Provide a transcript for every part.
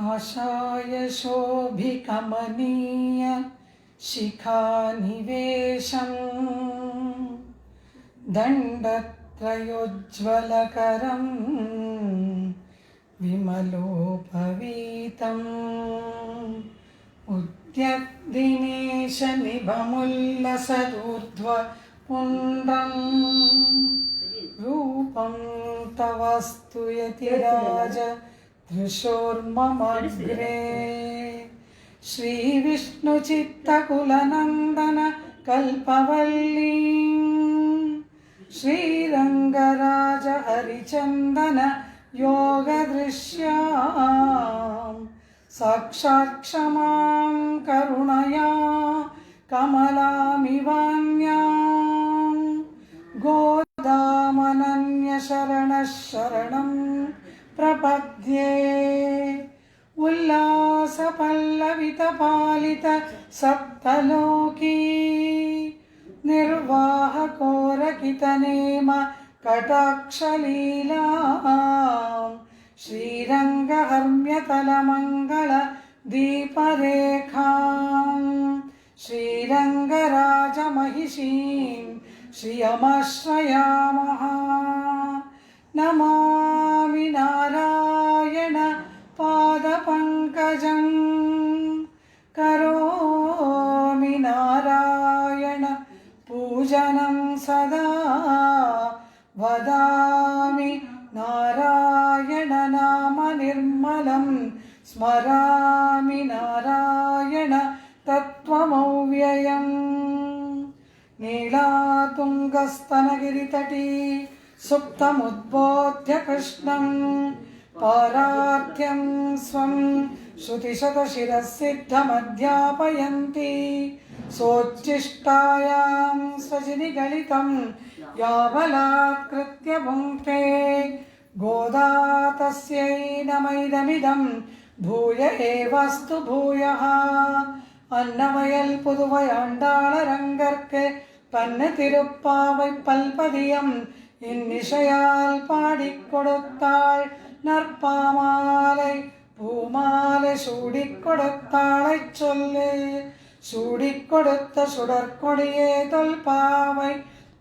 आशाय शोभिकमनीय शिखानिवेशम् दण्डत्रयोज्ज्वलकरं विमलोपवीतम् उद्यद्दिनेशनिभमुल्लसदूर्ध्वपुण्ड्रं रूपं तव स्तुयति राज दृशोर्ममग्रे श्रीविष्णुचित्तकुलनन्दन कल्पवल्लीं श्रीरङ्गराज हरिचन्दन योगदृश्यां साक्षात् क्षमां करुणया कमलामिवान्यां गोदामनन्यशरणः शरणं प्रपद्ये उल्लासपल्लवितपालित सप्तलोकी निर्वाहकोरकितनेम कटाक्षलीलां श्रीरङ्गहर्म्यतलमङ्गल दीपरेखां श्रीरङ्गराजमहिषीं श्रियमाश्रयामः। नमामि नारायण पादपङ्कजं करोमि नारायण पूजनं सदा वदामि नारायण नाम निर्मलं स्मरामि नारायण तत्त्वमव्ययम्। नीलातुङ्गस्तनगिरितटी सुप्तमुद्बोध्य कृष्णं पारार्थ्यं स्वं श्रुतिशतशिरःसिद्धमध्यापयन्ती सोच्छिष्टायां स्वजिनिगलितं यावलात्कृत्य भुङ्क्ते गोदा तस्यै नमैदमिदं भूय एवास्तु भूयः। अन्नवयल पुदुवैयाण्डाळरङ्गर्क्के पन्न तिरुप्पावै पल्पदियम् இன்னிசையால் பாடிக் கொடுத்தாள் நற்பாமாலை பூமாலை சூடிக் கொடுத்தாளைச் சொல்லு சூடிக் கொடுத்த சுடற்கொடியே தொல்பாவை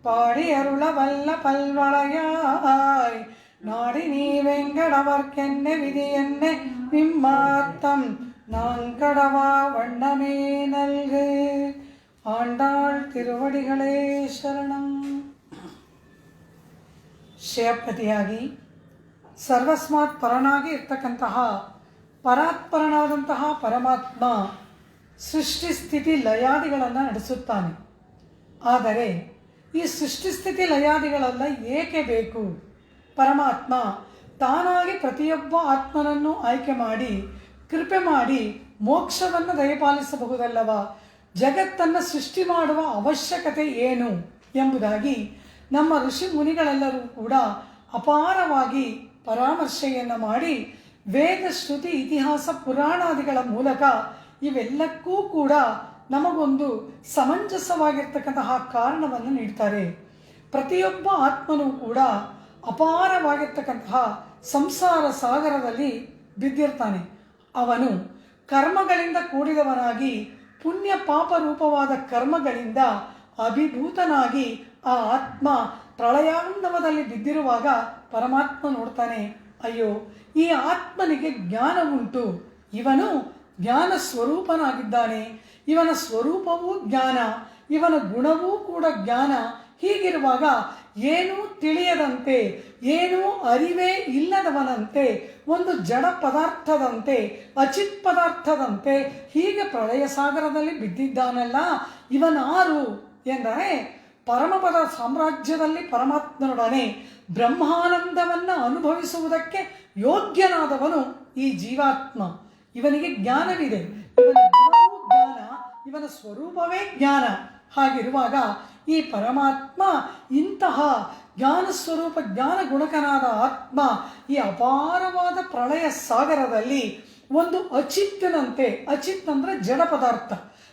பாடி அருள வல்ல பல்வளையாய் நாடி நீ வெங்கடவர்க்கென்ன விதி என்ன விம்மாத்தம் நாங்கடவா வண்ணமே நல்கு. ஆண்டாள் திருவடிகளே ಶರಣಂ. ಶ್ರೇಯಪತಿಯಾಗಿ ಸರ್ವಸ್ಮಾತ್ ಪರನಾಗಿ ಇರ್ತಕ್ಕಂತಹ ಪರಾತ್ಪರನಾದಂತಹ ಪರಮಾತ್ಮ ಸೃಷ್ಟಿ ಸ್ಥಿತಿ ಲಯಾದಿಗಳನ್ನು ನಡೆಸುತ್ತಾನೆ. ಆದರೆ ಈ ಸೃಷ್ಟಿ ಸ್ಥಿತಿ ಲಯಾದಿಗಳೆಲ್ಲ ಏಕೆ ಬೇಕು? ಪರಮಾತ್ಮ ತಾನಾಗಿ ಪ್ರತಿಯೊಬ್ಬ ಆತ್ಮನನ್ನು ಆಯ್ಕೆ ಮಾಡಿ ಕೃಪೆ ಮಾಡಿ ಮೋಕ್ಷವನ್ನು ದಯಪಾಲಿಸಬಹುದಲ್ಲವ? ಜಗತ್ತನ್ನು ಸೃಷ್ಟಿ ಮಾಡುವ ಅವಶ್ಯಕತೆ ಏನು ಎಂಬುದಾಗಿ ನಮ್ಮ ಋಷಿ ಮುನಿಗಳೆಲ್ಲರೂ ಕೂಡ ಅಪಾರವಾಗಿ ಪರಾಮರ್ಶೆಯನ್ನು ಮಾಡಿ ವೇದ ಶ್ರುತಿ ಇತಿಹಾಸ ಪುರಾಣಾದಿಗಳ ಮೂಲಕ ಇವೆಲ್ಲಕ್ಕೂ ಕೂಡ ನಮಗೊಂದು ಸಮಂಜಸವಾಗಿರ್ತಕ್ಕಂತಹ ಕಾರಣವನ್ನು ನೀಡ್ತಾರೆ. ಪ್ರತಿಯೊಬ್ಬ ಆತ್ಮನೂ ಕೂಡ ಅಪಾರವಾಗಿರ್ತಕ್ಕಂತಹ ಸಂಸಾರ ಸಾಗರದಲ್ಲಿ ಬಿದ್ದಿರ್ತಾನೆ. ಅವನು ಕರ್ಮಗಳಿಂದ ಕೂಡಿದವನಾಗಿ ಪುಣ್ಯ ಪಾಪ ರೂಪವಾದ ಕರ್ಮಗಳಿಂದ ಅಭಿಭೂತನಾಗಿ ಆ ಆತ್ಮ ಪ್ರಳಯಾಂಡವದಲ್ಲಿ ಬಿದ್ದಿರುವಾಗ ಪರಮಾತ್ಮ ನೋಡ್ತಾನೆ, ಅಯ್ಯೋ ಈ ಆತ್ಮನಿಗೆ ಜ್ಞಾನ ಉಂಟು, ಇವನು ಜ್ಞಾನ ಸ್ವರೂಪನಾಗಿದ್ದಾನೆ, ಇವನ ಸ್ವರೂಪವೂ ಜ್ಞಾನ, ಇವನ ಗುಣವೂ ಕೂಡ ಜ್ಞಾನ. ಹೀಗಿರುವಾಗ ಏನೂ ತಿಳಿಯದಂತೆ, ಏನೂ ಅರಿವೇ ಇಲ್ಲದವನಂತೆ, ಒಂದು ಜಡ ಪದಾರ್ಥದಂತೆ, ಅಚಿತ್ ಪದಾರ್ಥದಂತೆ ಹೀಗೆ ಪ್ರಳಯ ಸಾಗರದಲ್ಲಿ ಬಿದ್ದಿದ್ದಾನಲ್ಲ, ಇವನಾರು ಎಂದರೆ ಪರಮಪದ ಸಾಮ್ರಾಜ್ಯದಲ್ಲಿ ಪರಮಾತ್ಮನೊಡನೆ ಬ್ರಹ್ಮಾನಂದವನ್ನು ಅನುಭವಿಸುವುದಕ್ಕೆ ಯೋಗ್ಯನಾದವನು ಈ ಜೀವಾತ್ಮ. ಇವನಿಗೆ ಜ್ಞಾನವಿದೆ, ಇವನ ಗುಣವೂ ಜ್ಞಾನ, ಇವನ ಸ್ವರೂಪವೇ ಜ್ಞಾನ. ಹಾಗಿರುವಾಗ ಈ ಪರಮಾತ್ಮ ಇಂತಹ ಜ್ಞಾನ ಸ್ವರೂಪ ಜ್ಞಾನ ಗುಣಕನಾದ ಆತ್ಮ ಈ ಅಪಾರವಾದ ಪ್ರಳಯ ಸಾಗರದಲ್ಲಿ ಒಂದು ಅಚಿತ್ತನಂತೆ, ಅಚಿತ್ ಅಂದರೆ ಜಡ ಪದಾರ್ಥ,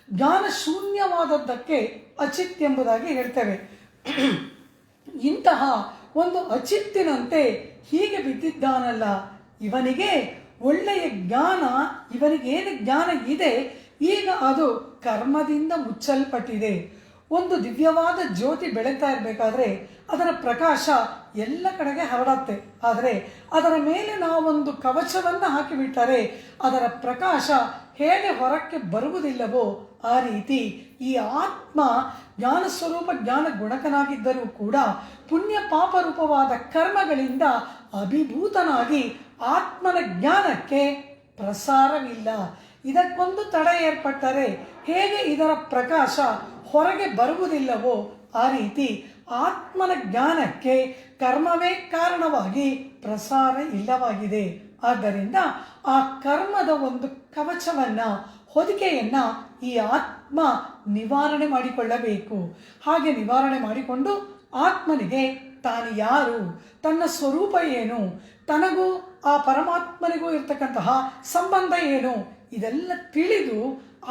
ಜ್ಞಾನ ಶೂನ್ಯವಾದದ್ದಕ್ಕೆ ಅಚಿತ್ ಎಂಬುದಾಗಿ ಹೇಳ್ತೇವೆ. ಇಂತಹ ಒಂದು ಅಚಿತ್ತಿನಂತೆ ಹೀಗೆ ಬಿದ್ದಿದ್ದಾನಲ್ಲ, ಇವನಿಗೆ ಒಳ್ಳೆಯ ಜ್ಞಾನ, ಇವನಿಗೇನು ಜ್ಞಾನ ಇದೆ ಈಗ ಅದು ಕರ್ಮದಿಂದ ಮುಚ್ಚಲ್ಪಟ್ಟಿದೆ. ಒಂದು ದಿವ್ಯವಾದ ಜ್ಯೋತಿ ಬೆಳೀತಾ ಇರಬೇಕಾದ್ರೆ ಅದರ ಪ್ರಕಾಶ ಎಲ್ಲ ಕಡೆಗೆ ಹರಡತ್ತೆ. ಆದರೆ ಅದರ ಮೇಲೆ ನಾವೊಂದು ಕವಚವನ್ನು ಹಾಕಿಬಿಟ್ಟರೆ ಅದರ ಪ್ರಕಾಶ ಹೇಗೆ ಹೊರಕ್ಕೆ ಬರುವುದಿಲ್ಲವೋ ಆ ರೀತಿ ಈ ಆತ್ಮ ಜ್ಞಾನ ಸ್ವರೂಪ ಜ್ಞಾನ ಗುಣಕನಾಗಿದ್ದರೂ ಕೂಡ ಪುಣ್ಯ ಪಾಪ ರೂಪವಾದ ಕರ್ಮಗಳಿಂದ ಅಭಿಭೂತನಾಗಿ ಆತ್ಮನ ಜ್ಞಾನಕ್ಕೆ ಪ್ರಸಾರವಿಲ್ಲ. ಇದಕ್ಕೊಂದು ತಡೆ ಏರ್ಪಟ್ಟರೆ ಹೇಗೆ ಇದರ ಪ್ರಕಾಶ ಹೊರಗೆ ಬರುವುದಿಲ್ಲವೋ ಆ ರೀತಿ ಆತ್ಮನ ಜ್ಞಾನಕ್ಕೆ ಕರ್ಮವೇ ಕಾರಣವಾಗಿ ಪ್ರಸಾರ ಇಲ್ಲವಾಗಿದೆ. ಆದ್ದರಿಂದ ಆ ಕರ್ಮದ ಒಂದು ಕವಚವನ್ನ, ಹೊದಿಕೆಯನ್ನ ಈ ಆತ್ಮ ನಿವಾರಣೆ ಮಾಡಿಕೊಳ್ಳಬೇಕು. ಹಾಗೆ ನಿವಾರಣೆ ಮಾಡಿಕೊಂಡು ಆತ್ಮನಿಗೆ ತಾನು ಯಾರು, ತನ್ನ ಸ್ವರೂಪ ಏನು, ತನಗೂ ಆ ಪರಮಾತ್ಮನಿಗೂ ಇರ್ತಕ್ಕಂತಹ ಸಂಬಂಧ ಏನು, ಇದೆಲ್ಲ ತಿಳಿದು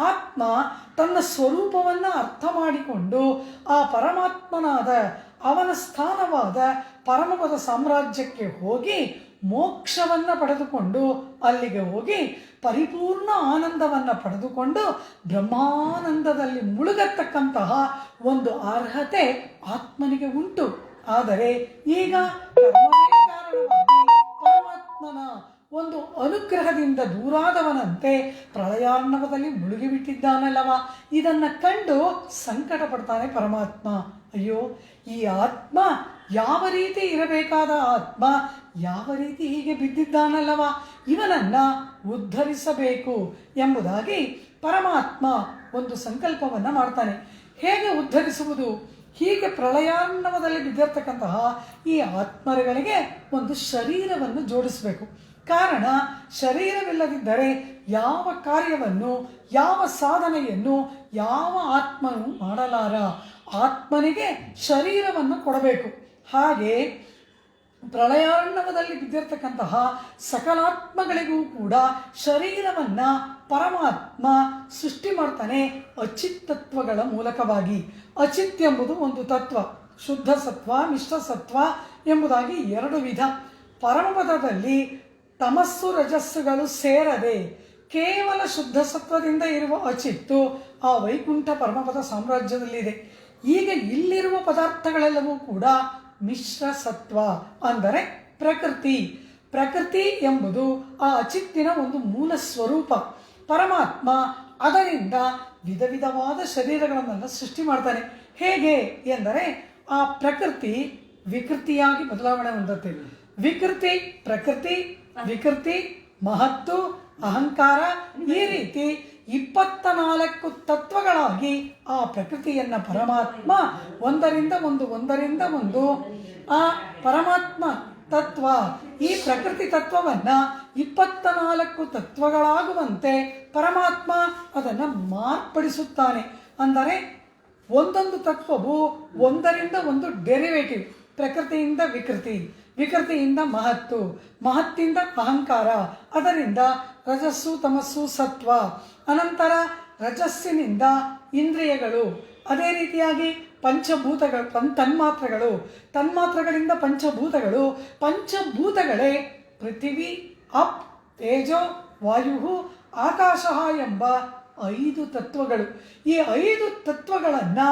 ಆತ್ಮ ತನ್ನ ಸ್ವರೂಪವನ್ನು ಅರ್ಥ ಮಾಡಿಕೊಂಡು ಆ ಪರಮಾತ್ಮನಾದ ಅವನ ಸ್ಥಾನವಾದ ಪರಮಪದ ಸಾಮ್ರಾಜ್ಯಕ್ಕೆ ಹೋಗಿ ಮೋಕ್ಷವನ್ನು ಪಡೆದುಕೊಂಡು ಅಲ್ಲಿಗೆ ಹೋಗಿ ಪರಿಪೂರ್ಣ ಆನಂದವನ್ನು ಪಡೆದುಕೊಂಡು ಬ್ರಹ್ಮಾನಂದದಲ್ಲಿ ಮುಳುಗತಕ್ಕಂತಹ ಒಂದು ಅರ್ಹತೆ ಆತ್ಮನಿಗೆ ಉಂಟು. ಆದರೆ ಈಗ ಕರ್ಮವೇ ಕಾರಣವಾಗಿ ಪರಮಾತ್ಮನ ಒಂದು ಅನುಗ್ರಹದಿಂದ ದೂರಾದವನಂತೆ ಪ್ರಳಯಾರ್ಣವದಲ್ಲಿ ಮುಳುಗಿಬಿಟ್ಟಿದ್ದಾನಲ್ಲವ. ಇದನ್ನು ಕಂಡು ಸಂಕಟ ಪಡ್ತಾನೆ ಪರಮಾತ್ಮ. ಅಯ್ಯೋ, ಈ ಆತ್ಮ ಯಾವ ರೀತಿ ಇರಬೇಕಾದ ಆತ್ಮ ಯಾವ ರೀತಿ ಹೀಗೆ ಬಿದ್ದಿದ್ದಾನಲ್ಲವ, ಇವನನ್ನು ಉದ್ಧರಿಸಬೇಕು ಎಂಬುದಾಗಿ ಪರಮಾತ್ಮ ಒಂದು ಸಂಕಲ್ಪವನ್ನು ಮಾಡ್ತಾನೆ. ಹೇಗೆ ಉದ್ಧರಿಸುವುದು? ಹೀಗೆ ಪ್ರಳಯಾರ್ಣವದಲ್ಲಿ ಬಿದ್ದಿರ್ತಕ್ಕಂತಹ ಈ ಆತ್ಮರುಗಳಿಗೆ ಒಂದು ಶರೀರವನ್ನು ಜೋಡಿಸಬೇಕು. ಕಾರಣ, ಶರೀರವಿಲ್ಲದಿದ್ದರೆ ಯಾವ ಕಾರ್ಯವನ್ನು, ಯಾವ ಸಾಧನೆಯನ್ನು ಯಾವ ಆತ್ಮನು ಮಾಡಲಾರ. ಆತ್ಮನಿಗೆ ಶರೀರವನ್ನು ಕೊಡಬೇಕು. ಹಾಗೆ ಪ್ರಳಯಾರ್ಣವದಲ್ಲಿ ಬಿದ್ದಿರ್ತಕ್ಕಂತಹ ಸಕಲಾತ್ಮಗಳಿಗೂ ಕೂಡ ಶರೀರವನ್ನು ಪರಮಾತ್ಮ ಸೃಷ್ಟಿ ಮಾಡ್ತಾನೆ ಅಚಿತ್ತತ್ವಗಳ ಮೂಲಕವಾಗಿ. ಅಚಿತ್ ಎಂಬುದು ಒಂದು ತತ್ವ, ಶುದ್ಧ ಸತ್ವ, ಮಿಶ್ರ ಸತ್ವ ಎಂಬುದಾಗಿ ಎರಡು ವಿಧ. ಪರಮಪದದಲ್ಲಿ ತಮಸ್ಸು ರಜಸ್ಸುಗಳು ಸೇರದೆ ಕೇವಲ ಶುದ್ಧ ಸತ್ವದಿಂದ ಇರುವ ಅಚಿತ್ತು ಆ ವೈಕುಂಠ ಪರಮಪದ ಸಾಮ್ರಾಜ್ಯದಲ್ಲಿದೆ. ಈಗ ಇಲ್ಲಿರುವ ಪದಾರ್ಥಗಳೆಲ್ಲವೂ ಕೂಡ ಮಿಶ್ರ ಸತ್ವ, ಅಂದರೆ ಪ್ರಕೃತಿ. ಪ್ರಕೃತಿ ಎಂಬುದು ಆ ಅಚಿತ್ತಿನ ಒಂದು ಮೂಲ ಸ್ವರೂಪ. ಪರಮಾತ್ಮ ಅದರಿಂದ ವಿಧ ವಿಧವಾದ ಶರೀರಗಳನ್ನೆಲ್ಲ ಸೃಷ್ಟಿ ಮಾಡ್ತಾನೆ. ಹೇಗೆ ಎಂದರೆ ಆ ಪ್ರಕೃತಿ ವಿಕೃತಿಯಾಗಿ ಬದಲಾವಣೆ ಹೊಂದುತ್ತೆ. ವಿಕೃತಿ, ಪ್ರಕೃತಿ, ವಿಕೃತಿ, ಮಹತ್ತು, ಅಹಂಕಾರ, ಈ ರೀತಿ 24 ತತ್ವಗಳಾಗಿ ಆ ಪ್ರಕೃತಿಯನ್ನ ಪರಮಾತ್ಮ ಒಂದರಿಂದ ಒಂದು ಆ ಪರಮಾತ್ಮ ತತ್ವ, ಈ ಪ್ರಕೃತಿ ತತ್ವವನ್ನ 24 ತತ್ವಗಳಾಗುವಂತೆ ಪರಮಾತ್ಮ ಅದನ್ನು ಮಾರ್ಪಡಿಸುತ್ತಾನೆ. ಅಂದರೆ ಒಂದೊಂದು ತತ್ವವು ಒಂದರಿಂದ ಒಂದು ಡೆರಿವೇಟಿವ್. ಪ್ರಕೃತಿಯಿಂದ ವಿಕೃತಿ, ವಿಕೃತಿಯಿಂದ ಮಹತ್ತು, ಮಹತ್ತಿಂದ ಅಹಂಕಾರ, ಅದರಿಂದ ರಜಸ್ಸು, ತಮಸ್ಸು, ಸತ್ವ, ಅನಂತರ ರಜಸ್ಸಿನಿಂದ ಇಂದ್ರಿಯಗಳು, ಅದೇ ರೀತಿಯಾಗಿ ಪಂಚಭೂತಗಳು, ತನ್ಮಾತ್ರಗಳು, ತನ್ಮಾತ್ರಗಳಿಂದ ಪಂಚಭೂತಗಳು, ಪಂಚಭೂತಗಳೇ ಪೃಥಿವಿ, ಅಪ್, ತೇಜೋ, ವಾಯು, ಆಕಾಶ ಎಂಬ 5 ತತ್ವಗಳು. ಈ 5 ತತ್ವಗಳನ್ನು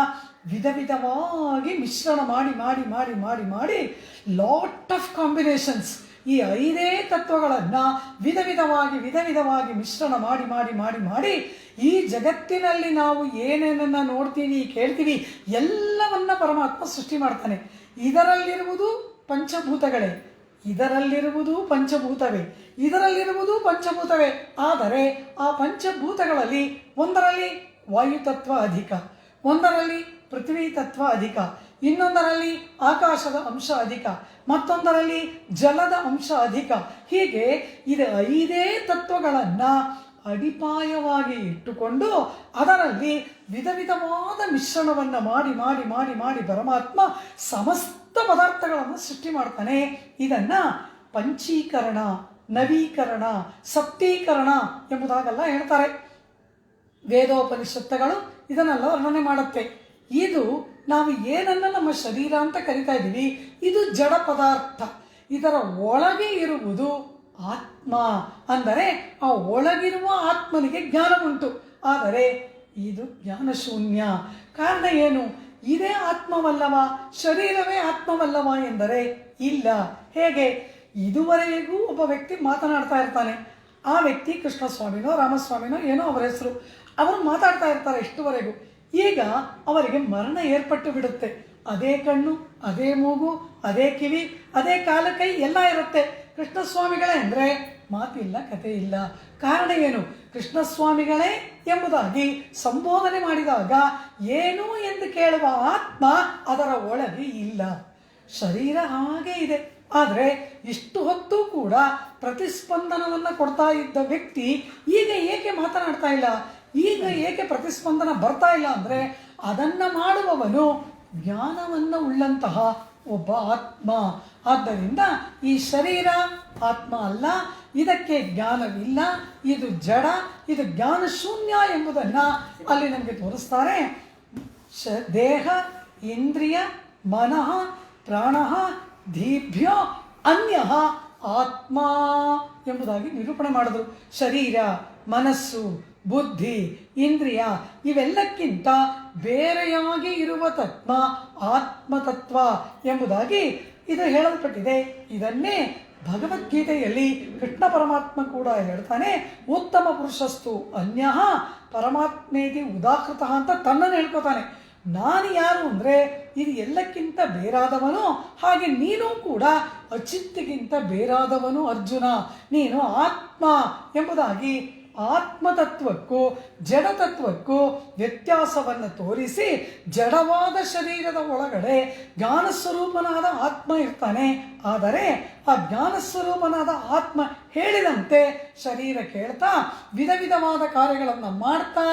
ವಿಧ ವಿಧವಾಗಿ ಮಿಶ್ರಣ ಮಾಡಿ ಮಾಡಿ ಮಾಡಿ ಮಾಡಿ ಮಾಡಿ ಲಾಟ್ ಆಫ್ ಕಾಂಬಿನೇಷನ್ಸ್, ಈ 5 ತತ್ವಗಳನ್ನು ವಿಧ ವಿಧವಾಗಿ ಮಿಶ್ರಣ ಮಾಡಿ ಮಾಡಿ ಮಾಡಿ ಮಾಡಿ ಈ ಜಗತ್ತಿನಲ್ಲಿ ನಾವು ಏನೇನನ್ನು ನೋಡ್ತೀವಿ, ಕೇಳ್ತೀವಿ, ಎಲ್ಲವನ್ನ ಪರಮಾತ್ಮ ಸೃಷ್ಟಿ ಮಾಡ್ತಾನೆ. ಇದರಲ್ಲಿರುವುದು ಪಂಚಭೂತಗಳೇ, ಇದರಲ್ಲಿರುವುದು ಪಂಚಭೂತವೇ, ಇದರಲ್ಲಿರುವುದು ಪಂಚಭೂತವೇ. ಆದರೆ ಆ ಪಂಚಭೂತಗಳಲ್ಲಿ ಒಂದರಲ್ಲಿ ವಾಯುತತ್ವ ಅಧಿಕ, ಒಂದರಲ್ಲಿ ಪೃಥ್ವಿ ತತ್ವ ಅಧಿಕ, ಇನ್ನೊಂದರಲ್ಲಿ ಆಕಾಶದ ಅಂಶ ಅಧಿಕ, ಮತ್ತೊಂದರಲ್ಲಿ ಜಲದ ಅಂಶ ಅಧಿಕ. ಹೀಗೆ ಇದು 5 ತತ್ವಗಳನ್ನು ಅಡಿಪಾಯವಾಗಿ ಇಟ್ಟುಕೊಂಡು ಅದರಲ್ಲಿ ವಿಧ ವಿಧವಾದ ಮಿಶ್ರಣವನ್ನು ಮಾಡಿ ಮಾಡಿ ಮಾಡಿ ಮಾಡಿ ಪರಮಾತ್ಮ ಸಮಸ್ತ ಪದಾರ್ಥಗಳನ್ನು ಸೃಷ್ಟಿ ಮಾಡ್ತಾನೆ. ಇದನ್ನು ಪಂಚೀಕರಣ, ನವೀಕರಣ, ಸಪ್ತೀಕರಣ ಎಂಬುದಾಗೆಲ್ಲ ಹೇಳ್ತಾರೆ. ವೇದೋಪನಿಷತ್ತುಗಳು ಇದನ್ನೆಲ್ಲ ವರ್ಣನೆ ಮಾಡುತ್ತೆ. ಇದು ನಾವು ಏನನ್ನ ನಮ್ಮ ಶರೀರ ಅಂತ ಕರಿತಾ ಇದ್ದೀವಿ, ಇದು ಜಡ ಪದಾರ್ಥ. ಇದರ ಒಳಗೆ ಇರುವುದು ಆತ್ಮ ಅಂದರೆ ಆ ಒಳಗಿರುವ ಆತ್ಮನಿಗೆ ಜ್ಞಾನ ಉಂಟು. ಆದರೆ ಇದು ಜ್ಞಾನ ಶೂನ್ಯ. ಕಾರಣ ಏನು? ಇದೇ ಆತ್ಮವಲ್ಲವ, ಶರೀರವೇ ಆತ್ಮವಲ್ಲವ ಎಂದರೆ ಇಲ್ಲ. ಹೇಗೆ? ಇದುವರೆಗೂ ಒಬ್ಬ ವ್ಯಕ್ತಿ ಮಾತನಾಡ್ತಾ ಇರ್ತಾನೆ. ಆ ವ್ಯಕ್ತಿ ಕೃಷ್ಣಸ್ವಾಮಿನೋ ರಾಮಸ್ವಾಮಿನೋ ಏನೋ ಅವರ ಹೆಸರು, ಅವರು ಮಾತಾಡ್ತಾ ಇರ್ತಾರೆ ಇಷ್ಟುವರೆಗೂ. ಈಗ ಅವರಿಗೆ ಮರಣ ಏರ್ಪಟ್ಟು ಬಿಡುತ್ತೆ. ಅದೇ ಕಣ್ಣು, ಅದೇ ಮೂಗು, ಅದೇ ಕಿವಿ, ಅದೇ ಕಾಲು ಕೈ ಎಲ್ಲ ಇರುತ್ತೆ. ಕೃಷ್ಣಸ್ವಾಮಿಗಳೇ ಅಂದರೆ ಮಾತಿಲ್ಲ, ಕತೆ ಇಲ್ಲ. ಕಾರಣ ಏನು? ಕೃಷ್ಣಸ್ವಾಮಿಗಳೇ ಎಂಬುದಾಗಿ ಸಂಬೋಧನೆ ಮಾಡಿದಾಗ ಏನು ಎಂದು ಕೇಳುವ ಆತ್ಮ ಅದರ ಒಳಗೆ ಇಲ್ಲ. ಶರೀರ ಹಾಗೆ ಇದೆ. ಆದರೆ ಇಷ್ಟು ಹೊತ್ತು ಕೂಡ ಪ್ರತಿಸ್ಪಂದನವನ್ನು ಕೊಡ್ತಾ ಇದ್ದ ವ್ಯಕ್ತಿ ಈಗ ಏಕೆ ಮಾತನಾಡ್ತಾ ಇಲ್ಲ? ಈಗ ಏಕೆ ಪ್ರತಿಸ್ಪಂದನ ಬರ್ತಾ ಇಲ್ಲ ಅಂದರೆ ಅದನ್ನು ಮಾಡುವವನು ಜ್ಞಾನವನ್ನು ಉಳ್ಳಂತಹ ಒಬ್ಬ ಆತ್ಮ. ಆದ್ದರಿಂದ ಈ ಶರೀರ ಆತ್ಮ ಅಲ್ಲ, ಇದಕ್ಕೆ ಜ್ಞಾನವಿಲ್ಲ, ಇದು ಜಡ, ಇದು ಜ್ಞಾನ ಶೂನ್ಯ ಎಂಬುದನ್ನು ಅಲ್ಲಿ ನಮಗೆ ತೋರಿಸ್ತಾರೆ. ದೇಹ, ಇಂದ್ರಿಯ, ಮನಃ, ಪ್ರಾಣ, ದೀಭ್ಯೋ ಅನ್ಯ ಆತ್ಮ ಎಂಬುದಾಗಿ ನಿರೂಪಣೆ ಮಾಡಿದ್ರು. ಶರೀರ, ಮನಸ್ಸು, ಬುದ್ಧಿ, ಇಂದ್ರಿಯ ಇವೆಲ್ಲಕ್ಕಿಂತ ಬೇರೆಯಾಗಿ ಇರುವ ತತ್ವ ಆತ್ಮತತ್ವ ಎಂಬುದಾಗಿ ಇದು ಹೇಳಲ್ಪಟ್ಟಿದೆ. ಇದನ್ನೇ ಭಗವದ್ಗೀತೆಯಲ್ಲಿ ಕೃಷ್ಣ ಪರಮಾತ್ಮ ಕೂಡ ಹೇಳ್ತಾನೆ. ಉತ್ತಮ ಪುರುಷಸ್ತು ಅನ್ಯ ಪರಮಾತ್ಮೇತಿ ಉದಾಹೃತ ಅಂತ ತನ್ನನ್ನು ಹೇಳ್ಕೊತಾನೆ. ನಾನು ಯಾರು ಅಂದರೆ ಇದು ಎಲ್ಲಕ್ಕಿಂತ ಬೇರಾದವನು, ಹಾಗೆ ನೀನು ಕೂಡ ಅಚಿತ್ತಿಗಿಂತ ಬೇರಾದವನು ಅರ್ಜುನ. ನೀನು ಆತ್ಮ ಎಂಬುದಾಗಿ ಆತ್ಮತತ್ವಕ್ಕೂ ಜಡತತ್ವಕ್ಕೂ ವ್ಯತ್ಯಾಸವನ್ನು ತೋರಿಸಿ ಜಡವಾದ ಶರೀರದ ಒಳಗಡೆ ಜ್ಞಾನಸ್ವರೂಪನಾದ ಆತ್ಮ ಇರ್ತಾನೆ. ಆದರೆ ಆ ಜ್ಞಾನಸ್ವರೂಪನಾದ ಆತ್ಮ ಹೇಳಿದಂತೆ ಶರೀರ ಕೇಳ್ತಾ ವಿಧ ವಿಧವಾದ ಕಾರ್ಯಗಳನ್ನು ಮಾಡ್ತಾ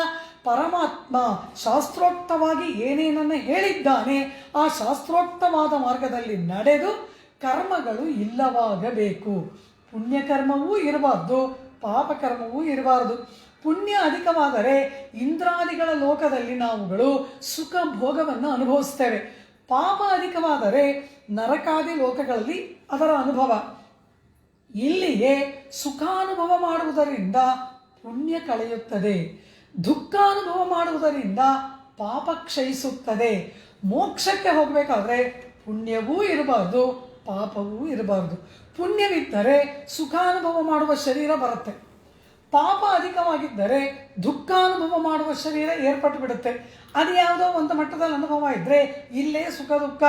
ಪರಮಾತ್ಮ ಶಾಸ್ತ್ರೋಕ್ತವಾಗಿ ಏನೇನನ್ನು ಹೇಳಿದ್ದಾನೆ ಆ ಶಾಸ್ತ್ರೋಕ್ತವಾದ ಮಾರ್ಗದಲ್ಲಿ ನಡೆದು ಕರ್ಮಗಳು ಇಲ್ಲವಾಗಬೇಕು. ಪುಣ್ಯಕರ್ಮವೂ ಇರಬಾರ್ದು, ಪಾಪಕರ್ಮವೂ ಇರಬಾರದು. ಪುಣ್ಯ ಅಧಿಕವಾದರೆ ಇಂದ್ರಾದಿಗಳ ಲೋಕದಲ್ಲಿ ನಾವುಗಳು ಸುಖ ಭೋಗವನ್ನು ಅನುಭವಿಸ್ತೇವೆ. ಪಾಪ ಅಧಿಕವಾದರೆ ನರಕಾದಿ ಲೋಕಗಳಲ್ಲಿ ಅದರ ಅನುಭವ. ಇಲ್ಲಿಯೇ ಸುಖಾನುಭವ ಮಾಡುವುದರಿಂದ ಪುಣ್ಯ ಕಳೆಯುತ್ತದೆ, ದುಃಖಾನುಭವ ಮಾಡುವುದರಿಂದ ಪಾಪ ಕ್ಷಯಿಸುತ್ತದೆ. ಮೋಕ್ಷಕ್ಕೆ ಹೋಗಬೇಕಾದ್ರೆ ಪುಣ್ಯವೂ ಇರಬಾರ್ದು, ಪಾಪವೂ ಇರಬಾರ್ದು. ಪುಣ್ಯವಿದ್ದರೆ ಸುಖಾನುಭವ ಮಾಡುವ ಶರೀರ ಬರುತ್ತೆ, ಪಾಪ ಅಧಿಕವಾಗಿದ್ದರೆ ದುಃಖಾನುಭವ ಮಾಡುವ ಶರೀರ ಏರ್ಪಟ್ಟು ಬಿಡುತ್ತೆ. ಅದು ಯಾವುದೋ ಒಂದು ಮಟ್ಟದಲ್ಲಿ ಅನುಭವ ಇದ್ದರೆ ಇಲ್ಲೇ ಸುಖ ದುಃಖ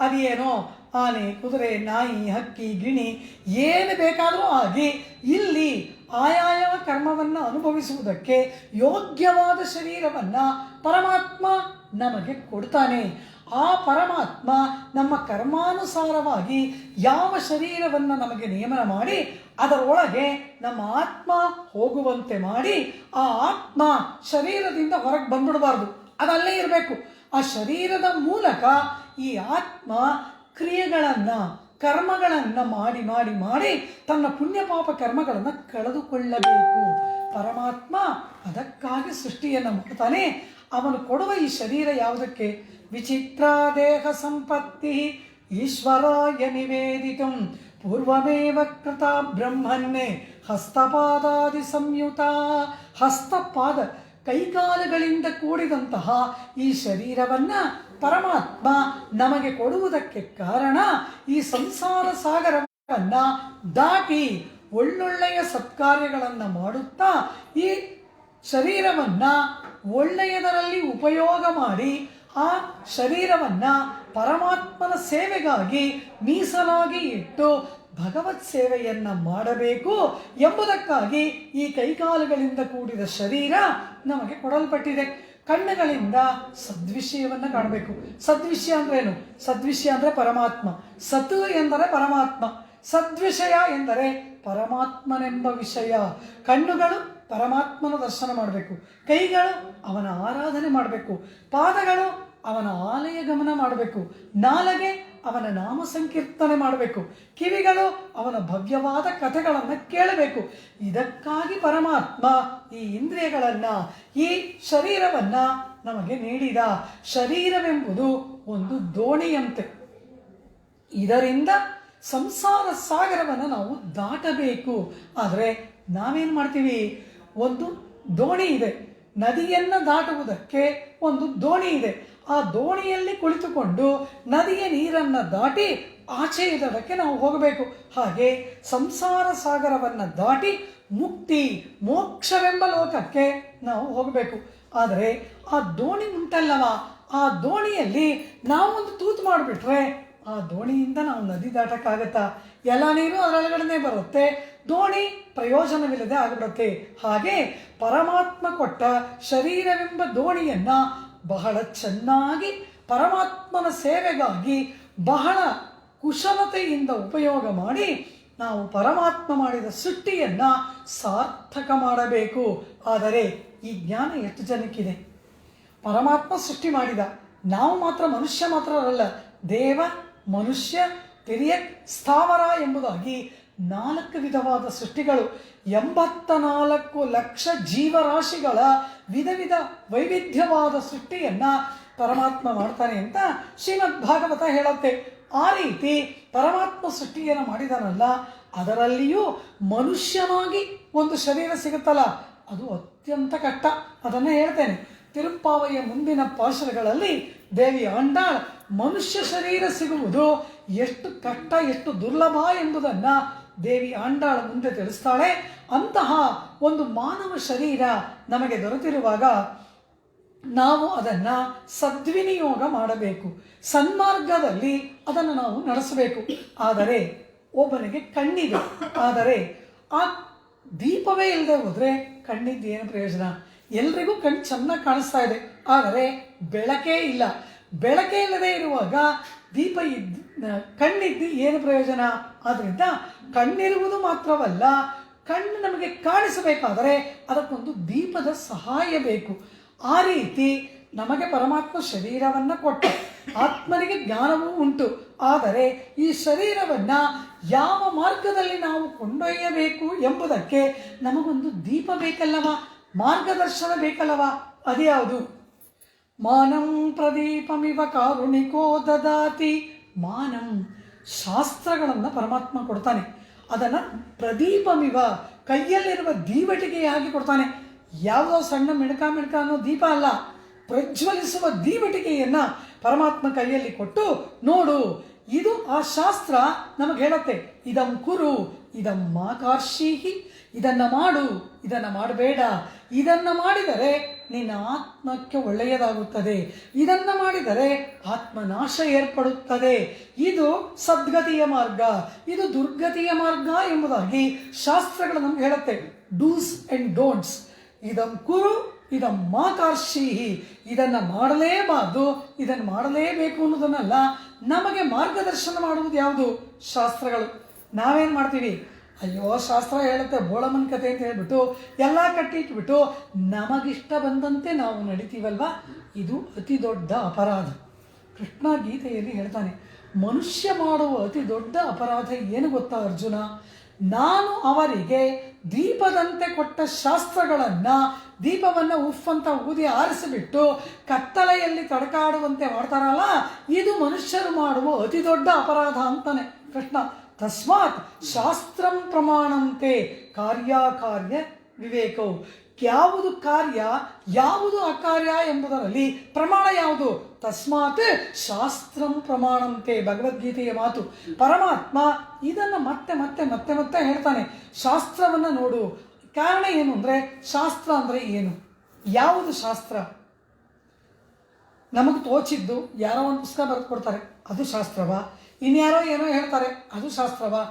ಅದೇನೋ ಆನೆ, ಕುದುರೆ, ನಾಯಿ, ಹಕ್ಕಿ, ಗಿಣಿ ಏನು ಬೇಕಾದರೂ ಆಗಿ ಇಲ್ಲಿ ಆಯಾಯ ಕರ್ಮವನ್ನು ಅನುಭವಿಸುವುದಕ್ಕೆ ಯೋಗ್ಯವಾದ ಶರೀರವನ್ನು ಪರಮಾತ್ಮ ನಮಗೆ ಕೊಡ್ತಾನೆ. ಆ ಪರಮಾತ್ಮ ನಮ್ಮ ಕರ್ಮಾನುಸಾರವಾಗಿ ಯಾವ ಶರೀರವನ್ನು ನಮಗೆ ನೇಮನ ಮಾಡಿ ಅದರೊಳಗೆ ನಮ್ಮ ಆತ್ಮ ಹೋಗುವಂತೆ ಮಾಡಿ ಆ ಆತ್ಮ ಶರೀರದಿಂದ ಹೊರಗೆ ಬಂದ್ಬಿಡಬಾರ್ದು, ಅದಲ್ಲೇ ಇರಬೇಕು. ಆ ಶರೀರದ ಮೂಲಕ ಈ ಆತ್ಮ ಕ್ರಿಯೆಗಳನ್ನು ಕರ್ಮಗಳನ್ನು ಮಾಡಿ ಮಾಡಿ ಮಾಡಿ ತನ್ನ ಪುಣ್ಯ ಪಾಪ ಕರ್ಮಗಳನ್ನು ಕಳೆದುಕೊಳ್ಳಬೇಕು. ಪರಮಾತ್ಮ ಅದಕ್ಕಾಗಿ ಸೃಷ್ಟಿಯನ್ನು ಮಾಡ್ತಾನೆ. ಅವನು ಕೊಡುವ ಈ ಶರೀರ ಯಾವುದಕ್ಕೆ? ವಿಚಿತ್ರ ದೇಹ ಸಂಪತ್ತಿ ಈಶ್ವರಾಯ ನಿವೇದಿತಂ ಪೂರ್ವಮೇವ ಕೃತ ಬ್ರಹ್ಮನ್ನೇ ಹಸ್ತಪಾದಾದಿ ಸಂಯುತ. ಹಸ್ತಪಾದ ಕೈಕಾಲುಗಳಿಂದ ಕೂಡಿದಂತಹ ಈ ಶರೀರವನ್ನು ಪರಮಾತ್ಮ ನಮಗೆ ಕೊಡುವುದಕ್ಕೆ ಕಾರಣ ಈ ಸಂಸಾರ ಸಾಗರವನ್ನು ದಾಟಿ ಒಳ್ಳೊಳ್ಳೆಯ ಸತ್ಕಾರ್ಯಗಳನ್ನು ಮಾಡುತ್ತಾ ಈ ಶರೀರವನ್ನು ಒಳ್ಳೆಯದರಲ್ಲಿ ಉಪಯೋಗ ಮಾಡಿ ಆ ಶರೀರವನ್ನು ಪರಮಾತ್ಮನ ಸೇವೆಗಾಗಿ ಮೀಸಲಾಗಿ ಇಟ್ಟು ಭಗವತ್ ಸೇವೆಯನ್ನು ಮಾಡಬೇಕು ಎಂಬುದಕ್ಕಾಗಿ ಈ ಕೈಕಾಲುಗಳಿಂದ ಕೂಡಿದ ಶರೀರ ನಮಗೆ ಕೊಡಲ್ಪಟ್ಟಿದೆ. ಕಣ್ಣುಗಳಿಂದ ಸದ್ವಿಷಯವನ್ನು ಕಾಣಬೇಕು. ಸದ್ವಿಷಯ ಅಂದ್ರೇನು? ಸದ್ವಿಷಯ ಅಂದರೆ ಪರಮಾತ್ಮ. ಸತ್ ಎಂದರೆ ಪರಮಾತ್ಮ, ಸದ್ವಿಷಯ ಎಂದರೆ ಪರಮಾತ್ಮನೆಂಬ ವಿಷಯ. ಕಣ್ಣುಗಳು ಪರಮಾತ್ಮನ ದರ್ಶನ ಮಾಡಬೇಕು, ಕೈಗಳು ಅವನ ಆರಾಧನೆ ಮಾಡಬೇಕು, ಪಾದಗಳು ಅವನ ಆಲಯ ಗಮನ ಮಾಡಬೇಕು, ನಾಲಗೆ ಅವನ ನಾಮ ಸಂಕೀರ್ತನೆ ಮಾಡಬೇಕು, ಕಿವಿಗಳು ಅವನ ಭವ್ಯವಾದ ಕಥೆಗಳನ್ನು ಕೇಳಬೇಕು. ಇದಕ್ಕಾಗಿ ಪರಮಾತ್ಮ ಈ ಇಂದ್ರಿಯಗಳನ್ನು ಈ ಶರೀರವನ್ನು ನಮಗೆ ನೀಡಿದ. ಶರೀರವೆಂಬುದು ಒಂದು ದೋಣಿಯಂತೆ. ಇದರಿಂದ ಸಂಸಾರ ಸಾಗರವನ್ನು ನಾವು ದಾಟಬೇಕು. ಆದರೆ ನಾವೇನು ಮಾಡ್ತೀವಿ, ಒಂದು ದೋಣಿ ಇದೆ, ನದಿಯನ್ನು ದಾಟುವುದಕ್ಕೆ ಒಂದು ದೋಣಿ ಇದೆ. ಆ ದೋಣಿಯಲ್ಲಿ ಕುಳಿತುಕೊಂಡು ನದಿಯ ನೀರನ್ನು ದಾಟಿ ಆಚೆ ಇದಕ್ಕೆ ನಾವು ಹೋಗಬೇಕು. ಹಾಗೆ ಸಂಸಾರ ಸಾಗರವನ್ನು ದಾಟಿ ಮುಕ್ತಿ ಮೋಕ್ಷವೆಂಬ ಲೋಕಕ್ಕೆ ನಾವು ಹೋಗಬೇಕು. ಆದರೆ ಆ ದೋಣಿ ಉಂಟಲ್ಲವ, ಆ ದೋಣಿಯಲ್ಲಿ ನಾವು ಒಂದು ತೂತು ಮಾಡಿಬಿಟ್ರೆ ಆ ದೋಣಿಯಿಂದ ನಾವು ನದಿ ದಾಟಕ್ಕಾಗತ್ತಾ? ಎಲ್ಲ ನೀರು ಅದರೊಳಗಡೆ ಬರುತ್ತೆ, ದೋಣಿ ಪ್ರಯೋಜನವಿಲ್ಲದೆ ಆಗಿಬಿಡುತ್ತೆ. ಹಾಗೆ ಪರಮಾತ್ಮ ಕೊಟ್ಟ ಶರೀರವೆಂಬ ದೋಣಿಯನ್ನು ಬಹಳ ಚೆನ್ನಾಗಿ ಪರಮಾತ್ಮನ ಸೇವೆಗಾಗಿ ಬಹಳ ಕುಶಲತೆಯಿಂದ ಉಪಯೋಗ ಮಾಡಿ ನಾವು ಪರಮಾತ್ಮ ಮಾಡಿದ ಸೃಷ್ಟಿಯನ್ನು ಸಾರ್ಥಕ ಮಾಡಬೇಕು. ಆದರೆ ಈ ಜ್ಞಾನ ಎಷ್ಟು ಜನಕ್ಕಿದೆ? ಪರಮಾತ್ಮ ಸೃಷ್ಟಿ ಮಾಡಿದ, ನಾವು ಮಾತ್ರ ಮನುಷ್ಯ ಮಾತ್ರ ಅಲ್ಲ, ದೇವ ಮನುಷ್ಯ ತಿರಿಯಕ್ ಸ್ಥಾವರ ಎಂಬುದಾಗಿ 4 ವಿಧವಾದ ಸೃಷ್ಟಿಗಳು, 84 ಲಕ್ಷ ಜೀವರಾಶಿಗಳ ವಿಧ ವಿಧ ವೈವಿಧ್ಯವಾದ ಸೃಷ್ಟಿಯನ್ನು ಪರಮಾತ್ಮ ಮಾಡ್ತಾನೆ ಅಂತ ಶ್ರೀಮದ್ ಭಾಗವತ ಹೇಳುತ್ತೆ. ಆ ರೀತಿ ಪರಮಾತ್ಮ ಸೃಷ್ಟಿಯನ್ನು ಮಾಡಿದಾನಲ್ಲ, ಅದರಲ್ಲಿಯೂ ಮನುಷ್ಯನಾಗಿ ಒಂದು ಶರೀರ ಸಿಗುತ್ತಲ್ಲ, ಅದು ಅತ್ಯಂತ ಕಷ್ಟ. ಅದನ್ನು ಹೇಳ್ತೇನೆ. ತಿರುಪ್ಪಾವಯ್ಯ ಮುಂದಿನ ಪಾಶುರಗಳಲ್ಲಿ ದೇವಿ ಆಂಡಾಳ್ ಮನುಷ್ಯ ಶರೀರ ಸಿಗುವುದು ಎಷ್ಟು ಕಷ್ಟ, ಎಷ್ಟು ದುರ್ಲಭ ಎಂಬುದನ್ನು ದೇವಿ ಆಂಡಾಳ ಮುಂದೆ ತಿಳಿಸ್ತಾಳೆ. ಅಂತಹ ಒಂದು ಮಾನವ ಶರೀರ ನಮಗೆ ದೊರೆತಿರುವಾಗ ನಾವು ಅದನ್ನು ಸದ್ವಿನಿಯೋಗ ಮಾಡಬೇಕು, ಸನ್ಮಾರ್ಗದಲ್ಲಿ ಅದನ್ನು ನಾವು ನಡೆಸಬೇಕು. ಆದರೆ ಒಬ್ಬನಿಗೆ ಕಣ್ಣಿದೆ, ಆದರೆ ಆ ದೀಪವೇ ಇಲ್ಲದೆ ಹೋದರೆ ಕಣ್ಣಿದ್ದು ಏನು ಪ್ರಯೋಜನ? ಎಲ್ರಿಗೂ ಕಣ್ಣು ಚೆನ್ನಾಗಿ ಕಾಣಿಸ್ತಾ ಇದೆ, ಆದರೆ ಬೆಳಕೇ ಇಲ್ಲ. ಬೆಳಕೇ ಇಲ್ಲದೆ ಇರುವಾಗ ದೀಪ ಕಣ್ಣಿದ್ದು ಏನು ಪ್ರಯೋಜನ? ಆದ್ದರಿಂದ ಕಣ್ಣಿರುವುದು ಮಾತ್ರವಲ್ಲ, ಕಣ್ಣು ನಮಗೆ ಕಾಣಿಸಬೇಕಾದರೆ ಅದಕ್ಕೊಂದು ದೀಪದ ಸಹಾಯ ಬೇಕು. ಆ ರೀತಿ ನಮಗೆ ಪರಮಾತ್ಮ ಶರೀರವನ್ನು ಕೊಟ್ಟ, ಆತ್ಮನಿಗೆ ಜ್ಞಾನವೂ ಉಂಟು. ಆದರೆ ಈ ಶರೀರವನ್ನು ಯಾವ ಮಾರ್ಗದಲ್ಲಿ ನಾವು ಕೊಂಡೊಯ್ಯಬೇಕು ಎಂಬುದಕ್ಕೆ ನಮಗೊಂದು ದೀಪ ಬೇಕಲ್ಲವ, ಮಾರ್ಗದರ್ಶನ ಬೇಕಲ್ಲವ. ಅದ್ಯಾವುದು? ಮಾನಂ ಪ್ರದೀಪಮಿವ ಕಾರುಣಿಕೋ ದದಾತಿ. ಮಾನಂ ಶಾಸ್ತ್ರಗಳನ್ನು ಪರಮಾತ್ಮ ಕೊಡ್ತಾನೆ, ಅದನ್ನು ಪ್ರದೀಪಮಿವ ಕೈಯಲ್ಲಿರುವ ದೀವಟಿಗೆಯಾಗಿ ಕೊಡ್ತಾನೆ. ಯಾವುದೋ ಸಣ್ಣ ಮಿಣಕ ಅನ್ನೋ ದೀಪ ಅಲ್ಲ, ಪ್ರಜ್ವಲಿಸುವ ದೀವಟಿಗೆಯನ್ನು ಪರಮಾತ್ಮ ಕೈಯಲ್ಲಿ ಕೊಟ್ಟು, ನೋಡು ಇದು ಆ ಶಾಸ್ತ್ರ ನಮಗೆ ಹೇಳುತ್ತೆ, ಇದಂ ಕುರು ಇದಂ ಮಾಕಾರ್ಷೀಹಿ, ಇದನ್ನು ಮಾಡು, ಇದನ್ನು ಮಾಡಬೇಡ, ಇದನ್ನು ಮಾಡಿದರೆ ನಿನ್ನ ಆತ್ಮಕ್ಕೆ ಒಳ್ಳೆಯದಾಗುತ್ತದೆ, ಇದನ್ನು ಮಾಡಿದರೆ ಆತ್ಮನಾಶ ಏರ್ಪಡುತ್ತದೆ, ಇದು ಸದ್ಗತಿಯ ಮಾರ್ಗ, ಇದು ದುರ್ಗತಿಯ ಮಾರ್ಗ ಎಂಬುದಾಗಿ ಶಾಸ್ತ್ರಗಳು ನಮ್ಗೆ ಹೇಳುತ್ತೆ. Dos and don'ts. ಇದಂ ಕುರು ಇದಂ ಮಾಕಾರ್ಷೀಹಿ, ಇದನ್ನು ಮಾಡಲೇಬಾರ್ದು, ಇದನ್ನು ಮಾಡಲೇಬೇಕು ಅನ್ನೋದನ್ನೆಲ್ಲ ನಮಗೆ ಮಾರ್ಗದರ್ಶನ ಮಾಡುವುದು ಯಾವುದು? ಶಾಸ್ತ್ರಗಳು. ನಾವೇನು ಮಾಡ್ತೀವಿ? ಅಯ್ಯೋ ಶಾಸ್ತ್ರ ಹೇಳುತ್ತೆ ಬೋಳಮ್ಮನ ಕತೆ ಅಂತ ಹೇಳ್ಬಿಟ್ಟು ಎಲ್ಲ ಕಟ್ಟಿಟ್ಬಿಟ್ಟು ನಮಗಿಷ್ಟ ಬಂದಂತೆ ನಾವು ನಡಿತೀವಲ್ವ, ಇದು ಅತಿ ದೊಡ್ಡ ಅಪರಾಧ. ಕೃಷ್ಣ ಗೀತೆಯಲ್ಲಿ ಹೇಳ್ತಾನೆ, ಮನುಷ್ಯ ಮಾಡುವ ಅತಿ ದೊಡ್ಡ ಅಪರಾಧ ಏನು ಗೊತ್ತಾ ಅರ್ಜುನ? ನಾನು ಅವರಿಗೆ ದೀಪದಂತೆ ಕೊಟ್ಟ ಶಾಸ್ತ್ರಗಳನ್ನು, ದೀಪವನ್ನು ಉಫ್ ಅಂತ ಊದಿ ಆರಿಸಿಬಿಟ್ಟು ಕತ್ತಲೆಯಲ್ಲಿ ತಡಕಾಡುವಂತೆ ಮಾಡ್ತಾರಲ್ಲ, ಇದು ಮನುಷ್ಯರು ಮಾಡುವ ಅತಿ ದೊಡ್ಡ ಅಪರಾಧ ಅಂತಾನೆ ಕೃಷ್ಣ. ತಸ್ಮಾತ್ ಶಾಸ್ತ್ರಂ ಪ್ರಮಾಣಂತೆ ಕಾರ್ಯಕಾರ್ಯ ವಿವೇಕವು. ಯಾವುದು ಕಾರ್ಯ ಯಾವುದು ಅಕಾರ್ಯ ಎಂಬುದರಲ್ಲಿ ಪ್ರಮಾಣ ಯಾವುದು? ತಸ್ಮಾತ್ ಶಾಸ್ತ್ರಂ ಪ್ರಮಾಣಂತೆ, ಭಗವದ್ಗೀತೆಯ ಮಾತು. ಪರಮಾತ್ಮ ಇದನ್ನು ಮತ್ತೆ ಮತ್ತೆ ಮತ್ತೆ ಮತ್ತೆ ಹೇಳ್ತಾನೆ, ಶಾಸ್ತ್ರವನ್ನು ನೋಡು. ಕಾರಣ ಏನು ಅಂದರೆ, ಶಾಸ್ತ್ರ ಅಂದರೆ ಏನು? ಯಾವುದು ಶಾಸ್ತ್ರ? ನಮಗೆ ತೋಚಿದ್ದು ಯಾರೋ ಒಂದು ಪುಸ್ತಕ ಬರೆದು ಕೊಡ್ತಾರೆ, ಅದು ಶಾಸ್ತ್ರವಾ? ಇನ್ಯಾರೋ ಏನೋ ಹೇಳ್ತಾರೆ, ಅದು ಶಾಸ್ತ್ರವಾ?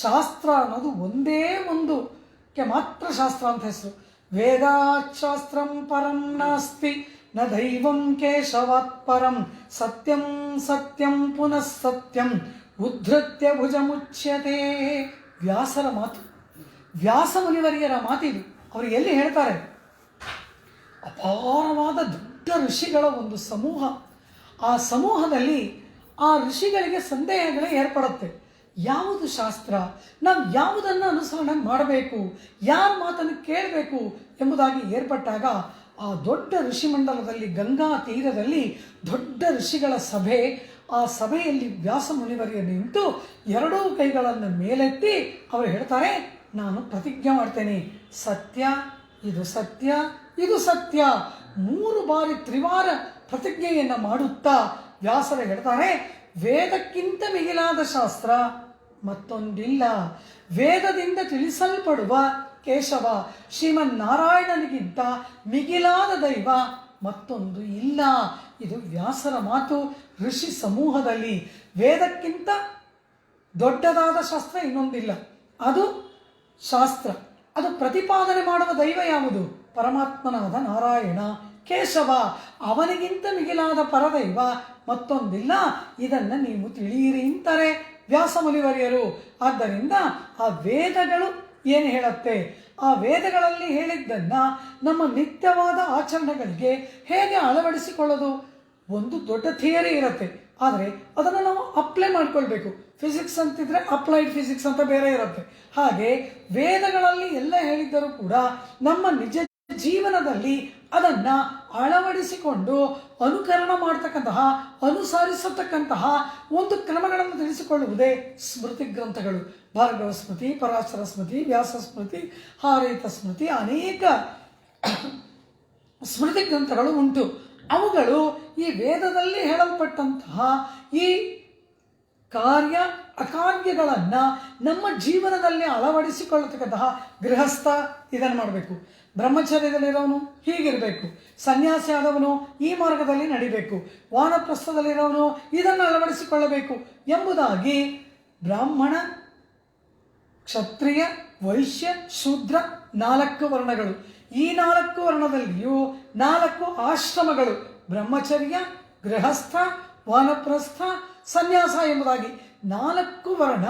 ಶಾಸ್ತ್ರ ಅನ್ನೋದು ಒಂದೇ ಒಂದಕ್ಕೆ ಮಾತ್ರ ಶಾಸ್ತ್ರ ಅಂತ ಹೆಸರು. ವೇದಾಶಾಸ್ತ್ರಂ ಪರಂ ನಾಸ್ತಿ ನ ದೈವಂ ಕೇಶವಾತ್ ಪರಂ, ಸತ್ಯಂ ಸತ್ಯಂ ಪುನಃ ಸತ್ಯಂ ಉದ್ಧತ್ಯ ಭುಜಮುಚ್ಯತೆ. ವ್ಯಾಸರ ಮಾತು, ವ್ಯಾಸ ಮುನಿವರಿಯರ ಮಾತಿದು. ಅವರು ಎಲ್ಲಿ ಹೇಳ್ತಾರೆ? ಅಪಾರವಾದ ದೊಡ್ಡ ಋಷಿಗಳ ಒಂದು ಸಮೂಹ. ಆ ಸಮೂಹದಲ್ಲಿ ಆ ಋಷಿಗಳಿಗೆ ಸಂದೇಹಗಳೇ ಏರ್ಪಡುತ್ತೆ. ಯಾವುದು ಶಾಸ್ತ್ರ, ನಾವು ಯಾವುದನ್ನು ಅನುಸರಣೆ ಮಾಡಬೇಕು, ಯಾರ ಮಾತನ್ನು ಕೇಳಬೇಕು ಎಂಬುದಾಗಿ ಏರ್ಪಟ್ಟಾಗ ಆ ದೊಡ್ಡ ಋಷಿಮಂಡಲದಲ್ಲಿ, ಗಂಗಾ ತೀರದಲ್ಲಿ ದೊಡ್ಡ ಋಷಿಗಳ ಸಭೆ, ಆ ಸಭೆಯಲ್ಲಿ ವ್ಯಾಸ ಮುನಿವರಿಯ ನಿಂತು ಎರಡೂ ಕೈಗಳನ್ನು ಮೇಲೆತ್ತಿ ಅವರು ಹೇಳ್ತಾರೆ, ನಾನು ಪ್ರತಿಜ್ಞೆ ಮಾಡ್ತೇನೆ, ಸತ್ಯ ಇದು ಸತ್ಯ ಇದು ಸತ್ಯ. 3 ಬಾರಿ ತ್ರಿವಾರ ಪ್ರತಿಜ್ಞೆಯನ್ನು ಮಾಡುತ್ತಾ ವ್ಯಾಸರು ಹೇಳ್ತಾರೆ, ವೇದಕ್ಕಿಂತ ಮಿಗಿಲಾದ ಶಾಸ್ತ್ರ ಮತ್ತೊಂದಿಲ್ಲ. ವೇದದಿಂದ ತಿಳಿಸಲ್ಪಡುವ ಕೇಶವ ಶ್ರೀಮನ್ನಾರಾಯಣನಿಗಿಂತ ಮಿಗಿಲಾದ ದೈವ ಮತ್ತೊಂದು ಇಲ್ಲ. ಇದು ವ್ಯಾಸರ ಮಾತು. ಋಷಿ ಸಮೂಹದಲ್ಲಿ ವೇದಕ್ಕಿಂತ ದೊಡ್ಡದಾದ ಶಾಸ್ತ್ರ ಇನ್ನೊಂದಿಲ್ಲ. ಅದು ಶಾಸ್ತ್ರ. ಅದು ಪ್ರತಿಪಾದನೆ ಮಾಡುವ ದೈವ ಯಾವುದು? ಪರಮಾತ್ಮನಾದ ನಾರಾಯಣ ಕೇಶವ. ಅವನಿಗಿಂತ ಮಿಗಿಲಾದ ಪರದೈವ ಮತ್ತೊಂದಿಲ್ಲ. ಇದನ್ನು ನೀವು ತಿಳಿಯಿರಿ ಅಂತಾರೆ ವ್ಯಾಸ ಮುನಿವರಿಯರು. ಆದ್ದರಿಂದ ಆ ವೇದಗಳು ಏನು ಹೇಳುತ್ತೆ, ಆ ವೇದಗಳಲ್ಲಿ ಹೇಳಿದ್ದನ್ನ ನಮ್ಮ ನಿತ್ಯವಾದ ಆಚರಣೆಗಳಿಗೆ ಹೇಗೆ ಅಳವಡಿಸಿಕೊಳ್ಳೋದು? ಒಂದು ದೊಡ್ಡ ಥಿಯರಿ ಇರುತ್ತೆ, ಆದರೆ ಅದನ್ನು ನಾವು ಅಪ್ಲೈ ಮಾಡ್ಕೊಳ್ಬೇಕು. ಫಿಸಿಕ್ಸ್ ಅಂತಿದ್ರೆ ಅಪ್ಲೈಡ್ ಫಿಸಿಕ್ಸ್ ಅಂತ ಬೇರೆ ಇರುತ್ತೆ. ಹಾಗೆ ವೇದಗಳಲ್ಲಿ ಎಲ್ಲ ಹೇಳಿದ್ದರೂ ಕೂಡ ನಮ್ಮ ನಿಜ ಜೀವನದಲ್ಲಿ ಅದನ್ನ ಅಳವಡಿಸಿಕೊಂಡು ಅನುಕರಣ ಮಾಡತಕ್ಕಂತಹ, ಅನುಸರಿಸತಕ್ಕಂತಹ ಒಂದು ಕ್ರಮಗಳನ್ನು ತಿಳಿಸಿಕೊಳ್ಳುವುದೇ ಸ್ಮೃತಿ ಗ್ರಂಥಗಳು. ಭಾರ್ಗವ ಸ್ಮೃತಿ, ಪರಾಶರ ಸ್ಮೃತಿ, ವ್ಯಾಸ ಸ್ಮೃತಿ, ಹಾರೈತ ಸ್ಮೃತಿ, ಅನೇಕ ಸ್ಮೃತಿ ಗ್ರಂಥಗಳು ಉಂಟು. ಅವುಗಳು ಈ ವೇದದಲ್ಲಿ ಹೇಳಲ್ಪಟ್ಟಂತಹ ಈ ಕಾರ್ಯ ಅಕಾರ್ಯಗಳನ್ನು ನಮ್ಮ ಜೀವನದಲ್ಲಿ ಅಳವಡಿಸಿಕೊಳ್ಳತಕ್ಕಂತಹ ಗೃಹಸ್ಥ ಇದನ್ನು ಮಾಡಬೇಕು, ಬ್ರಹ್ಮಚರ್ಯದಲ್ಲಿರೋನು ಹೀಗಿರಬೇಕು, ಸನ್ಯಾಸಿ ಆದವನು ಈ ಮಾರ್ಗದಲ್ಲಿ ನಡಿಬೇಕು, ವಾನಪ್ರಸ್ಥದಲ್ಲಿರೋನು ಇದನ್ನು ಅಳವಡಿಸಿಕೊಳ್ಳಬೇಕು ಎಂಬುದಾಗಿ ಬ್ರಾಹ್ಮಣ, ಕ್ಷತ್ರಿಯ, ವೈಶ್ಯ, ಶೂದ್ರ 4 ವರ್ಣಗಳು. ಈ 4 ವರ್ಣದಲ್ಲಿಯೂ 4 ಆಶ್ರಮಗಳು, ಬ್ರಹ್ಮಚರ್ಯ, ಗೃಹಸ್ಥ, ವಾನಪ್ರಸ್ಥ, ಸನ್ಯಾಸ ಎಂಬುದಾಗಿ 4 ವರ್ಣ,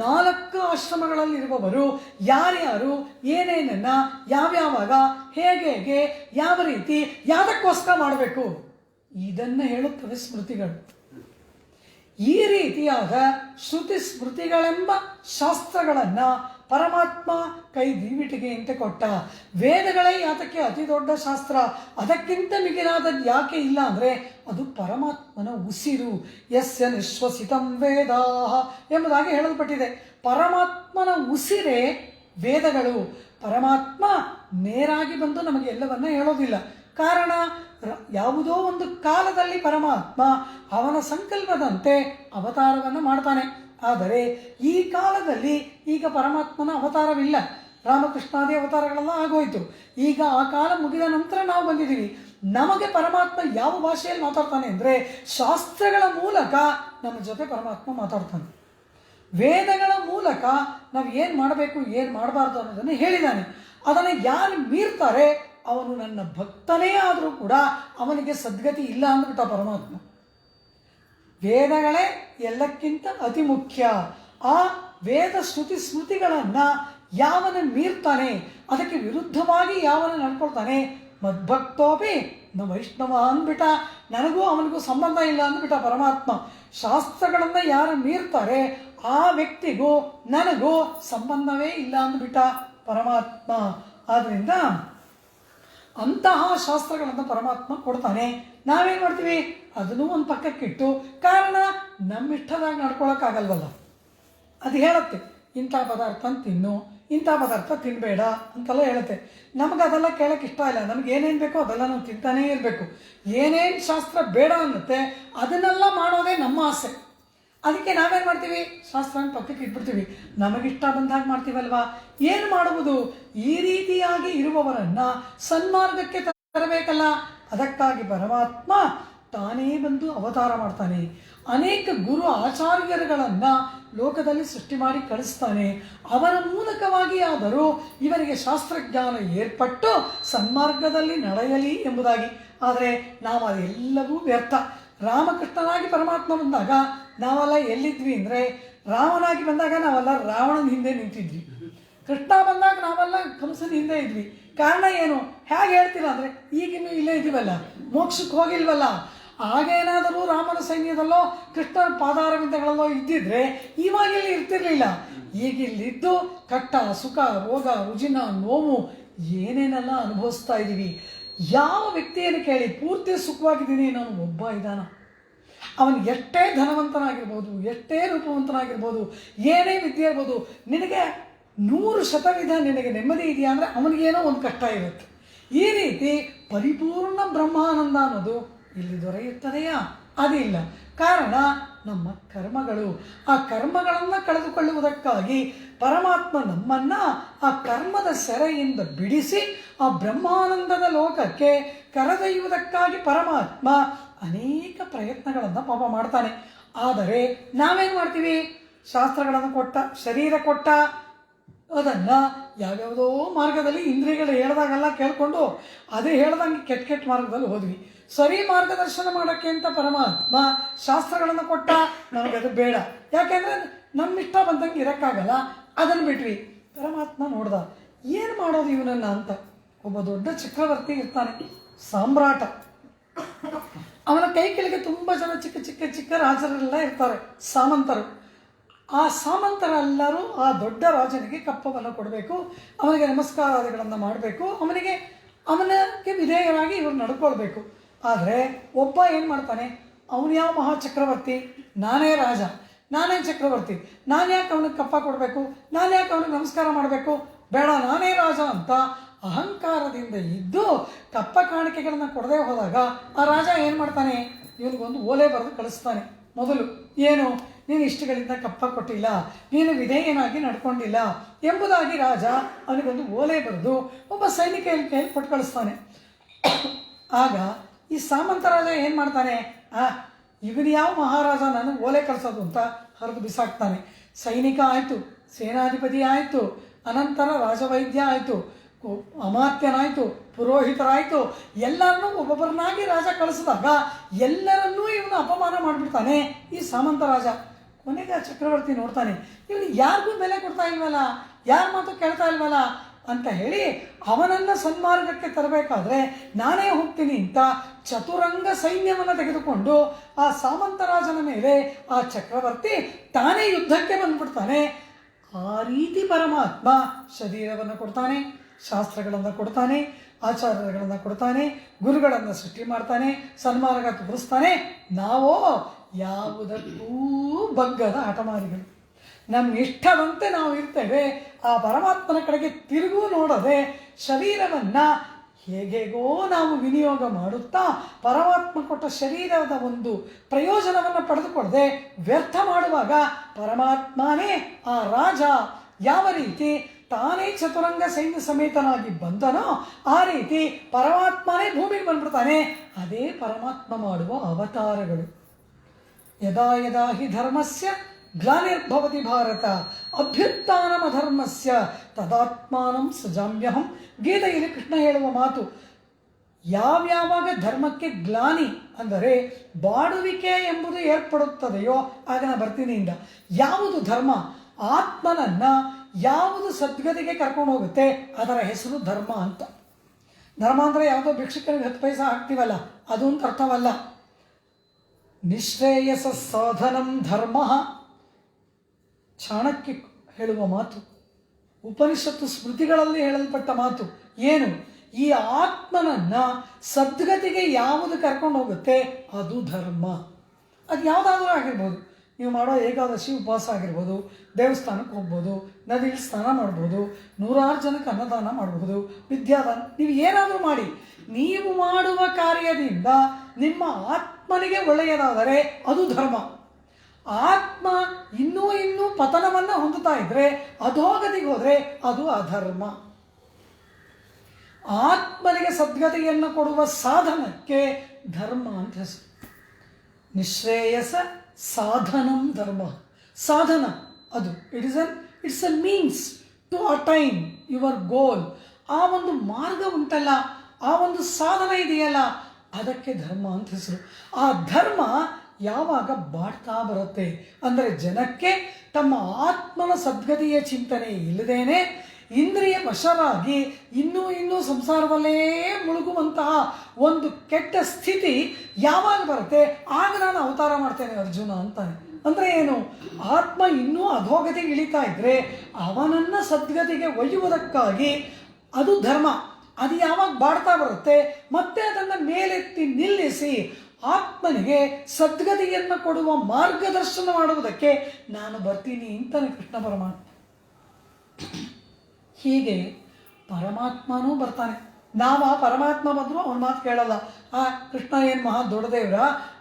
4 ಆಶ್ರಮಗಳಲ್ಲಿರುವವರು ಯಾರ್ಯಾರು ಏನೇನನ್ನ ಯಾವ್ಯಾವಾಗ ಹೇಗೆ ಯಾವ ರೀತಿ ಯಾವುದಕ್ಕೋಸ್ಕರ ಮಾಡಬೇಕು ಇದನ್ನು ಹೇಳುತ್ತವೆ ಸ್ಮೃತಿಗಳು. ಈ ರೀತಿಯಾದ ಶ್ರುತಿ ಸ್ಮೃತಿಗಳೆಂಬ ಶಾಸ್ತ್ರಗಳನ್ನು ಪರಮಾತ್ಮ ಕೈ ದೀವಿಟಿಗೆಯಂತೆ ಕೊಟ್ಟ. ವೇದಗಳೇ ಯಾತಕ್ಕೆ ಅತಿ ದೊಡ್ಡ ಶಾಸ್ತ್ರ, ಅದಕ್ಕಿಂತ ಮಿಗಿಲಾದದ್ದು ಯಾಕೆ ಇಲ್ಲ ಅಂದರೆ ಅದು ಪರಮಾತ್ಮನ ಉಸಿರು. ಯಸ್ಯ ನಿಶ್ವಸಿತಂ ವೇದಾಃ ಎಂಬುದಾಗಿ ಹೇಳಲ್ಪಟ್ಟಿದೆ. ಪರಮಾತ್ಮನ ಉಸಿರೇ ವೇದಗಳು. ಪರಮಾತ್ಮ ನೇರಾಗಿ ಬಂದು ನಮಗೆ ಎಲ್ಲವನ್ನ ಹೇಳೋದಿಲ್ಲ. ಕಾರಣ, ಯಾವುದೋ ಒಂದು ಕಾಲದಲ್ಲಿ ಪರಮಾತ್ಮ ಅವನ ಸಂಕಲ್ಪದಂತೆ ಅವತಾರವನ್ನು ಮಾಡ್ತಾನೆ. ಆದರೆ ಈ ಕಾಲದಲ್ಲಿ ಈಗ ಪರಮಾತ್ಮನ ಅವತಾರವಿಲ್ಲ. ರಾಮಕೃಷ್ಣಾದಿ ಅವತಾರಗಳೆಲ್ಲ ಆಗೋಯ್ತು. ಈಗ ಆ ಕಾಲ ಮುಗಿದ ನಂತರ ನಾವು ಬಂದಿದ್ದೀವಿ. ನಮಗೆ ಪರಮಾತ್ಮ ಯಾವ ಭಾಷೆಯಲ್ಲಿ ಮಾತಾಡ್ತಾನೆ ಅಂದರೆ ಶಾಸ್ತ್ರಗಳ ಮೂಲಕ ನಮ್ಮ ಜೊತೆ ಪರಮಾತ್ಮ ಮಾತಾಡ್ತಾನೆ. ವೇದಗಳ ಮೂಲಕ ನಾವು ಏನು ಮಾಡಬೇಕು ಏನು ಮಾಡಬಾರ್ದು ಅನ್ನೋದನ್ನು ಹೇಳಿದ್ದಾನೆ. ಅದನ್ನು ಯಾರು ಮೀರ್ತಾರೆ ಅವನು ನನ್ನ ಭಕ್ತನೇ ಆದರೂ ಕೂಡ ಅವನಿಗೆ ಸದ್ಗತಿ ಇಲ್ಲ ಅಂದ್ಬಿಟ್ಟ ಪರಮಾತ್ಮ. ವೇದಗಳೇ ಎಲ್ಲಕ್ಕಿಂತ ಅತಿ ಮುಖ್ಯ. ಆ ವೇದ ಶ್ರುತಿ ಸ್ಮೃತಿಗಳನ್ನು ಯಾವನ ಮೀರ್ತಾನೆ, ಅದಕ್ಕೆ ವಿರುದ್ಧವಾಗಿ ಯಾವನ ನಡ್ಕೊಳ್ತಾನೆ, ಮದ್ಭಕ್ತೋಪಿ ನ ವೈಷ್ಣವ ಅಂದ್ಬಿಟ್ಟ. ನನಗೂ ಅವನಿಗೂ ಸಂಬಂಧ ಇಲ್ಲ ಅಂದ್ಬಿಟ್ಟ ಪರಮಾತ್ಮ. ಶಾಸ್ತ್ರಗಳನ್ನು ಯಾರು ಮೀರ್ತಾರೆ ಆ ವ್ಯಕ್ತಿಗೂ ನನಗೂ ಸಂಬಂಧವೇ ಇಲ್ಲ ಅಂದ್ಬಿಟ್ಟ ಪರಮಾತ್ಮ. ಆದ್ದರಿಂದ ಅಂತಹ ಶಾಸ್ತ್ರಗಳನ್ನು ಪರಮಾತ್ಮ ಕೊಡ್ತಾನೆ. ನಾವೇನು ಮಾಡ್ತೀವಿ, ಅದನ್ನು ಒಂದು ಪಕ್ಕಕ್ಕಿಟ್ಟು, ಕಾರಣ ನಮ್ಮಿಷ್ಟದಾಗ ನಡ್ಕೊಳಕ್ಕಾಗಲ್ವಲ್ಲ. ಅದು ಹೇಳುತ್ತೆ ಇಂಥ ಪದಾರ್ಥ ತಿನ್ನು, ಇಂಥ ಪದಾರ್ಥ ತಿನ್ನಬೇಡ ಅಂತೆಲ್ಲ ಹೇಳುತ್ತೆ. ನಮಗೆ ಅದೆಲ್ಲ ಕೇಳೋಕ್ಕೆ ಇಷ್ಟ ಇಲ್ಲ. ನಮ್ಗೆ ಏನೇನು ಬೇಕೋ ಅದೆಲ್ಲ ನಾವು ತಿಂತಾನೇ ಇರಬೇಕು. ಏನೇನು ಶಾಸ್ತ್ರ ಬೇಡ ಅನ್ನುತ್ತೆ ಅದನ್ನೆಲ್ಲ ಮಾಡೋದೇ ನಮ್ಮ ಆಸೆ. ಅದಕ್ಕೆ ನಾವೇನು ಮಾಡ್ತೀವಿ, ಶಾಸ್ತ್ರನ ಪಕ್ಕಕ್ಕೆ ಇಟ್ಬಿಡ್ತೀವಿ, ನಮಗಿಷ್ಟ ಬಂದಾಗ ಮಾಡ್ತೀವಲ್ವಾ. ಏನು ಮಾಡುವುದು? ಈ ರೀತಿಯಾಗಿ ಇರುವವರನ್ನು ಸನ್ಮಾರ್ಗಕ್ಕೆ ತರಬೇಕಲ್ಲ. ಅದಕ್ಕಾಗಿ ಪರಮಾತ್ಮ ತಾನೇ ಬಂದು ಅವತಾರ ಮಾಡ್ತಾನೆ. ಅನೇಕ ಗುರು ಆಚಾರ್ಯರುಗಳನ್ನು ಲೋಕದಲ್ಲಿ ಸೃಷ್ಟಿ ಮಾಡಿ ಕಳಿಸ್ತಾನೆ. ಅವರ ಮೂಲಕವಾಗಿ ಆದರೂ ಇವರಿಗೆ ಶಾಸ್ತ್ರಜ್ಞಾನ ಏರ್ಪಟ್ಟು ಸನ್ಮಾರ್ಗದಲ್ಲಿ ನಡೆಯಲಿ ಎಂಬುದಾಗಿ. ಆದರೆ ನಾವು ಅದೆಲ್ಲವೂ ವ್ಯರ್ಥ. ರಾಮಕೃಷ್ಣನಾಗಿ ಪರಮಾತ್ಮ ಬಂದಾಗ ನಾವೆಲ್ಲ ಎಲ್ಲಿದ್ವಿ ಅಂದರೆ, ರಾಮನಾಗಿ ಬಂದಾಗ ನಾವೆಲ್ಲ ರಾವಣನ ಹಿಂದೆ ನಿಂತಿದ್ವಿ, ಕೃಷ್ಣ ಬಂದಾಗ ನಾವೆಲ್ಲ ಕಂಸನ ಹಿಂದೆ ಇದ್ವಿ. ಕಾರಣ ಏನು ಹೇಗೆ ಹೇಳ್ತೀರ ಅಂದರೆ, ಈಗಿನ್ನೂ ಇಲ್ಲೇ ಇದ್ದೀವಲ್ಲ, ಮೋಕ್ಷಕ್ಕೆ ಹೋಗಿಲ್ವಲ್ಲ. ಆಗೇನಾದರೂ ರಾಮನ ಸೈನ್ಯದಲ್ಲೋ ಕೃಷ್ಣನ ಪಾದಾರವಿಂದಗಳಲ್ಲೋ ಇದ್ದಿದ್ರೆ ಇವಾಗೆಲ್ಲಿ ಇರ್ತಿರ್ಲಿಲ್ಲ. ಈಗಿಲ್ಲಿದ್ದು ಕಟ್ಟ ಸುಖ ರೋಗ ರುಜಿನ ನೋವು ಏನೇನೆಲ್ಲ ಅನುಭವಿಸ್ತಾ ಇದ್ದೀವಿ. ಯಾವ ವ್ಯಕ್ತಿಯನ್ನು ಕೇಳಿ ಪೂರ್ತಿ ಸುಖವಾಗಿದ್ದೀನಿ ನಾನು ಒಬ್ಬ ಇದ್ದಾನ? ಅವನು ಎಷ್ಟೇ ಧನವಂತನಾಗಿರ್ಬೋದು, ಎಷ್ಟೇ ರೂಪವಂತನಾಗಿರ್ಬೋದು, ಏನೇ ವಿದ್ಯೆ ಇರ್ಬೋದು, ನಿನಗೆ 100% ನಿನಗೆ ನೆಮ್ಮದಿ ಇದೆಯಾ ಅಂದರೆ ಅವನಿಗೇನೋ ಒಂದು ಕಷ್ಟ ಇರುತ್ತೆ. ಈ ರೀತಿ ಪರಿಪೂರ್ಣ ಬ್ರಹ್ಮಾನಂದ ಅನ್ನೋದು ಇಲ್ಲಿ ದೊರೆಯುತ್ತದೆಯಾ? ಅದಿಲ್ಲ. ಕಾರಣ ನಮ್ಮ ಕರ್ಮಗಳು. ಆ ಕರ್ಮಗಳನ್ನು ಕಳೆದುಕೊಳ್ಳುವುದಕ್ಕಾಗಿ ಪರಮಾತ್ಮ ನಮ್ಮನ್ನು ಆ ಕರ್ಮದ ಸೆರೆಯಿಂದ ಬಿಡಿಸಿ ಆ ಬ್ರಹ್ಮಾನಂದದ ಲೋಕಕ್ಕೆ ಕರೆದೊಯ್ಯುವುದಕ್ಕಾಗಿ ಪರಮಾತ್ಮ ಅನೇಕ ಪ್ರಯತ್ನಗಳನ್ನು ಪಾಪ ಮಾಡ್ತಾನೆ. ಆದರೆ ನಾವೇನು ಮಾಡ್ತೀವಿ? ಶಾಸ್ತ್ರಗಳನ್ನು ಕೊಟ್ಟ, ಶರೀರ ಕೊಟ್ಟ, ಅದನ್ನು ಯಾವ್ಯಾವುದೋ ಮಾರ್ಗದಲ್ಲಿ ಇಂದ್ರಿಯಗಳು ಹೇಳ್ದಾಗೆಲ್ಲ ಕೇಳಿಕೊಂಡು ಅದೇ ಹೇಳ್ದಂಗೆ ಕೆಟ್ಟ ಕೆಟ್ಟ ಮಾರ್ಗದಲ್ಲಿ ಹೋದ್ವಿ. ಸರಿ ಮಾರ್ಗದರ್ಶನ ಮಾಡೋಕ್ಕೆ ಅಂತ ಪರಮಾತ್ಮ ಶಾಸ್ತ್ರಗಳನ್ನು ಕೊಟ್ಟ, ನಮಗದು ಬೇಡ. ಯಾಕೆಂದರೆ ನಮ್ಮಿಷ್ಟ ಬಂದಂಗೆ ಇರೋಕ್ಕಾಗಲ್ಲ, ಅದನ್ನು ಬಿಟ್ವಿ. ಪರಮಾತ್ಮ ನೋಡ್ದ, ಏನು ಮಾಡೋದು ಇವನನ್ನು ಅಂತ. ಒಬ್ಬ ದೊಡ್ಡ ಚಕ್ರವರ್ತಿ ಇರ್ತಾನೆ, ಸಾಮ್ರಾಟ. ಅವನ ಕೈ ಕೆಳಗೆ ತುಂಬ ಜನ ಚಿಕ್ಕ ಚಿಕ್ಕ ಚಿಕ್ಕ ರಾಜರೆಲ್ಲ ಇರ್ತಾರೆ, ಸಾಮಂತರು. ಆ ಸಾಮಂತರೆಲ್ಲರೂ ಆ ದೊಡ್ಡ ರಾಜನಿಗೆ ಕಪ್ಪವನ್ನು ಕೊಡಬೇಕು, ಅವನಿಗೆ ನಮಸ್ಕಾರಾದಿಗಳನ್ನು ಮಾಡಬೇಕು, ಅವನಿಗೆ ವಿಧೇಯರಾಗಿ ಇವರು ನಡ್ಕೊಳ್ಬೇಕು. ಆದರೆ ಒಬ್ಬ ಏನು ಮಾಡ್ತಾನೆ? ಅವನು ಯಾವ ಮಹಾಚಕ್ರವರ್ತಿ? ನಾನೇ ರಾಜ, ನಾನೇ ಚಕ್ರವರ್ತಿ, ನಾನು ಯಾಕೆ ಅವನಿಗೆ ಕಪ್ಪ ಕೊಡಬೇಕು, ನಾನು ಯಾಕೆ ಅವನಿಗೆ ನಮಸ್ಕಾರ ಮಾಡಬೇಕು, ಬೇಡ ನಾನೇ ರಾಜ ಅಂತ ಅಹಂಕಾರದಿಂದ ಇದ್ದು ಕಪ್ಪ ಕಾಣಿಕೆಗಳನ್ನು ಕೊಡದೆ ಹೋದಾಗ ಆ ರಾಜ ಏನು ಮಾಡ್ತಾನೆ? ಇವನಿಗೊಂದು ಓಲೆ ಬರೆದು ಕಳಿಸ್ತಾನೆ. ಮೊದಲು ಏನು? ನೀನು ಇಷ್ಟಗಳಿಂದ ಕಪ್ಪ ಕೊಟ್ಟಿಲ್ಲ, ನೀನು ವಿಧೇಯನಾಗಿ ನಡ್ಕೊಂಡಿಲ್ಲ ಎಂಬುದಾಗಿ ರಾಜ ಅವನಿಗೊಂದು ಓಲೆ ಬರೆದು ಒಬ್ಬ ಸೈನಿಕ ಕೈಯಲ್ಲಿ ಕೊಟ್ಟು ಕಳಿಸ್ತಾನೆ. ಆಗ ಈ ಸಾಮಂತ ರಾಜ ಏನು ಮಾಡ್ತಾನೆ? ಇವನು ಯಾವ ಮಹಾರಾಜ ನನಗೆ ಓಲೆ ಕಳಿಸೋದು ಅಂತ ಹರಿದು ಬಿಸಾಕ್ತಾನೆ. ಸೈನಿಕ ಆಯಿತು, ಸೇನಾಧಿಪತಿ ಆಯಿತು, ಅನಂತರ ರಾಜವೈದ್ಯ ಆಯಿತು, ಅಮಾತ್ಯನಾಯಿತು, ಪುರೋಹಿತರಾಯಿತು, ಎಲ್ಲರನ್ನೂ ಒಬ್ಬೊಬ್ಬರನ್ನಾಗಿ ರಾಜ ಕಳಿಸಿದಾಗ ಎಲ್ಲರನ್ನೂ ಇವನು ಅಪಮಾನ ಮಾಡಿಬಿಡ್ತಾನೆ ಈ ಸಾಮಂತ ರಾಜ. ಕೊನೆಗೆ ಚಕ್ರವರ್ತಿ ನೋಡ್ತಾನೆ, ಇವನು ಯಾರಿಗೂ ಬೆಲೆ ಕೊಡ್ತಾ ಇಲ್ವಲ್ಲ, ಯಾರ ಮಾತು ಕೇಳ್ತಾ ಇಲ್ವಲ್ಲ ಅಂತ ಹೇಳಿ ಅವನನ್ನು ಸನ್ಮಾರ್ಗಕ್ಕೆ ತರಬೇಕಾದ್ರೆ ನಾನೇ ಹೋಗ್ತೀನಿ ಅಂತ ಚತುರಂಗ ಸೈನ್ಯವನ್ನು ತೆಗೆದುಕೊಂಡು ಆ ಸಾಮಂತರಾಜನ ಮೇಲೆ ಆ ಚಕ್ರವರ್ತಿ ತಾನೇ ಯುದ್ಧಕ್ಕೆ ಬಂದ್ಬಿಡ್ತಾನೆ. ಆ ರೀತಿ ಪರಮಾತ್ಮ ಶರೀರವನ್ನು ಕೊಡ್ತಾನೆ, ಶಾಸ್ತ್ರಗಳನ್ನು ಕೊಡ್ತಾನೆ, ಆಚಾರ್ಯಗಳನ್ನು ಕೊಡ್ತಾನೆ, ಗುರುಗಳನ್ನು ಸೃಷ್ಟಿ ಮಾಡ್ತಾನೆ, ಸನ್ಮಾರ್ಗ ತೋರಿಸ್ತಾನೆ. ನಾವೋ ಯಾವುದಕ್ಕೂ ಬಗ್ಗದ ಹಠಮಾರಿಗಳು. ನಮ್ಮ ಇಷ್ಟವಂತೆ ನಾವು ಇರ್ತೇವೆ. ಆ ಪರಮಾತ್ಮನ ಕಡೆಗೆ ತಿರುಗೂ ನೋಡದೆ ಶರೀರವನ್ನು ಹೇಗೇಗೋ ನಾವು ವಿನಿಯೋಗ ಮಾಡುತ್ತಾ ಪರಮಾತ್ಮ ಕೊಟ್ಟ ಶರೀರದ ಒಂದು ಪ್ರಯೋಜನವನ್ನು ಪಡೆದುಕೊಳ್ಳದೆ ವ್ಯರ್ಥ ಮಾಡುವಾಗ ಪರಮಾತ್ಮನೇ ಆ ರಾಜ ಯಾವ ರೀತಿ ತಾನೇ ಚತುರಂಗ ಸೈನ್ಯ ಸಮೇತನಾಗಿ ಬಂದನೋ ಆ ರೀತಿ ಪರಮಾತ್ಮನೇ ಭೂಮಿಗೆ ಬಂದ್ಬಿಡ್ತಾನೆ. ಅದೇ ಪರಮಾತ್ಮ ಮಾಡುವ ಅವತಾರಗಳು. ಯದಾ ಯದಾ ಹಿ ಧರ್ಮಸ್ಯ ಗ್ಲಾನಿರ್ಭವತಿ ಭಾರತ ಅಭ್ಯುತ್ಥಾನಮಧರ್ಮಸ್ಯ ತದಾತ್ಮಾನಂ ಸೃಜಾಮ್ಯಹಂ. ಗೀತೆಯಲ್ಲಿ ಕೃಷ್ಣ ಹೇಳುವ ಮಾತು, ಯಾವ್ಯಾವಾಗ ಧರ್ಮಕ್ಕೆ ಗ್ಲಾನಿ ಅಂದರೆ ಬಾಡುವಿಕೆ ಎಂಬುದು ಏರ್ಪಡುತ್ತದೆಯೋ ಆಗ ನಾನು ಬರ್ತೀನಿ ಇಂದ. ಯಾವುದು ಧರ್ಮ, ಆತ್ಮನನ್ನು ಯಾವುದು ಸದ್ಗತಿಗೆ ಕರ್ಕೊಂಡು ಹೋಗುತ್ತೆ ಅದರ ಹೆಸರು ಧರ್ಮ ಅಂತ. ಧರ್ಮ ಅಂದರೆ ಯಾವುದೋ ಭಿಕ್ಷುಕನಿಗೆ 10 ಪೈಸೆ ಹಾಕ್ತೀವಲ್ಲ ಅದು ಅಂತ ಅರ್ಥವಲ್ಲ. ನಿಶ್ರೇಯಸ ಸಾಧನಂ ಧರ್ಮ ಚಾಣಕ್ಯ ಹೇಳುವ ಮಾತು, ಉಪನಿಷತ್ತು ಸ್ಮೃತಿಗಳಲ್ಲಿ ಹೇಳಲ್ಪಟ್ಟ ಮಾತು ಏನು? ಈ ಆತ್ಮನನ್ನು ಸದ್ಗತಿಗೆ ಯಾವುದು ಕರ್ಕೊಂಡು ಹೋಗುತ್ತೆ ಅದು ಧರ್ಮ. ಅದು ಯಾವುದಾದ್ರೂ ಆಗಿರ್ಬೋದು, ನೀವು ಮಾಡೋ ಏಕಾದಶಿ ಉಪವಾಸ ಆಗಿರ್ಬೋದು, ದೇವಸ್ಥಾನಕ್ಕೆ ಹೋಗ್ಬೋದು, ನದಿಯಲ್ಲಿ ಸ್ನಾನ ಮಾಡ್ಬೋದು, 100 ಜನಕ್ಕೆ ಅನ್ನದಾನ ಮಾಡ್ಬೋದು, ವಿದ್ಯಾದಾನ, ನೀವು ಏನಾದರೂ ಮಾಡಿ. ನೀವು ಮಾಡುವ ಕಾರ್ಯದಿಂದ ನಿಮ್ಮ ಆತ್ಮನಿಗೆ ಒಳ್ಳೆಯದಾದರೆ ಅದು ಧರ್ಮ. ಆತ್ಮ ಇನ್ನೂ ಪತನವನ್ನು ಹೊಂದುತ್ತಾ ಇದ್ರೆ ಅಧೋಗತಿಗೆ ಹೋದರೆ ಅದು ಅಧರ್ಮ. ಆತ್ಮನಿಗೆ ಸದ್ಗತಿಯನ್ನು ಕೊಡುವ ಸಾಧನಕ್ಕೆ ಧರ್ಮ ಅಂತ ಹೆಸರು. ನಿಶ್ರೇಯಸ ಸಾಧನಂ ಧರ್ಮ. ಸಾಧನ ಅದು it's a means to attain your goal. ಆ ಒಂದು ಮಾರ್ಗ ಉಂಟಲ್ಲ, ಆ ಒಂದು ಸಾಧನ ಇದೆಯಲ್ಲ, ಅದಕ್ಕೆ ಧರ್ಮ ಅಂತ ಹೆಸರು. ಆ ಧರ್ಮ ಯಾವಾಗ ಬಾಡ್ತಾ ಬರುತ್ತೆ ಅಂದರೆ ಜನಕ್ಕೆ ತಮ್ಮ ಆತ್ಮನ ಸದ್ಗತಿಯ ಚಿಂತನೆ ಇಲ್ಲದೇನೆ ಇಂದ್ರಿಯ ವಶರಾಗಿ ಇನ್ನೂ ಸಂಸಾರದಲ್ಲೇ ಮುಳುಗುವಂತಹ ಒಂದು ಕೆಟ್ಟ ಸ್ಥಿತಿ ಯಾವಾಗ ಬರುತ್ತೆ ಆಗ ನಾನು ಅವತಾರ ಮಾಡ್ತೇನೆ ಅರ್ಜುನ ಅಂತಾನೆ. ಅಂದರೆ ಏನು? ಆತ್ಮ ಇನ್ನೂ ಅಧೋಗತಿಗೆ ಇಳಿತಾ ಇದ್ರೆ ಅವನನ್ನು ಸದ್ಗತಿಗೆ ಒಯ್ಯುವುದಕ್ಕಾಗಿ ಅದು ಧರ್ಮ. ಅದು ಯಾವಾಗ ಬಾಡ್ತಾ ಬರುತ್ತೆ ಮತ್ತೆ ಅದನ್ನು ಮೇಲೆತ್ತಿ ನಿಲ್ಲಿಸಿ ಆತ್ಮನಿಗೆ ಸದ್ಗತಿಯನ್ನು ಕೊಡುವ ಮಾರ್ಗದರ್ಶನ ಮಾಡುವುದಕ್ಕೆ ನಾನು ಬರ್ತೀನಿ ಅಂತಾನೆ ಕೃಷ್ಣ ಪರಮಾತ್ಮ. ಹೀಗೆ ಪರಮಾತ್ಮನೂ ಬರ್ತಾನೆ. ನಾವು ಆ ಪರಮಾತ್ಮ ಬಂದರೂ ಅವನ ಮಾತು ಕೇಳಲ್ಲ. ಕೃಷ್ಣ ಏನು ಮಹಾ ದೊಡ್ಡದೇವ್ರ,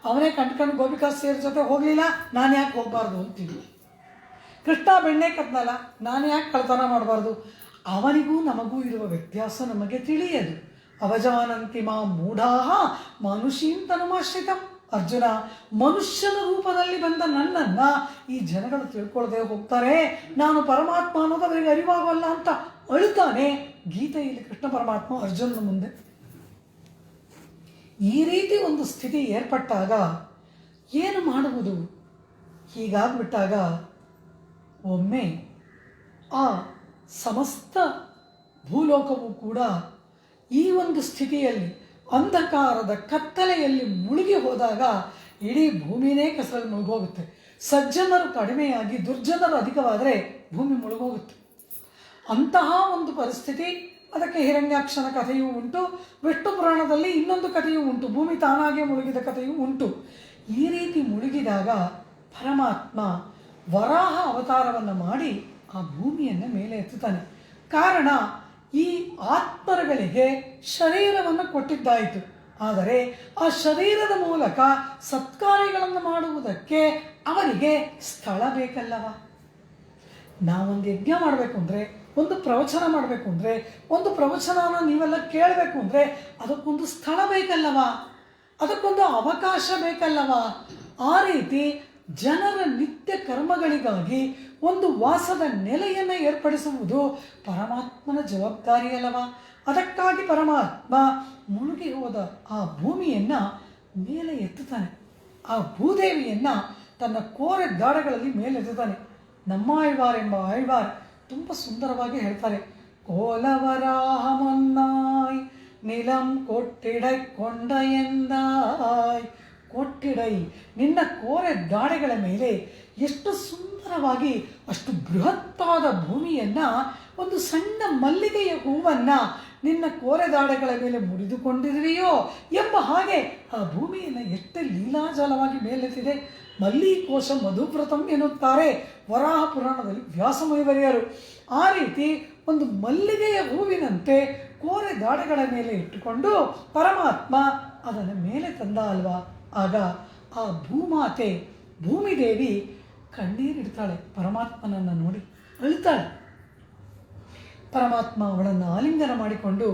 ಅವನೇ ಕಂಡ್ಕೊಂಡು ಗೋಪಿಕಾ ಸೇರ್ ಜೊತೆ ಹೋಗಲಿಲ್ಲ, ನಾನು ಯಾಕೆ ಹೋಗಬಾರ್ದು ಅಂತೀವಿ. ಕೃಷ್ಣ ಬೆಣ್ಣೆ ಕದ್ನಲ್ಲ, ನಾನು ಯಾಕೆ ಕಳ್ತನ ಮಾಡಬಾರ್ದು. ಅವನಿಗೂ ನಮಗೂ ಇರುವ ವ್ಯತ್ಯಾಸ ನಮಗೆ ತಿಳಿಯದು. ಅವಜಾನಂತಿ ಮಾ ಮೂಢಾಹ ಮನುಷ್ಯಂತನುಮಾಶ್ರಿತಂ. ಅರ್ಜುನ, ಮನುಷ್ಯನ ರೂಪದಲ್ಲಿ ಬಂದ ನನ್ನನ್ನು ಈ ಜನಗಳು ತಿಳ್ಕೊಳ್ಳದೆ ಹೋಗ್ತಾರೆ, ನಾನು ಪರಮಾತ್ಮ ಅನ್ನೋದು ಅವರಿಗೆ ಅರಿವಾಗಲ್ಲ ಅಂತ ಅಳುತ್ತಾನೆ ಗೀತೆಯಲ್ಲಿ ಕೃಷ್ಣ ಪರಮಾತ್ಮ ಅರ್ಜುನನ ಮುಂದೆ. ಈ ರೀತಿ ಒಂದು ಸ್ಥಿತಿ ಏರ್ಪಟ್ಟಾಗ ಏನು ಮಾಡುವುದು? ಹೀಗಾಗ್ಬಿಟ್ಟಾಗ ಒಮ್ಮೆ ಆ ಸಮಸ್ತ ಭೂಲೋಕವು ಕೂಡ ಈ ಒಂದು ಸ್ಥಿತಿಯಲ್ಲಿ ಅಂಧಕಾರದ ಕತ್ತಲೆಯಲ್ಲಿ ಮುಳುಗಿ ಹೋದಾಗ ಇಡೀ ಭೂಮಿನೇ ಕೆಸರಲ್ಲಿ ಮುಳುಗೋಗುತ್ತೆ. ಸಜ್ಜನರು ಕಡಿಮೆಯಾಗಿ ದುರ್ಜನರು ಅಧಿಕವಾದರೆ ಭೂಮಿ ಮುಳುಗೋಗುತ್ತೆ. ಅಂತಹ ಒಂದು ಪರಿಸ್ಥಿತಿ. ಅದಕ್ಕೆ ಹಿರಣ್ಯಾಕ್ಷನ ಕಥೆಯೂ ಉಂಟು, ವಿಷ್ಣು ಪುರಾಣದಲ್ಲಿ ಇನ್ನೊಂದು ಕಥೆಯೂ ಉಂಟು, ಭೂಮಿ ತಾನಾಗೆ ಮುಳುಗಿದ ಕಥೆಯೂ ಉಂಟು. ಈ ರೀತಿ ಮುಳುಗಿದಾಗ ಪರಮಾತ್ಮ ವರಾಹ ಅವತಾರವನ್ನು ಮಾಡಿ ಆ ಭೂಮಿಯನ್ನು ಮೇಲೆ ಎತ್ತುತ್ತಾನೆ. ಕಾರಣ, ಈ ಆತ್ಮರುಗಳಿಗೆ ಶರೀರವನ್ನು ಕೊಟ್ಟಿದ್ದಾಯಿತು. ಆದರೆ ಆ ಶರೀರದ ಮೂಲಕ ಸತ್ಕಾರ್ಯಗಳನ್ನು ಮಾಡುವುದಕ್ಕೆ ಅವರಿಗೆ ಸ್ಥಳ ಬೇಕಲ್ಲವ. ನಾವೊಂದು ಯಜ್ಞ ಮಾಡಬೇಕು ಅಂದರೆ, ಒಂದು ಪ್ರವಚನ ಮಾಡಬೇಕು ಅಂದರೆ, ಒಂದು ಪ್ರವಚನನ ನೀವೆಲ್ಲ ಕೇಳಬೇಕು ಅಂದರೆ ಅದಕ್ಕೊಂದು ಸ್ಥಳ ಬೇಕಲ್ಲವ, ಅದಕ್ಕೊಂದು ಅವಕಾಶ ಬೇಕಲ್ಲವ. ಆ ರೀತಿ ಜನರ ನಿತ್ಯ ಕರ್ಮಗಳಿಗಾಗಿ ಒಂದು ವಾಸದ ನೆಲೆಯನ್ನು ಏರ್ಪಡಿಸುವುದು ಪರಮಾತ್ಮನ ಜವಾಬ್ದಾರಿಯಲ್ಲವ. ಅದಕ್ಕಾಗಿ ಪರಮಾತ್ಮ ಮುಳುಗಿ ಹೋದ ಆ ಭೂಮಿಯನ್ನು ಮೇಲೆ ಎತ್ತುತ್ತಾನೆ. ಆ ಭೂದೇವಿಯನ್ನು ತನ್ನ ಕೋರೆ ದಾಡಗಳಲ್ಲಿ ಮೇಲೆತ್ತುತ್ತಾನೆ. ನಮ್ಮ ಆಳ್ವಾರ್ ಎಂಬ ಆಳ್ವಾರ್ ತುಂಬ ಸುಂದರವಾಗಿ ಹೇಳ್ತಾರೆ. ಕೋಲವರಾಹಮನ್ನಾಯ್ ನಿಲಂ ಕೊಟ್ಟಿಡೈ ಕೊಂಡ ಎಂದಾಯ್. ಕೊಟ್ಟಿಡೈ, ನಿನ್ನ ಕೋರೆ ದಾಡೆಗಳ ಮೇಲೆ ಎಷ್ಟು ಸುಂದರವಾಗಿ ಅಷ್ಟು ಬೃಹತ್ತಾದ ಭೂಮಿಯನ್ನು, ಒಂದು ಸಣ್ಣ ಮಲ್ಲಿಗೆಯ ಹೂವನ್ನು ನಿನ್ನ ಕೋರೆ ದಾಡೆಗಳ ಮೇಲೆ ಮುರಿದುಕೊಂಡಿರುವೆಯೋ ಎಂಬ ಹಾಗೆ ಆ ಭೂಮಿಯನ್ನು ಎಷ್ಟು ಲೀಲಾಜಾಲವಾಗಿ ಮೇಲೆತ್ತಿದೆ. ಮಲ್ಲಿಕೋಶ ಮಧುವ್ರತಂ ಎನ್ನುತ್ತಾರೆ ವರಾಹ ಪುರಾಣದಲ್ಲಿ ವ್ಯಾಸಮುನಿವರಿಯರು. ಆ ರೀತಿ ಒಂದು ಮಲ್ಲಿಗೆಯ ಹೂವಿನಂತೆ ಕೋರೆ ದಾಡೆಗಳ ಮೇಲೆ ಇಟ್ಟುಕೊಂಡು ಪರಮಾತ್ಮ ಅದನ್ನು ಮೇಲೆ ತಂದ ಅಲ್ವಾ. ಆಗ ಆ ಭೂಮಾತೆ ಭೂಮಿದೇವಿ ಕಣ್ಣೀರಿಡ್ತಾಳೆ, ಪರಮಾತ್ಮನನ್ನು ನೋಡಿ ಅಳುತ್ತಾಳೆ. ಪರಮಾತ್ಮ ಅವಳನ್ನು ಆಲಿಂಗನ ಮಾಡಿಕೊಂಡು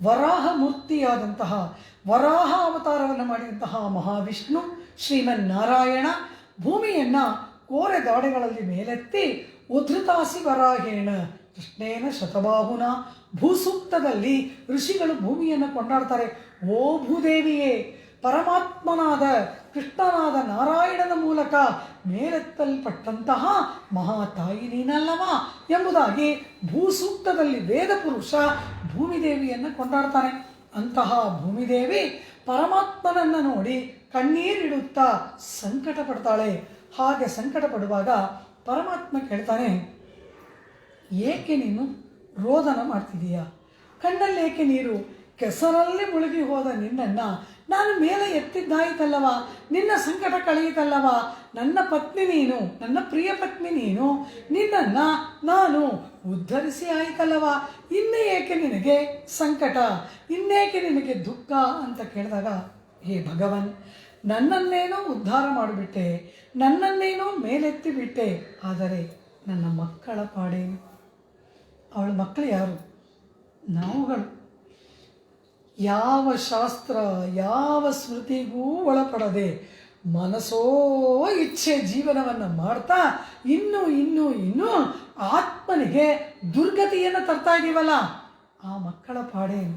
ವರಾಹ ಮೂರ್ತಿಯಾದಂತಹ, ವರಾಹ ಅವತಾರವನ್ನು ಮಾಡಿದಂತಹ ಮಹಾವಿಷ್ಣು ಶ್ರೀಮನ್ನಾರಾಯಣ ಭೂಮಿಯನ್ನು ಕೋರೆ ದಾಡೆಗಳಲ್ಲಿ ಮೇಲೆತ್ತಿ ಉದ್ಧತಾಸಿ ವರಾಹೇಣ ಕೃಷ್ಣೇನ ಶತಬಾಹುನ. ಭೂಸೂಕ್ತದಲ್ಲಿ ಋಷಿಗಳು ಭೂಮಿಯನ್ನು ಕೊಂಡಾಡ್ತಾರೆ. ಓ ಭೂದೇವಿಯೇ, ಪರಮಾತ್ಮನಾದ ಕೃಷ್ಣನಾದ ನಾರಾಯಣನ ಮೂಲಕ ಮೇಲೆತ್ತಲ್ಪಟ್ಟಂತಹ ಮಹಾತಾಯಿ ನೀನಲ್ಲವ ಎಂಬುದಾಗಿ ಭೂಸೂಕ್ತದಲ್ಲಿ ವೇದ ಪುರುಷ ಭೂಮಿದೇವಿಯನ್ನು ಕೊಂಡಾಡ್ತಾನೆ. ಅಂತಹ ಭೂಮಿದೇವಿ ಪರಮಾತ್ಮನನ್ನು ನೋಡಿ ಕಣ್ಣೀರಿಡುತ್ತಾ ಸಂಕಟ ಪಡ್ತಾಳೆ. ಹಾಗೆ ಸಂಕಟ ಪಡುವಾಗ ಪರಮಾತ್ಮ ಕೇಳ್ತಾನೆ, ಏಕೆ ನೀನು ರೋದನ ಮಾಡ್ತಿದೀಯಾ? ಕಣ್ಣಲ್ಲಿ ಏಕೆ ನೀರು? ಕೆಸರಲ್ಲಿ ಮುಳುಗಿ ಹೋದ ನಿನ್ನನ್ನು ನಾನು ಮೇಲೆ ಎತ್ತಿದ್ದಾಯಿತಲ್ಲವ, ನಿನ್ನ ಸಂಕಟ ಕಳೆಯಿತಲ್ಲವ. ನನ್ನ ಪತ್ನಿ ನೀನು, ನನ್ನ ಪ್ರಿಯ ಪತ್ನಿ ನೀನು, ನಿನ್ನನ್ನು ನಾನು ಉದ್ಧರಿಸಿ ಆಯಿತಲ್ಲವ. ಇನ್ನೇ ಏಕೆ ನಿನಗೆ ಸಂಕಟ, ಇನ್ನೇಕೆ ನಿನಗೆ ದುಃಖ ಅಂತ ಕೇಳಿದಾಗ, ಹೇ ಭಗವನ್, ನನ್ನನ್ನೇನೋ ಉದ್ಧಾರ ಮಾಡಿಬಿಟ್ಟೆ, ನನ್ನನ್ನೇನೋ ಮೇಲೆತ್ತಿ ಬಿಟ್ಟೆ, ಆದರೆ ನನ್ನ ಮಕ್ಕಳ ಪಾಡೇನು? ಅವಳ ಮಕ್ಕಳು ಯಾರು? ನಾವುಗಳು. ಯಾವ ಶಾಸ್ತ್ರ ಯಾವ ಸ್ಮೃತಿಗೂ ಒಳಪಡದೆ ಮನಸೋ ಇಚ್ಛೆ ಜೀವನವನ್ನು ಮಾಡ್ತಾ ಇನ್ನೂ ಇನ್ನೂ ಇನ್ನೂ ಆತ್ಮನಿಗೆ ದುರ್ಗತಿಯನ್ನು ತರ್ತಾ ಇದ್ದೀವಲ್ಲ, ಆ ಮಕ್ಕಳ ಪಾಡೇನು?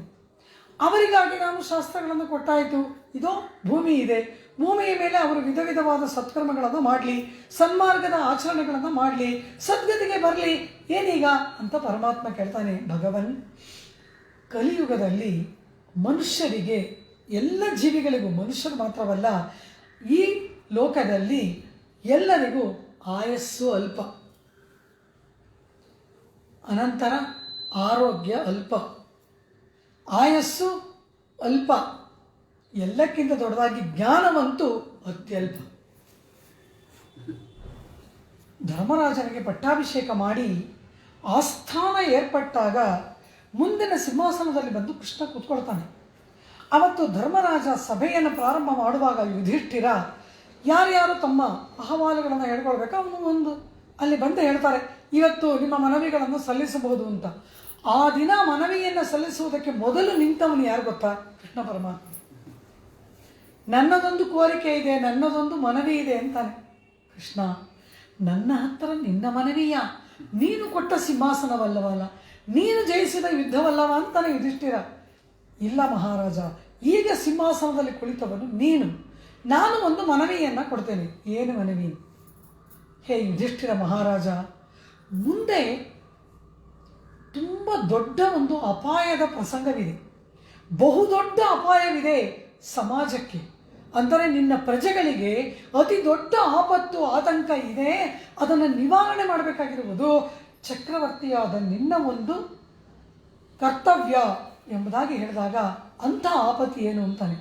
ಅವರಿಗಾಗಿ ನಾನು ಶಾಸ್ತ್ರಗಳನ್ನು ಕೊಟ್ಟಾಯಿತು. ಇದೋ ಭೂಮಿ ಇದೆ, ಭೂಮಿಯ ಮೇಲೆ ಅವರು ವಿಧ ವಿಧವಾದ ಸತ್ಕರ್ಮಗಳನ್ನು ಮಾಡಲಿ, ಸನ್ಮಾರ್ಗದ ಆಚರಣೆಗಳನ್ನು ಮಾಡಲಿ, ಸದ್ಗತಿಗೆ ಬರಲಿ, ಏನೀಗ ಅಂತ ಪರಮಾತ್ಮ ಕೇಳ್ತಾನೆ. ಭಗವನ್, ಕಲಿಯುಗದಲ್ಲಿ ಮನುಷ್ಯರಿಗೆ, ಎಲ್ಲ ಜೀವಿಗಳಿಗೂ, ಮನುಷ್ಯರು ಮಾತ್ರವಲ್ಲ, ಈ ಲೋಕದಲ್ಲಿ ಎಲ್ಲರಿಗೂ ಆಯಸ್ಸು ಅಲ್ಪ, ಅನಂತರ ಆರೋಗ್ಯ ಅಲ್ಪ. ಆಯಸ್ಸು ಅಲ್ಪ, ಎಲ್ಲಕ್ಕಿಂತ ದೊಡ್ಡದಾಗಿ ಜ್ಞಾನವಂತೂ ಅತ್ಯಲ್ಪ. ಧರ್ಮರಾಜನಿಗೆ ಪಟ್ಟಾಭಿಷೇಕ ಮಾಡಿ ಆಸ್ಥಾನ ಏರ್ಪಟ್ಟಾಗ ಮುಂದಿನ ಸಿಂಹಾಸನದಲ್ಲಿ ಬಂದು ಕೃಷ್ಣ ಕೂತ್ಕೊಳ್ತಾನೆ. ಅವತ್ತು ಧರ್ಮರಾಜ ಸಭೆಯನ್ನು ಪ್ರಾರಂಭ ಮಾಡುವಾಗ ಯುಧಿಷ್ಠಿರ ಯಾರ್ಯಾರು ತಮ್ಮ ಅಹವಾಲುಗಳನ್ನು ಹೇಳ್ಕೊಳ್ಬೇಕು ಅವನು ಒಂದು ಅಲ್ಲಿ ಬಂದು ಹೇಳ್ತಾರೆ, ಇವತ್ತು ನಿಮ್ಮ ಮನವಿಗಳನ್ನು ಸಲ್ಲಿಸಬಹುದು ಅಂತ. ಆ ದಿನ ಮನವಿಯನ್ನು ಸಲ್ಲಿಸುವುದಕ್ಕೆ ಮೊದಲು ನಿಂತವನು ಯಾರು ಗೊತ್ತಾ? ಕೃಷ್ಣ ಪರಮಾತ್ಮ. ನನ್ನದೊಂದು ಕೋರಿಕೆ ಇದೆ, ನನ್ನದೊಂದು ಮನವಿ ಇದೆ ಅಂತಾನೆ. ಕೃಷ್ಣ, ನನ್ನ ಹತ್ತಿರ ನಿನ್ನ ಮನವಿಯ? ನೀನು ಕೊಟ್ಟ ಸಿಂಹಾಸನವಲ್ಲವಲ್ಲ, ನೀನು ಜಯಿಸಿದ ಯುದ್ಧವಲ್ಲವ ಅಂತಾನೆ ಯುಧಿಷ್ಠಿರ. ಇಲ್ಲ ಮಹಾರಾಜ, ಈಗ ಸಿಂಹಾಸನದಲ್ಲಿ ಕುಳಿತವನು ನೀನು, ನಾನು ಒಂದು ಮನವಿಯನ್ನು ಕೊಡ್ತೇನೆ. ಏನು ಮನವಿ? ಹೇ ಯುಧಿಷ್ಠಿರ ಮಹಾರಾಜ, ಮುಂದೆ ತುಂಬ ದೊಡ್ಡ ಒಂದು ಅಪಾಯದ ಪ್ರಸಂಗವಿದೆ, ಬಹುದೊಡ್ಡ ಅಪಾಯವಿದೆ ಸಮಾಜಕ್ಕೆ. ಅಂದರೆ ನಿನ್ನ ಪ್ರಜೆಗಳಿಗೆ ಅತಿ ದೊಡ್ಡ ಆಪತ್ತು ಆತಂಕ ಇದೆ, ಅದನ್ನು ನಿವಾರಣೆ ಮಾಡಬೇಕಾಗಿರುವುದು ಚಕ್ರವರ್ತಿಯಾದ ನಿನ್ನ ಒಂದು ಕರ್ತವ್ಯ ಎಂಬುದಾಗಿ ಹೇಳಿದಾಗ ಅಂಥ ಆಪತ್ತು ಏನು ಅಂತಾನೆ.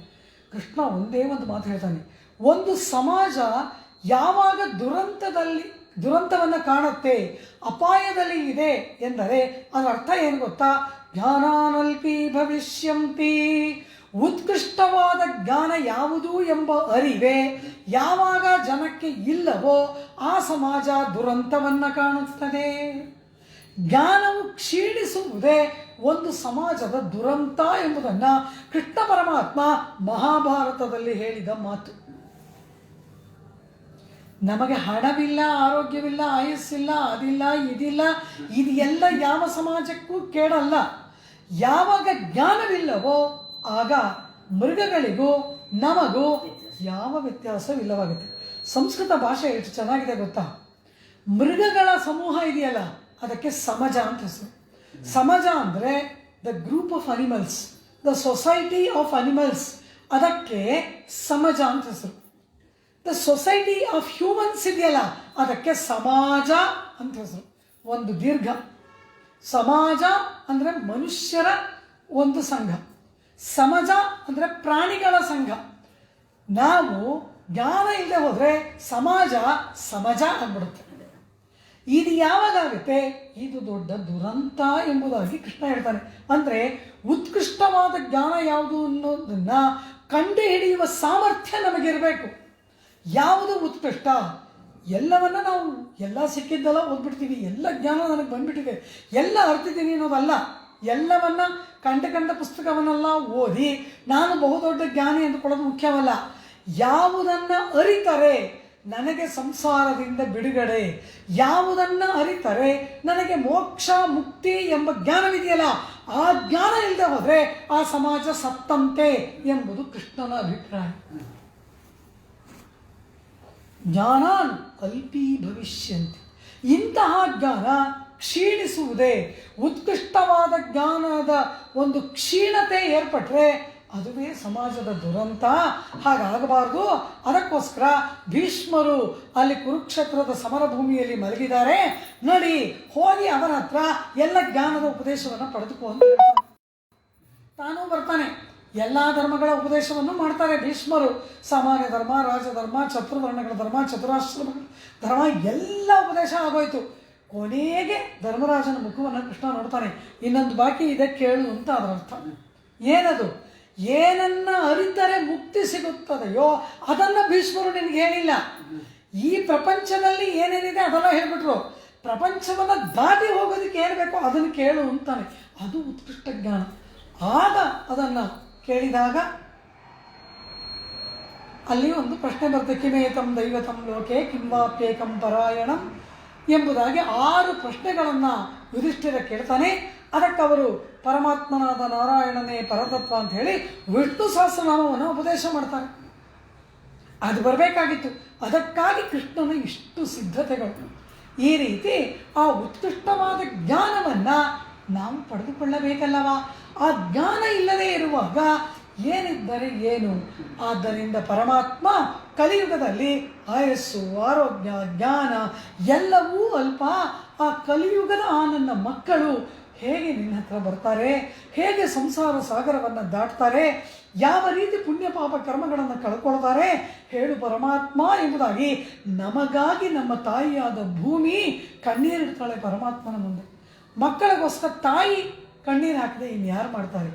ಕೃಷ್ಣ ಒಂದೇ ಒಂದು ಮಾತು ಹೇಳ್ತಾನೆ, ಒಂದು ಸಮಾಜ ಯಾವಾಗ ದುರಂತವನ್ನು ಕಾಣುತ್ತೆ, ಅಪಾಯದಲ್ಲಿ ಇದೆ ಎಂದರೆ ಅದರ ಅರ್ಥ ಏನು ಗೊತ್ತಾ? ಜ್ಞಾನಾನಲ್ಪಿ ಭವಿಷ್ಯಂತಿ. ಉತ್ಕೃಷ್ಟವಾದ ಜ್ಞಾನ ಯಾವುದು ಎಂಬ ಅರಿವೆ ಯಾವಾಗ ಜನಕ್ಕೆ ಇಲ್ಲವೋ ಆ ಸಮಾಜ ದುರಂತವನ್ನು ಕಾಣುತ್ತದೆ. ಜ್ಞಾನವು ಕ್ಷೀಣಿಸುವುದೇ ಒಂದು ಸಮಾಜದ ದುರಂತ ಎಂಬುದನ್ನು ಕೃಷ್ಣ ಪರಮಾತ್ಮ ಮಹಾಭಾರತದಲ್ಲಿ ಹೇಳಿದ ಮಾತು. ನಮಗೆ ಹಣವಿಲ್ಲ, ಆರೋಗ್ಯವಿಲ್ಲ, ಆಯಸ್ಸಿಲ್ಲ, ಅದಿಲ್ಲ, ಇದಿಲ್ಲ, ಇದೆಲ್ಲ ಯಾವ ಸಮಾಜಕ್ಕೂ ಕೇಳಲ್ಲ. ಯಾವಾಗ ಜ್ಞಾನವಿಲ್ಲವೋ ಆಗ ಮೃಗಗಳಿಗೂ ನಮಗೂ ಯಾವ ವ್ಯತ್ಯಾಸವಿಲ್ಲವಾಗುತ್ತೆ. ಸಂಸ್ಕೃತ ಭಾಷೆ ಎಷ್ಟು ಚೆನ್ನಾಗಿದೆ ಗೊತ್ತಾ? ಮೃಗಗಳ ಸಮೂಹ ಇದೆಯಲ್ಲ, ಅದಕ್ಕೆ ಸಮಜ ಅಂತ ಹೆಸರು. ಸಮಜ ಅಂದರೆ the group of animals, the society of animals, ಅದಕ್ಕೆ ಸಮಜ ಅಂತ ಹೆಸರು. ದ ಸೊಸೈಟಿ ಆಫ್ ಹ್ಯೂಮನ್ಸ್ ಇದೆಯಲ್ಲ, ಅದಕ್ಕೆ ಸಮಾಜ ಅಂತ ಹೆಸರು. ಒಂದು ದೀರ್ಘ. ಸಮಾಜ ಅಂದರೆ ಮನುಷ್ಯರ ಒಂದು ಸಂಘ, ಸಮಜ ಅಂದರೆ ಪ್ರಾಣಿಗಳ ಸಂಘ. ನಾವು ಜ್ಞಾನ ಇಲ್ಲದೆ ಹೋದರೆ ಸಮಾಜ ಸಮಜ ಆಗ್ಬಿಡುತ್ತೆ. ಇದು ಯಾವಾಗುತ್ತೆ? ಇದು ದೊಡ್ಡ ದುರಂತ ಎಂಬುದಾಗಿ ಕೃಷ್ಣ ಹೇಳ್ತಾನೆ. ಅಂದರೆ ಉತ್ಕೃಷ್ಟವಾದ ಜ್ಞಾನ ಯಾವುದು ಅನ್ನೋದನ್ನು ಕಂಡುಹಿಡಿಯುವ ಸಾಮರ್ಥ್ಯ ನಮಗಿರಬೇಕು. ಯಾವುದು ಉತ್ಕೃಷ್ಟ? ಎಲ್ಲವನ್ನ ನಾವು ಎಲ್ಲ ಸಿಕ್ಕಿದ್ದೆಲ್ಲ ಓದ್ಬಿಡ್ತೀವಿ, ಎಲ್ಲ ಜ್ಞಾನ ನನಗೆ ಬಂದ್ಬಿಟ್ಟಿದೆ, ಎಲ್ಲ ಅರ್ತಿದ್ದೀನಿ ಅನ್ನೋದಲ್ಲ. ಎಲ್ಲವನ್ನ ಕಂಡ ಪುಸ್ತಕವನ್ನೆಲ್ಲ ಓದಿ ನಾನು ಬಹುದೊಡ್ಡ ಜ್ಞಾನಿ ಅಂದುಕೊಳ್ಳೋದು ಮುಖ್ಯವಲ್ಲ. ಯಾವುದನ್ನು ಅರಿತರೆ ನನಗೆ ಸಂಸಾರದಿಂದ ಬಿಡುಗಡೆ, ಯಾವುದನ್ನು ಅರಿತರೆ ನನಗೆ ಮೋಕ್ಷ ಮುಕ್ತಿ ಎಂಬ ಜ್ಞಾನವಿದೆಯಲ್ಲ, ಆ ಜ್ಞಾನ ಇಲ್ಲದೆ ಹೋದರೆ ಆ ಸಮಾಜ ಸತ್ತಂತೆ ಎಂಬುದು ಕೃಷ್ಣನ ಅಭಿಪ್ರಾಯ. ಜ್ಞಾನಾನ್ ಅಲ್ಪೀ ಭವಿಷ್ಯಂತಿ. ಇಂತಹ ಜ್ಞಾನ ಕ್ಷೀಣಿಸುವುದೇ. ಉತ್ಕೃಷ್ಟವಾದ ಜ್ಞಾನದ ಒಂದು ಕ್ಷೀಣತೆ ಏರ್ಪಟ್ಟರೆ ಅದುವೇ ಸಮಾಜದ ದುರಂತ. ಹಾಗಾಗಬಾರ್ದು. ಅದಕ್ಕೋಸ್ಕರ ಭೀಷ್ಮರು ಅಲ್ಲಿ ಕುರುಕ್ಷೇತ್ರದ ಸಮರಭೂಮಿಯಲ್ಲಿ ಮಲಗಿದ್ದಾರೆ, ನೋಡಿ ಹೋಗಿ ಅವರ ಹತ್ರ ಎಲ್ಲ ಜ್ಞಾನದ ಉಪದೇಶವನ್ನು ಪಡೆದುಕೊಂಡು ತಾನೂ ಬರ್ತಾನೆ. ಎಲ್ಲ ಧರ್ಮಗಳ ಉಪದೇಶವನ್ನು ಮಾಡ್ತಾರೆ ಭೀಷ್ಮರು. ಸಾಮಾನ್ಯ ಧರ್ಮ, ರಾಜಧರ್ಮ, ಚತುರ್ವರ್ಣಗಳ ಧರ್ಮ, ಚತುರಾಶ್ರಮಗಳ ಧರ್ಮ ಎಲ್ಲ ಉಪದೇಶ ಆಗೋಯ್ತು. ಕೊನೆಗೆ ಧರ್ಮರಾಜನ ಮುಖವನ್ನು ಕೃಷ್ಣ ನೋಡ್ತಾನೆ. ಇನ್ನೊಂದು ಬಾಕಿ ಇದೆ, ಕೇಳು ಅಂತ ಅದರ ಅರ್ಥ. ಏನದು? ಏನನ್ನ ಅರಿತರೆ ಮುಕ್ತಿ ಸಿಗುತ್ತದೆಯೋ ಅದನ್ನು ಭೀಷ್ಮರು ನಿನಗೆ ಹೇಳಿಲ್ಲ. ಈ ಪ್ರಪಂಚದಲ್ಲಿ ಏನೇನಿದೆ ಅದೆಲ್ಲ ಹೇಳ್ಬಿಟ್ರು. ಪ್ರಪಂಚವನ್ನು ದಾಟಿ ಹೋಗೋದಕ್ಕೆ ಏನು ಬೇಕೋ ಅದನ್ನು ಕೇಳು ಅಂತಾನೆ. ಅದು ಉತ್ಕೃಷ್ಟ ಜ್ಞಾನ. ಆಗ ಅದನ್ನು ಕೇಳಿದಾಗ ಅಲ್ಲಿ ಒಂದು ಪ್ರಶ್ನೆ ಬರುತ್ತೆ, ಕಿಮೇತಂ ದೈವತಂ ಲೋಕೆ ಕಿಂವಾಪ್ಯೇಕಂ ಪರಾಯಣಂ ಎಂಬುದಾಗಿ 6 ಪ್ರಶ್ನೆಗಳನ್ನು ಯುಧಿಷ್ಠಿರ ಕೇಳ್ತಾನೆ. ಅದಕ್ಕೆ ಅವರು ಪರಮಾತ್ಮನಾದ ನಾರಾಯಣನೇ ಪರತತ್ವ ಅಂತ ಹೇಳಿ ವಿಷ್ಣು ಸಹಸ್ರನಾಮವನ್ನು ಉಪದೇಶ ಮಾಡ್ತಾರೆ. ಅದು ಬರಬೇಕಾಗಿತ್ತು. ಅದಕ್ಕಾಗಿ ಕೃಷ್ಣನ ಇಷ್ಟು ಸಿದ್ಧತೆಗಳು. ಈ ರೀತಿ ಆ ಉತ್ಕೃಷ್ಟವಾದ ಜ್ಞಾನವನ್ನು ನಾವು ಪಡೆದುಕೊಳ್ಳಬೇಕಲ್ಲವಾ? ಆ ಜ್ಞಾನ ಇಲ್ಲದೆ ಇರುವಾಗ ಏನಿದ್ದರೆ ಏನು? ಆದ್ದರಿಂದ ಪರಮಾತ್ಮ ಕಲಿಯುಗದಲ್ಲಿ ಆಯಸ್ಸು, ಆರೋಗ್ಯ, ಜ್ಞಾನ ಎಲ್ಲವೂ ಅಲ್ಪ. ಆ ಕಲಿಯುಗದ ಆ ನನ್ನ ಮಕ್ಕಳು ಹೇಗೆ ನಿನ್ನ ಹತ್ರ ಬರ್ತಾರೆ, ಹೇಗೆ ಸಂಸಾರ ಸಾಗರವನ್ನು ದಾಟ್ತಾರೆ, ಯಾವ ರೀತಿ ಪುಣ್ಯ ಪಾಪ ಕರ್ಮಗಳನ್ನು ಕಳ್ಕೊಳ್ತಾರೆ ಹೇಳು ಪರಮಾತ್ಮ ಎಂಬುದಾಗಿ ನಮಗಾಗಿ ನಮ್ಮ ತಾಯಿಯಾದ ಭೂಮಿ ಕಣ್ಣೀರಿಡ್ತಾಳೆ ಪರಮಾತ್ಮನ ಮುಂದೆ. ಮಕ್ಕಳಿಗೋಸ್ಕರ ತಾಯಿ ಕಣ್ಣೀರು ಹಾಕದೆ ಇನ್ಯಾರು ಮಾಡ್ತಾರೆ?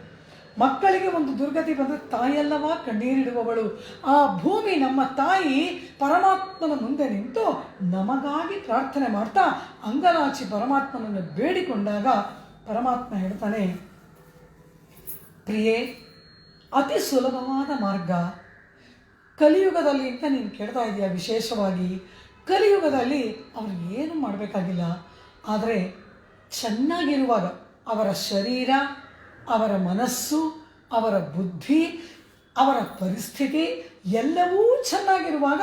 ಮಕ್ಕಳಿಗೆ ಒಂದು ದುರ್ಗತಿ ಬಂದರೆ ತಾಯಿಯಲ್ಲವ ಕಣ್ಣೀರಿಡುವವಳು. ಆ ಭೂಮಿ ನಮ್ಮ ತಾಯಿ ಪರಮಾತ್ಮನ ಮುಂದೆ ನಿಂತು ನಮಗಾಗಿ ಪ್ರಾರ್ಥನೆ ಮಾಡ್ತಾ ಅಂಗಲಾಚಿ ಪರಮಾತ್ಮನನ್ನು ಬೇಡಿಕೊಂಡಾಗ ಪರಮಾತ್ಮ ಹೇಳ್ತಾನೆ, ಪ್ರಿಯೇ, ಅತಿ ಸುಲಭವಾದ ಮಾರ್ಗ ಕಲಿಯುಗದಲ್ಲಿ ಅಂತ ನೀನು ಕೇಳ್ತಾ ಇದೆಯಾ. ವಿಶೇಷವಾಗಿ ಕಲಿಯುಗದಲ್ಲಿ ಅವರು ಏನು ಮಾಡಬೇಕಾಗಿಲ್ಲ, ಆದರೆ ಚೆನ್ನಾಗಿರುವಾಗ ಅವರ ಶರೀರ, ಅವರ ಮನಸ್ಸು, ಅವರ ಬುದ್ಧಿ, ಅವರ ಪರಿಸ್ಥಿತಿ ಎಲ್ಲವೂ ಚೆನ್ನಾಗಿರುವಾಗ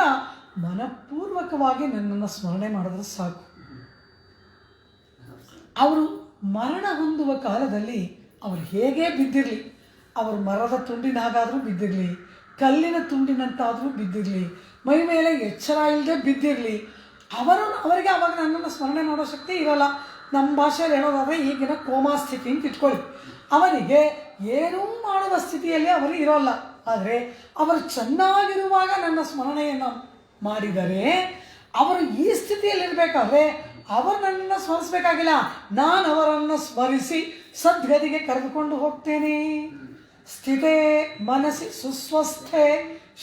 ಮನಪೂರ್ವಕವಾಗಿ ನನ್ನನ್ನು ಸ್ಮರಣೆ ಮಾಡಿದ್ರೆ ಸಾಕು. ಅವರು ಮರಣ ಹೊಂದುವ ಕಾಲದಲ್ಲಿ ಅವರು ಹೇಗೆ ಬಿದ್ದಿರಲಿ, ಅವರು ಮರದ ತುಂಡಿನಾಗಾದರೂ ಬಿದ್ದಿರಲಿ, ಕಲ್ಲಿನ ತುಂಡಿನಂತಾದರೂ ಬಿದ್ದಿರಲಿ, ಮೈ ಮೇಲೆ ಎಚ್ಚರ ಇಲ್ಲದೆ ಬಿದ್ದಿರಲಿ, ಅವರಿಗೆ ಅವಾಗ ನನ್ನನ್ನು ಸ್ಮರಣೆ ಮಾಡೋ ಶಕ್ತಿ ಇರೋಲ್ಲ. ನಮ್ಮ ಭಾಷೆಯಲ್ಲಿ ಹೇಳೋದಾದರೆ ಈಗಿನ ಕೋಮಾ ಸ್ಥಿತಿ ಅಂತ ಇಟ್ಕೊಳ್ಳಿ. ಅವರಿಗೆ ಏನೂ ಮಾಡುವ ಸ್ಥಿತಿಯಲ್ಲಿ ಅವರು ಇರೋಲ್ಲ. ಆದರೆ ಅವರು ಚೆನ್ನಾಗಿರುವಾಗ ನನ್ನ ಸ್ಮರಣೆಯನ್ನು ಮಾಡಿದರೆ, ಅವರು ಈ ಸ್ಥಿತಿಯಲ್ಲಿರಬೇಕಾದ್ರೆ ಅವರು ನನ್ನನ್ನು ಸ್ಮರಿಸಬೇಕಾಗಿಲ್ಲ, ನಾನು ಅವರನ್ನು ಸ್ಮರಿಸಿ ಸದ್ಗತಿಗೆ ಕರೆದುಕೊಂಡು ಹೋಗ್ತೇನೆ. ಸ್ಥಿತೇ ಮನಸ್ಸಿ ಸುಸ್ವಸ್ಥೆ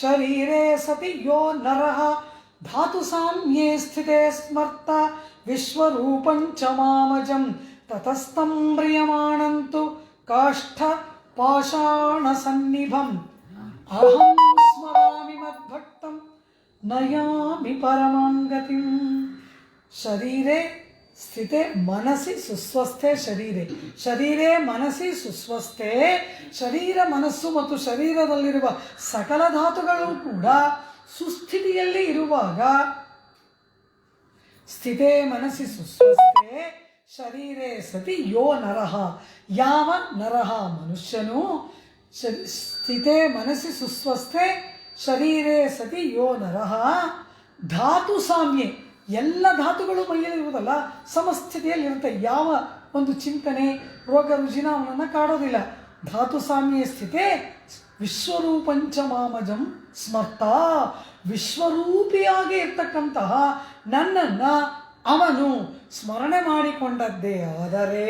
ಶರೀರೇ ಸತಿ ಯೋ ನರಃ ಧಾತು ಸಾಮ್ಯೇ ಸ್ಥಿತೇ ಸ್ಮರ್ತ ವಿಶ್ವರೂಪಂಚ ಮಾಮಜಂ ತತಸ್ಥಂ ಮ್ರಿಯಮಾಣಂತು ಕಾಷ್ಠ ಪಾಷಾಣ ಸನ್ನಿಭಂ ಅಹಂ ಸ್ಮರಾಮಿ ಮದ್ಭಕ್ತಂ ನಯಾಮಿ ಪರಮಾಂ ಗತಿಂ. ಶರೀರೇ ಸ್ಥಿತೆ ಮನಸ್ಸಿ ಸುಸ್ವಸ್ಥೆ ಶರೀರೇ ಮನಸ್ಸಿ ಸುಸ್ವಸ್ಥೆ. ಶರೀರ, ಮನಸ್ಸು ಮತ್ತು ಶರೀರದಲ್ಲಿರುವ ಸಕಲ ಧಾತುಗಳು ಕೂಡ ಸುಸ್ಥಿತಿಯಲ್ಲಿ ಇರುವಾಗ, ಸ್ಥಿತೇ ಮನಸ್ಸಿ ಸುಸ್ವಸ್ಥೆ ಶರೀರೇ ಸತಿ ಯೋ ನರಃ, ಯಾವ ನರಃ ಮನುಷ್ಯನು, ಸ್ಥಿತೇ ಮನಸ್ಸಿ ಸುಸ್ವಸ್ಥೆ ಶರೀರೇ ಸತಿ ಯೋ ನರಃ ಧಾತು ಸಾಮ್ಯೆ, ಎಲ್ಲ ಧಾತುಗಳು ಮೈಯಲ್ಲಿರುವುದಲ್ಲ ಸಮಸ್ಥಿತಿಯಲ್ಲಿರುತ್ತೆ. ಯಾವ ಒಂದು ಚಿಂತನೆ, ರೋಗ ರುಜಿನ ಅವನನ್ನು ಕಾಡೋದಿಲ್ಲ. ಧಾತು ಸಾಮ್ಯೆ ಸ್ಥಿತೆ ವಿಶ್ವರೂಪಂಚ ಮಾಮಜಂ ಸ್ಮರ್ತ, ವಿಶ್ವರೂಪಿಯಾಗಿ ಇರ್ತಕ್ಕಂತಹ ನನ್ನನ್ನು ಅವನು ಸ್ಮರಣೆ ಮಾಡಿಕೊಂಡದ್ದೇ ಆದರೆ,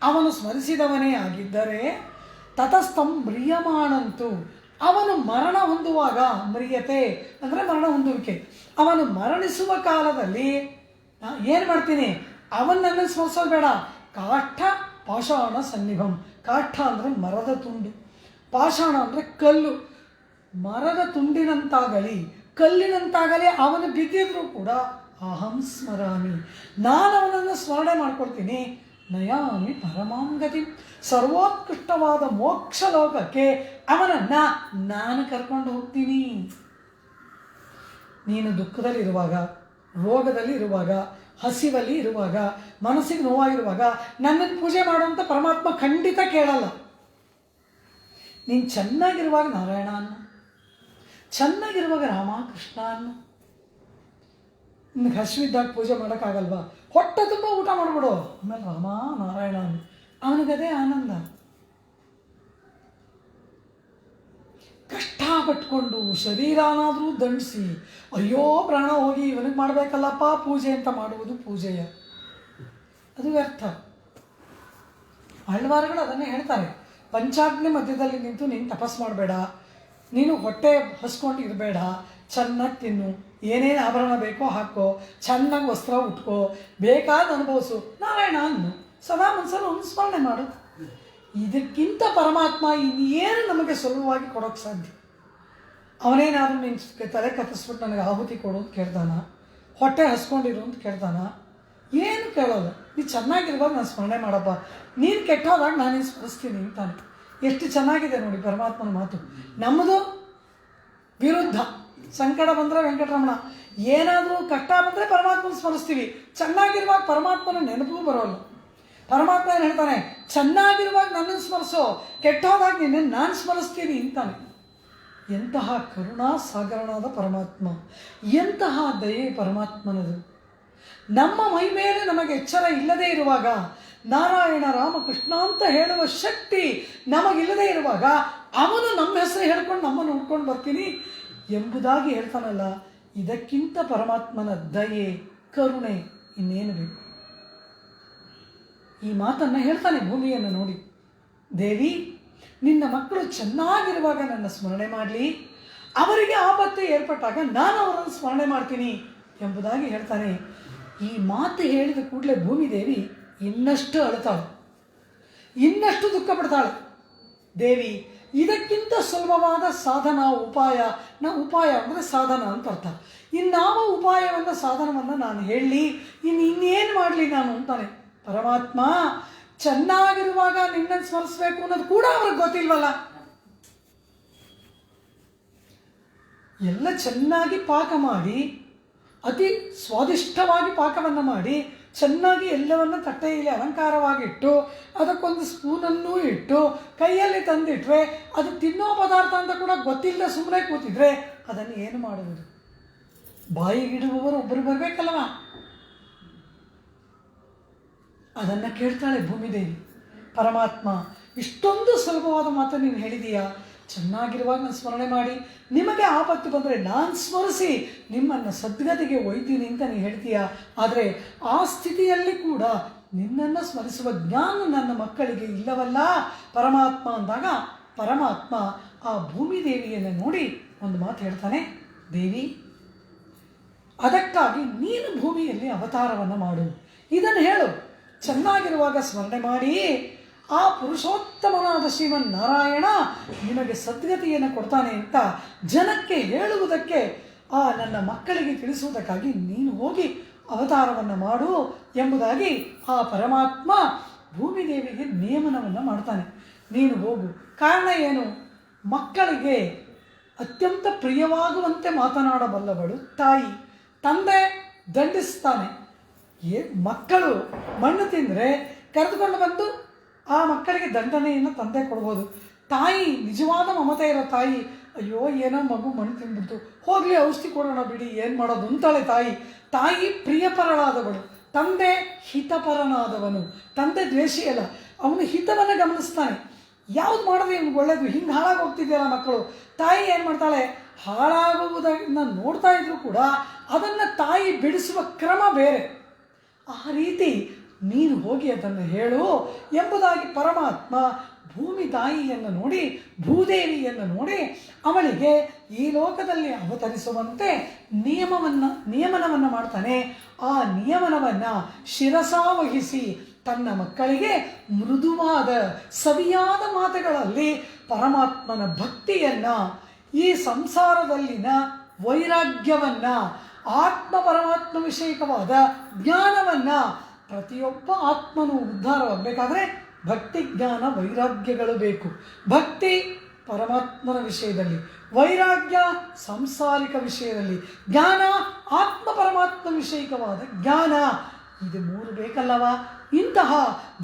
ಅವನು ಸ್ಮರಿಸಿದವನೇ ಆಗಿದ್ದರೆ, ತತಸ್ಥಂ ಮ್ರಿಯಮಾಣಂತು, ಅವನು ಮರಣ ಹೊಂದುವಾಗ, ಮ್ರಿಯತೆ ಅಂದರೆ ಮರಣ ಹೊಂದುವಿಕೆ, ಅವನು ಮರಣಿಸುವ ಕಾಲದಲ್ಲಿ ಏನು ಮಾಡ್ತೀನಿ, ಅವನನ್ನು ಸ್ಮರಿಸೋದು ಬೇಡ. ಕಾಷ್ಠ ಪಾಷಾಣ ಸನ್ನಿಭಂ, ಕಾಷ್ಠ ಅಂದರೆ ಮರದ ತುಂಡು, ಪಾಷಾಣ ಅಂದರೆ ಕಲ್ಲು. ಮರದ ತುಂಡಿನಂತಾಗಲಿ ಕಲ್ಲಿನಂತಾಗಲಿ ಅವನು ಬಿದ್ದಿದ್ರೂ ಕೂಡ ಅಹಂ ಸ್ಮರಾಮಿ, ನಾನು ಅವನನ್ನು ಸ್ಮರಣೆ ಮಾಡ್ಕೊಳ್ತೀನಿ. ನಯಾಮಿ ಪರಮಾಂ ಗತಿ, ಸರ್ವೋತ್ಕೃಷ್ಟವಾದ ಮೋಕ್ಷ ಲೋಕಕ್ಕೆ ಅವನನ್ನು ನಾನು ಕರ್ಕೊಂಡು ಹೋಗ್ತೀನಿ. ನೀನು ದುಃಖದಲ್ಲಿರುವಾಗ, ರೋಗದಲ್ಲಿ ಇರುವಾಗ, ಹಸಿವಲ್ಲಿ ಇರುವಾಗ, ಮನಸ್ಸಿಗೆ ನೋವಾಗಿರುವಾಗ ನನ್ನನ್ನು ಪೂಜೆ ಮಾಡುವಂಥ ಪರಮಾತ್ಮ ಖಂಡಿತ ಕೇಳಲ್ಲ. ನೀನು ಚೆನ್ನಾಗಿರುವಾಗ ನಾರಾಯಣ ಅನ್ನು, ಚೆನ್ನಾಗಿರುವಾಗ ರಾಮ ಕೃಷ್ಣ ಅನ್ನು. ನಿನಗೆ ಹಸಿವಿದ್ದಾಗ ಪೂಜೆ ಮಾಡೋಕ್ಕಾಗಲ್ವಾ? ಹೊಟ್ಟೆ ತುಂಬ ಊಟ ಮಾಡಿಬಿಡು, ಆಮೇಲೆ ರಾಮ ನಾರಾಯಣ ಅನ್ನು, ಅವನಿಗದೇ ಆನಂದ. ಕಷ್ಟಪಟ್ಕೊಂಡು ಶರೀರನಾದರೂ ದಂಡಿಸಿ ಅಯ್ಯೋ ಪ್ರಾಣ ಹೋಗಿ ಇವನಿಗೆ ಮಾಡಬೇಕಲ್ಲಪ್ಪ ಪೂಜೆ ಅಂತ ಮಾಡುವುದು ಪೂಜೆಯ, ಅದು ವ್ಯರ್ಥ. ಆಳ್ವಾರುಗಳು ಅದನ್ನೇ ಹೇಳ್ತಾರೆ, ಪಂಚಾಗ್ನಿ ಮಧ್ಯದಲ್ಲಿ ನಿಂತು ನೀನು ತಪಸ್ ಮಾಡಬೇಡ, ನೀನು ಹೊಟ್ಟೆ ಹಸ್ಕೊಂಡು ಇರಬೇಡ, ಚೆನ್ನಾಗಿ ತಿನ್ನು, ಏನೇನು ಆಭರಣ ಬೇಕೋ ಹಾಕೋ, ಚೆನ್ನಾಗಿ ವಸ್ತ್ರ ಉಟ್ಕೋ, ಬೇಕಾದ ಅನುಭವಿಸು, ನಾರಾಯಣ ಅನ್ನು ಸದಾ ಮನಸ್ಸನ್ನು ಅನುಸ್ಮರಣೆ ಮಾಡು. ಇದಕ್ಕಿಂತ ಪರಮಾತ್ಮ ಇನ್ನೇನು ನಮಗೆ ಸುಲಭವಾಗಿ ಕೊಡೋಕ್ಕೆ ಸಾಧ್ಯ? ಅವನೇನಾದರೂ ನಿನ್ನ ತಲೆ ಕತ್ತಿಸ್ಬಿಟ್ಟು ನನಗೆ ಆಹುತಿ ಕೊಡು ಅಂತ ಕೇಳ್ತಾನ, ಹೊಟ್ಟೆ ಹಸ್ಕೊಂಡಿರು ಅಂತ ಕೇಳ್ತಾನ? ಏನು ಕೇಳೋಲ್ಲ. ನೀನು ಚೆನ್ನಾಗಿರುವಾಗ ನಾನು ಸ್ಮರಣೆ ಮಾಡಪ್ಪ, ನೀನು ಕೆಟ್ಟೋದಾಗ ನಾನೇನು ಸ್ಮರಿಸ್ತೀನಿ ಅಂತಾನೆ. ಎಷ್ಟು ಚೆನ್ನಾಗಿದೆ ನೋಡಿ ಪರಮಾತ್ಮನ ಮಾತು. ನಮ್ಮದು ವಿರುದ್ಧ. ಸಂಕಟ ಬಂದರೆ ವೆಂಕಟರಮಣ, ಏನಾದರೂ ಕಷ್ಟ ಬಂದರೆ ಪರಮಾತ್ಮನ ಸ್ಮರಿಸ್ತೀವಿ, ಚೆನ್ನಾಗಿರುವಾಗ ಪರಮಾತ್ಮನ ನೆನಪು ಬರೋಲ್ಲ. ಪರಮಾತ್ಮ ಏನು ಹೇಳ್ತಾನೆ, ಚೆನ್ನಾಗಿರುವಾಗ ನನ್ನನ್ನು ಸ್ಮರಿಸೋ, ಕೆಟ್ಟೋದಾಗ ನಿನ್ನನ್ನು ನಾನು ಸ್ಮರಿಸ್ತೀನಿ ಅಂತಾನೆ. ಎಂತಹ ಕರುಣಾ ಸಾಗರನಾದ ಪರಮಾತ್ಮ, ಎಂತಹ ದಯೆ ಪರಮಾತ್ಮನದು. ನಮ್ಮ ಮೈ ಮೇಲೆ ನಮಗೆ ಎಚ್ಚರ ಇಲ್ಲದೇ ಇರುವಾಗ, ನಾರಾಯಣ ರಾಮಕೃಷ್ಣ ಅಂತ ಹೇಳುವ ಶಕ್ತಿ ನಮಗಿಲ್ಲದೆ ಇರುವಾಗ ಅವನು ನಮ್ಮ ಹೆಸರು ಹೇಳ್ಕೊಂಡು ನಮ್ಮನ್ನು ಹುಡ್ಕೊಂಡು ಬರ್ತೀನಿ ಎಂಬುದಾಗಿ ಹೇಳ್ತಾನಲ್ಲ, ಇದಕ್ಕಿಂತ ಪರಮಾತ್ಮನ ದಯೆ ಕರುಣೆ ಇನ್ನೇನು ಬೇಕು? ಈ ಮಾತನ್ನು ಹೇಳ್ತಾನೆ ಭೂಮಿಯನ್ನು ನೋಡಿ. ದೇವಿ, ನಿನ್ನ ಮಕ್ಕಳು ಚೆನ್ನಾಗಿರುವಾಗ ನನ್ನ ಸ್ಮರಣೆ ಮಾಡಲಿ, ಅವರಿಗೆ ಆಪತ್ತು ಏರ್ಪಟ್ಟಾಗ ನಾನು ಅವರನ್ನು ಸ್ಮರಣೆ ಮಾಡ್ತೀನಿ ಎಂಬುದಾಗಿ ಹೇಳ್ತಾನೆ. ಈ ಮಾತು ಹೇಳಿದ ಕೂಡಲೇ ಭೂಮಿದೇವಿ ಇನ್ನಷ್ಟು ಅಳುತ್ತಾಳೆ, ಇನ್ನಷ್ಟು ದುಃಖ ಪಡ್ತಾಳೆ. ದೇವಿ, ಇದಕ್ಕಿಂತ ಸುಲಭವಾದ ಸಾಧನ ಉಪಾಯ ಅಂದರೆ ಸಾಧನ ಅಂತ ಅರ್ಥ. ಇನ್ನಾವ ಉಪಾಯವನ್ನು ಸಾಧನವನ್ನು ನಾನು ಹೇಳಲಿ, ಇನ್ನೇನು ಮಾಡಲಿ ನಾನು ಅಂತಾನೆ. ಪರಮಾತ್ಮ, ಚೆನ್ನಾಗಿರುವಾಗ ನಿನ್ನನ್ನು ಸ್ಮರಿಸಬೇಕು ಅನ್ನೋದು ಕೂಡ ಅವ್ರಿಗೆ ಗೊತ್ತಿಲ್ವಲ್ಲ. ಎಲ್ಲ ಚೆನ್ನಾಗಿ ಪಾಕ ಮಾಡಿ, ಅತಿ ಸ್ವಾದಿಷ್ಟವಾಗಿ ಪಾಕವನ್ನು ಮಾಡಿ, ಚೆನ್ನಾಗಿ ಎಲ್ಲವನ್ನು ತಟ್ಟೆಯಲ್ಲಿ ಅಲಂಕಾರವಾಗಿಟ್ಟು, ಅದಕ್ಕೊಂದು ಸ್ಪೂನನ್ನೂ ಇಟ್ಟು ಕೈಯಲ್ಲಿ ತಂದಿಟ್ರೆ ಅದು ತಿನ್ನೋ ಪದಾರ್ಥ ಅಂತ ಕೂಡ ಗೊತ್ತಿಲ್ಲ ಸುಮ್ಮನೆ ಕೂತಿದ್ರೆ ಅದನ್ನು ಏನು ಮಾಡುವುದು? ಬಾಯಿಗಿಡುವವರು ಒಬ್ಬರು ಬರಬೇಕಲ್ವ? ಅದನ್ನು ಕೇಳ್ತಾಳೆ ಭೂಮಿದೇವಿ. ಪರಮಾತ್ಮ, ಇಷ್ಟೊಂದು ಸುಲಭವಾದ ಮಾತು ನೀನು ಹೇಳಿದೀಯಾ, ಚೆನ್ನಾಗಿರುವಾಗ ನಾನು ಸ್ಮರಣೆ ಮಾಡಿ, ನಿಮಗೆ ಆಪತ್ತು ಬಂದರೆ ನಾನು ಸ್ಮರಿಸಿ ನಿಮ್ಮನ್ನು ಸದ್ಗತಿಗೆ ಒಯ್ತೀನಿ ಅಂತ ನೀನು ಹೇಳ್ತೀಯಾ. ಆದರೆ ಆ ಸ್ಥಿತಿಯಲ್ಲಿ ಕೂಡ ನಿನ್ನನ್ನು ಸ್ಮರಿಸುವ ಜ್ಞಾನ ನನ್ನ ಮಕ್ಕಳಿಗೆ ಇಲ್ಲವಲ್ಲ ಪರಮಾತ್ಮ ಅಂದಾಗ, ಪರಮಾತ್ಮ ಆ ಭೂಮಿದೇವಿಯನ್ನು ನೋಡಿ ಒಂದು ಮಾತು ಹೇಳ್ತಾನೆ. ದೇವಿ, ಅದಕ್ಕಾಗಿ ನೀನು ಭೂಮಿಯಲ್ಲಿ ಅವತಾರವನ್ನು ಮಾಡು, ಇದನ್ನು ಹೇಳು. ಚೆನ್ನಾಗಿರುವಾಗ ಸ್ಮರಣೆ ಮಾಡಿ ಆ ಪುರುಷೋತ್ತಮನಾದ ಶ್ರೀಮನ್ ನಾರಾಯಣ ನಿಮಗೆ ಸದ್ಗತಿಯನ್ನು ಕೊಡ್ತಾನೆ ಅಂತ ಜನಕ್ಕೆ ಹೇಳುವುದಕ್ಕೆ, ಆ ನನ್ನ ಮಕ್ಕಳಿಗೆ ತಿಳಿಸುವುದಕ್ಕಾಗಿ ನೀನು ಹೋಗಿ ಅವತಾರವನ್ನು ಮಾಡು ಎಂಬುದಾಗಿ ಆ ಪರಮಾತ್ಮ ಭೂಮಿದೇವಿಗೆ ನಿಯಮನವನ್ನು ಮಾಡ್ತಾನೆ. ನೀನು ಹೋಗು. ಕಾರಣ ಏನು? ಮಕ್ಕಳಿಗೆ ಅತ್ಯಂತ ಪ್ರಿಯವಾಗುವಂತೆ ಮಾತನಾಡಬಲ್ಲವಳು ತಾಯಿ. ತಂದೆ ದಂಡಿಸ್ತಾನೆ. ಮಕ್ಕಳು ಮಣ್ಣು ತಿಂದರೆ ಕರೆದುಕೊಂಡು ಬಂದು ಆ ಮಕ್ಕಳಿಗೆ ದಂಡನೆಯನ್ನು ತಂದೆ ಕೊಡ್ಬೋದು. ತಾಯಿ, ನಿಜವಾದ ಮಮತೆ ಇರೋ ತಾಯಿ, ಅಯ್ಯೋ ಏನೋ ಮಗು ಮಣ್ಣು ತಿಂದ್ಬಿಡ್ತು, ಹೋಗಲಿ ಔಷಧಿ ಕೊಡೋಣ ಬಿಡಿ, ಏನು ಮಾಡೋದು ಅಂತಾಳೆ ತಾಯಿ. ತಾಯಿ ಪ್ರಿಯಪರಳಾದವಳು, ತಂದೆ ಹಿತಪರನಾದವನು. ತಂದೆ ದ್ವೇಷಿ ಅಲ್ಲ, ಅವನು ಹಿತವನ್ನು ಗಮನಿಸ್ತಾನೆ. ಯಾವ್ದು ಮಾಡಿದ್ರೆ ಇವ್ನಿಗೆ ಒಳ್ಳೇದು, ಹಿಂಗೆ ಹಾಳಾಗಿ ಹೋಗ್ತಿದ್ದೀರ ಮಕ್ಕಳು. ತಾಯಿ ಏನು ಮಾಡ್ತಾಳೆ? ಹಾಳಾಗುವುದನ್ನು ನೋಡ್ತಾ ಇದ್ರು ಕೂಡ ಅದನ್ನು ತಾಯಿ ಬಿಡಿಸುವ ಕ್ರಮ ಬೇರೆ. ಆ ರೀತಿ ನೀನು ಹೋಗಿ ಅದನ್ನು ಹೇಳು ಎಂಬುದಾಗಿ ಪರಮಾತ್ಮ ಭೂಮಿ ತಾಯಿಯನ್ನು ನೋಡಿ, ಭೂದೇವಿಯನ್ನು ನೋಡಿ, ಅವಳಿಗೆ ಈ ಲೋಕದಲ್ಲಿ ಅವತರಿಸುವಂತೆ ನಿಯಮನವನ್ನು ಮಾಡ್ತಾನೆ. ಆ ನಿಯಮನವನ್ನು ಶಿರಸಾವಹಿಸಿ ತನ್ನ ಮಕ್ಕಳಿಗೆ ಮೃದುವಾದ ಸವಿಯಾದ ಮಾತುಗಳಲ್ಲಿ ಪರಮಾತ್ಮನ ಭಕ್ತಿಯನ್ನು, ಈ ಸಂಸಾರದಲ್ಲಿನ ವೈರಾಗ್ಯವನ್ನು, ಆತ್ಮ ಪರಮಾತ್ಮ ವಿಷಯಕವಾದ ಜ್ಞಾನವನ್ನು, ಪ್ರತಿಯೊಬ್ಬ ಆತ್ಮನು ಉದ್ಧಾರವಾಗಬೇಕಾದ್ರೆ ಭಕ್ತಿ ಜ್ಞಾನ ವೈರಾಗ್ಯಗಳು ಬೇಕು. ಭಕ್ತಿ ಪರಮಾತ್ಮನ ವಿಷಯದಲ್ಲಿ, ವೈರಾಗ್ಯ ಸಾಂಸಾರಿಕ ವಿಷಯದಲ್ಲಿ, ಜ್ಞಾನ ಆತ್ಮ ಪರಮಾತ್ಮ ವಿಷಯಕವಾದ ಜ್ಞಾನ, ಇದು ಮೂರು ಬೇಕಲ್ಲವ. ಇಂತಹ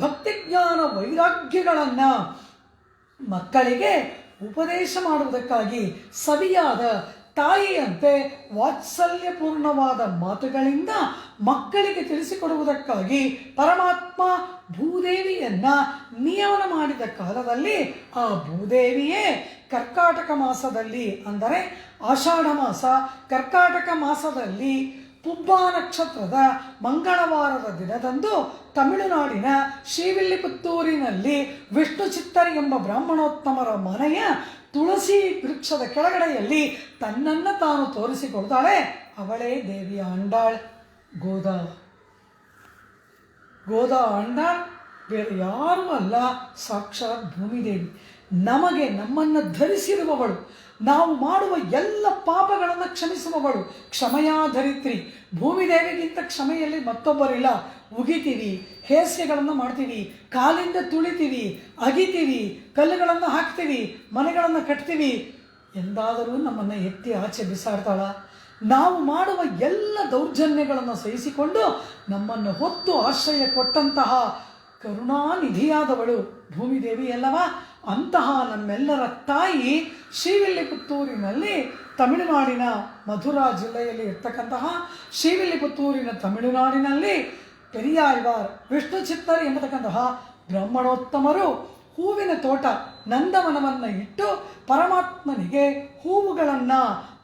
ಭಕ್ತಿ ಜ್ಞಾನ ವೈರಾಗ್ಯಗಳನ್ನು ಮಕ್ಕಳಿಗೆ ಉಪದೇಶ ಮಾಡುವುದಕ್ಕಾಗಿ ಸವಿಯಾದ ತಾಯಿಯಂತೆ ವಾತ್ಸಲ್ಯಪೂರ್ಣವಾದ ಮಾತುಗಳಿಂದ ಮಕ್ಕಳಿಗೆ ತಿಳಿಸಿಕೊಡುವುದಕ್ಕಾಗಿ ಪರಮಾತ್ಮ ಭೂದೇವಿಯನ್ನು ನಿಯಮನ ಮಾಡಿದ ಕಾಲದಲ್ಲಿ ಆ ಭೂದೇವಿಯೇ ಕರ್ಕಾಟಕ ಮಾಸದಲ್ಲಿ, ಅಂದರೆ ಆಷಾಢ ಮಾಸ ಕರ್ಕಾಟಕ ಮಾಸದಲ್ಲಿ ಪುಬ್ಬಾ ನಕ್ಷತ್ರದ ಮಂಗಳವಾರದ ದಿನದಂದು ತಮಿಳುನಾಡಿನ ಶ್ರೀವಿಲ್ಲಿಪುತ್ತೂರಿನಲ್ಲಿ ವಿಷ್ಣು ಚಿತ್ತರಿ ಎಂಬ ಬ್ರಾಹ್ಮಣೋತ್ತಮರ ಮನೆಯ ತುಳಸಿ ವೃಕ್ಷದ ಕೆಳಗಡೆಯಲ್ಲಿ ತನ್ನನ್ನು ತಾನು ತೋರಿಸಿಕೊಳ್ತಾಳೆ. ಅವಳೇ ದೇವಿಯ ಆಂಡಾಳ್ ಗೋದಾ ಆಂಡಾಳ್ ಬೇರೆ ಯಾರೂ ಅಲ್ಲ, ಸಾಕ್ಷಾತ್ ಭೂಮಿದೇವಿ. ನಮ್ಮನ್ನು ಧರಿಸಿರುವವಳು, ನಾವು ಮಾಡುವ ಎಲ್ಲ ಪಾಪಗಳನ್ನು ಕ್ಷಮಿಸುವವಳು, ಕ್ಷಮೆಯಾಧರಿತ್ರಿ. ಭೂಮಿದೇವಿಗಿಂತ ಕ್ಷಮೆಯಲ್ಲಿ ಮತ್ತೊಬ್ಬರಿಲ್ಲ. ಉಗಿತೀವಿ, ಹೇಸ್ಯಗಳನ್ನು ಮಾಡ್ತೀವಿ, ಕಾಲಿಂದ ತುಳಿತೀವಿ, ಅಗಿತೀವಿ, ಕಲ್ಲುಗಳನ್ನು ಹಾಕ್ತೀವಿ, ಮನೆಗಳನ್ನು ಕಟ್ತೀವಿ. ಎಂದಾದರೂ ನಮ್ಮನ್ನು ಎತ್ತಿ ಆಚೆ ಬಿಸಾಡ್ತಾಳ? ನಾವು ಮಾಡುವ ಎಲ್ಲ ದೌರ್ಜನ್ಯಗಳನ್ನು ಸಹಿಸಿಕೊಂಡು ನಮ್ಮನ್ನು ಹೊತ್ತು ಆಶ್ರಯ ಕೊಟ್ಟಂತಹ ಕರುಣಾನಿಧಿಯಾದವಳು ಭೂಮಿದೇವಿ ಅಲ್ಲವಾ? ಅಂತಹ ನಮ್ಮೆಲ್ಲರ ತಾಯಿ ಶ್ರೀವಿಲ್ಲಿಪುತ್ತೂರಿನಲ್ಲಿ, ತಮಿಳುನಾಡಿನ ಮಧುರಾ ಜಿಲ್ಲೆಯಲ್ಲಿ ಇರ್ತಕ್ಕಂತಹ ಶ್ರೀವಿಲ್ಲಿಪುತ್ತೂರಿನ ತಮಿಳುನಾಡಿನಲ್ಲಿ ಪೆರಿಯಾಳ್ವಾರ್ ವಿಷ್ಣು ಚಿತ್ತರ್ ಎಂಬತಕ್ಕಂತಹ ಬ್ರಾಹ್ಮಣೋತ್ತಮರು ಹೂವಿನ ತೋಟ ನಂದವನವನ್ನು ಇಟ್ಟು ಪರಮಾತ್ಮನಿಗೆ ಹೂವುಗಳನ್ನು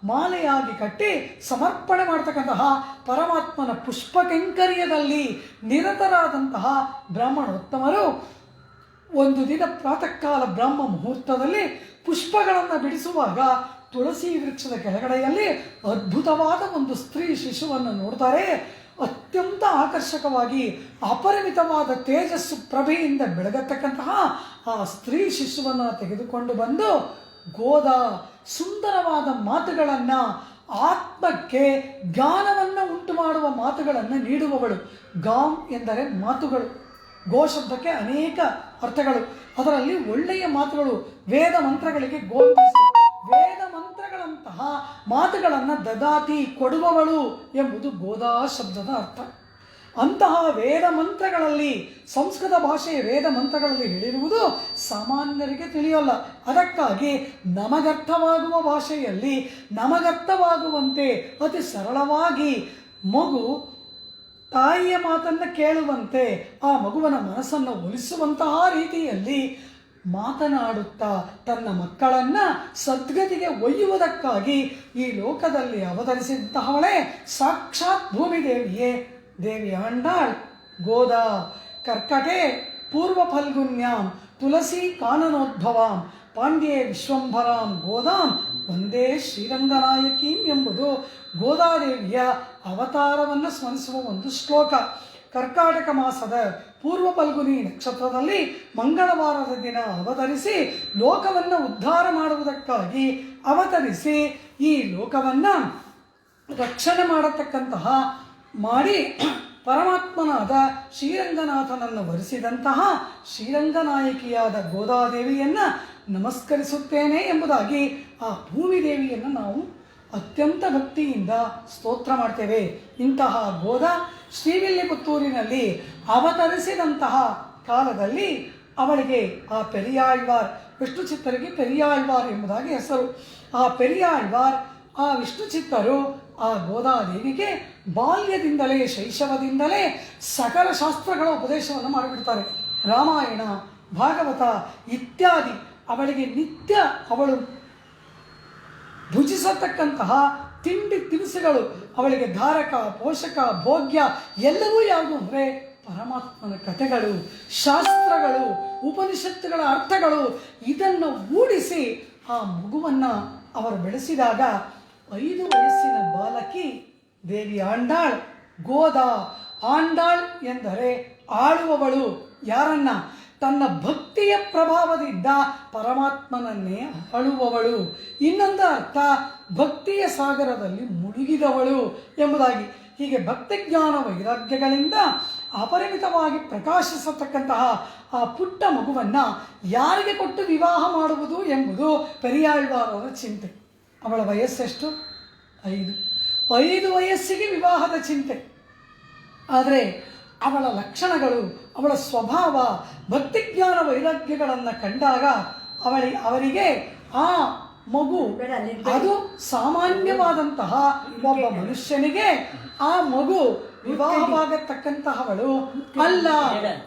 ಮಾಲೆಯಾಗಿ ಕಟ್ಟಿ ಸಮರ್ಪಣೆ ಮಾಡತಕ್ಕಂತಹ ಪರಮಾತ್ಮನ ಪುಷ್ಪಕೈಂಕರ್ಯದಲ್ಲಿ ನಿರತರಾದಂತಹ ಬ್ರಾಹ್ಮಣೋತ್ತಮರು ಒಂದು ದಿನ ಪ್ರಾತಃ ಕಾಲ ಬ್ರಾಹ್ಮ ಮುಹೂರ್ತದಲ್ಲಿ ಪುಷ್ಪಗಳನ್ನು ಬಿಡಿಸುವಾಗ ತುಳಸಿ ವೃಕ್ಷದ ಕೆಳಗಡೆಯಲ್ಲಿ ಅದ್ಭುತವಾದ ಒಂದು ಸ್ತ್ರೀ ಶಿಶುವನ್ನು ನೋಡ್ತಾರೆ. ಅತ್ಯಂತ ಆಕರ್ಷಕವಾಗಿ ಅಪರಿಮಿತವಾದ ತೇಜಸ್ಸು ಪ್ರಭೆಯಿಂದ ಬೆಳಗತಕ್ಕಂತಹ ಆ ಸ್ತ್ರೀ ಶಿಶುವನ್ನು ತೆಗೆದುಕೊಂಡು ಬಂದು ಗೋದ ಸುಂದರವಾದ ಮಾತುಗಳನ್ನು, ಆತ್ಮಕ್ಕೆ ಜ್ಞಾನವನ್ನು ಉಂಟು ಮಾಡುವ ಮಾತುಗಳನ್ನು ನೀಡುವವಳು. ಗಾಂ ಎಂದರೆ ಮಾತುಗಳು. ಗೋ ಶಬ್ದಕ್ಕೆ ಅನೇಕ ಅರ್ಥಗಳು, ಅದರಲ್ಲಿ ಒಳ್ಳೆಯ ಮಾತುಗಳು. ವೇದ ಮಂತ್ರಗಳಿಗೆ ಗೋಂದಿಸು, ವೇದ ಮಂತ್ರಗಳಂತಹ ಮಾತುಗಳನ್ನು ದದಾತಿ ಕೊಡುವವಳು ಎಂಬುದು ಗೋದಾ ಶಬ್ದದ ಅರ್ಥ. ಅಂತಹ ವೇದ ಮಂತ್ರಗಳಲ್ಲಿ, ಸಂಸ್ಕೃತ ಭಾಷೆಯ ವೇದ ಮಂತ್ರಗಳಲ್ಲಿ ಹೇಳಿರುವುದು ಸಾಮಾನ್ಯರಿಗೆ ತಿಳಿಯೋಲ್ಲ. ಅದಕ್ಕಾಗಿ ನಮಗರ್ಥವಾಗುವ ಭಾಷೆಯಲ್ಲಿ ನಮಗರ್ಥವಾಗುವಂತೆ ಅತಿ ಸರಳವಾಗಿ ಮಗು ತಾಯಿಯ ಮಾತನ್ನು ಕೇಳುವಂತೆ ಆ ಮಗುವನ ಮನಸ್ಸನ್ನು ಒಲಿಸುವಂತಹ ರೀತಿಯಲ್ಲಿ ಮಾತನಾಡುತ್ತಾ ತನ್ನ ಮಕ್ಕಳನ್ನು ಸದ್ಗತಿಗೆ ಒಯ್ಯುವುದಕ್ಕಾಗಿ ಈ ಲೋಕದಲ್ಲಿ ಅವತರಿಸಿದ್ದವಳೇ ಸಾಕ್ಷಾತ್ ಭೂಮಿದೇವಿಯೇ ದೇವಿ ಆಂಡಾಳ್ ಗೋದಾ. ಕರ್ಕಟೆ ಪೂರ್ವ ಫಲ್ಗುನ್ಯಾಂ ತುಳಸಿ ಕಾನನೋದ್ಭವಾಂ ಪಾಂಡ್ಯೆ ವಿಶ್ವಂಭರಾಂ ಗೋದಾಂ ಒಂದೇ ಶ್ರೀರಂಗನಾಯಕೀಂ ಎಂಬುದು ಗೋದಾದೇವಿಯ ಅವತಾರವನ್ನು ಸ್ಮರಿಸುವ ಒಂದು ಶ್ಲೋಕ. ಕರ್ಕಾಟಕ ಮಾಸದ ಪೂರ್ವ ಫಲ್ಗುನಿ ನಕ್ಷತ್ರದಲ್ಲಿ ಮಂಗಳವಾರದ ದಿನ ಅವತರಿಸಿ ಲೋಕವನ್ನು ಉದ್ಧಾರ ಮಾಡುವುದಕ್ಕಾಗಿ ಅವತರಿಸಿ ಈ ಲೋಕವನ್ನು ರಕ್ಷಣೆ ಮಾಡತಕ್ಕಂತಹ ಮಾಡಿ ಪರಮಾತ್ಮನಾದ ಶ್ರೀರಂಗನಾಥನನ್ನು ವರಿಸಿದಂತಹ ಶ್ರೀರಂಗನಾಯಕಿಯಾದ ಗೋದಾದೇವಿಯನ್ನು ನಮಸ್ಕರಿಸುತ್ತೇನೆ ಎಂಬುದಾಗಿ ಆ ಭೂಮಿದೇವಿಯನ್ನು ನಾವು ಅತ್ಯಂತ ಭಕ್ತಿಯಿಂದ ಸ್ತೋತ್ರ ಮಾಡ್ತೇವೆ. ಇಂತಹ ಗೋದಾ ಶ್ರೀವಿಲ್ಲಿಪುತ್ತೂರಿನಲ್ಲಿ ಅವತರಿಸಿದಂತಹ ಕಾಲದಲ್ಲಿ ಅವಳಿಗೆ ಆ ಪೆರಿಯಾಳ್ವಾರ್, ವಿಷ್ಣು ಚಿತ್ತರಿಗೆ ಪೆರಿಯಾಳ್ವಾರ್ ಎಂಬುದಾಗಿ ಹೆಸರು. ಆ ಪೆರಿಯಾಳ್ವಾರ್, ಆ ವಿಷ್ಣು ಚಿತ್ತರು ಆ ಗೋದಾದೇವಿಗೆ ಬಾಲ್ಯದಿಂದಲೇ ಶೈಶವದಿಂದಲೇ ಸಕಲ ಶಾಸ್ತ್ರಗಳ ಉಪದೇಶವನ್ನು ಮಾಡಿಬಿಡ್ತಾರೆ. ರಾಮಾಯಣ, ಭಾಗವತ ಇತ್ಯಾದಿ ಅವಳಿಗೆ ನಿತ್ಯ ಅವಳು ಭುಜಿಸತಕ್ಕಂತಹ ತಿಂಡಿ ತಿನಿಸುಗಳು, ಅವಳಿಗೆ ಧಾರಕ, ಪೋಷಕ, ಭೋಗ್ಯ ಎಲ್ಲವೂ ಯಾವುದು ಅಂದರೆ ಪರಮಾತ್ಮನ ಕಥೆಗಳು, ಶಾಸ್ತ್ರಗಳು, ಉಪನಿಷತ್ತುಗಳ ಅರ್ಥಗಳು. ಇದನ್ನು ಮೂಡಿಸಿ ಆ ಮಗುವನ್ನು ಅವರು ಬೆಳೆಸಿದಾಗ 5 ವಯಸ್ಸಿನ ಬಾಲಕಿ ದೇವಿ ಆಂಡಾಳ್ ಗೋದಾ. ಆಂಡಾಳ್ ಎಂದರೆ ಆಳುವವಳು. ಯಾರನ್ನ? ತನ್ನ ಭಕ್ತಿಯ ಪ್ರಭಾವದಿಂದ ಪರಮಾತ್ಮನನ್ನೇ ಆಳುವವಳು. ಇನ್ನೊಂದು ಅರ್ಥ ಭಕ್ತಿಯ ಸಾಗರದಲ್ಲಿ ಮುಳುಗಿದವಳು ಎಂಬುದಾಗಿ. ಹೀಗೆ ಭಕ್ತಿ ಜ್ಞಾನ ವೈರಾಗ್ಯಗಳಿಂದ ಅಪರಿಮಿತವಾಗಿ ಪ್ರಕಾಶಿಸತಕ್ಕಂತಹ ಆ ಪುಟ್ಟ ಮಗುವನ್ನು ಯಾರಿಗೆ ಕೊಟ್ಟು ವಿವಾಹ ಮಾಡುವುದು ಎಂಬುದು ಪೆರಿಯಾಳ್ವಾರರ ಚಿಂತೆ. ಅವಳ ವಯಸ್ಸೆಷ್ಟು? 5 ವಯಸ್ಸಿಗೆ ವಿವಾಹದ ಚಿಂತೆ. ಆದರೆ ಅವಳ ಲಕ್ಷಣಗಳು, ಅವಳ ಸ್ವಭಾವ, ಭಕ್ತಿಜ್ಞಾನ ವೈರಾಗ್ಯಗಳನ್ನು ಕಂಡಾಗ ಅವರಿಗೆ ಆ ಮಗು ಅದು ಸಾಮಾನ್ಯವಾದಂತಹ ಒಬ್ಬ ಮನುಷ್ಯನಿಗೆ ಆ ಮಗು ವಿವಾಹವಾಗತಕ್ಕಂತಹವಳು ಅಲ್ಲ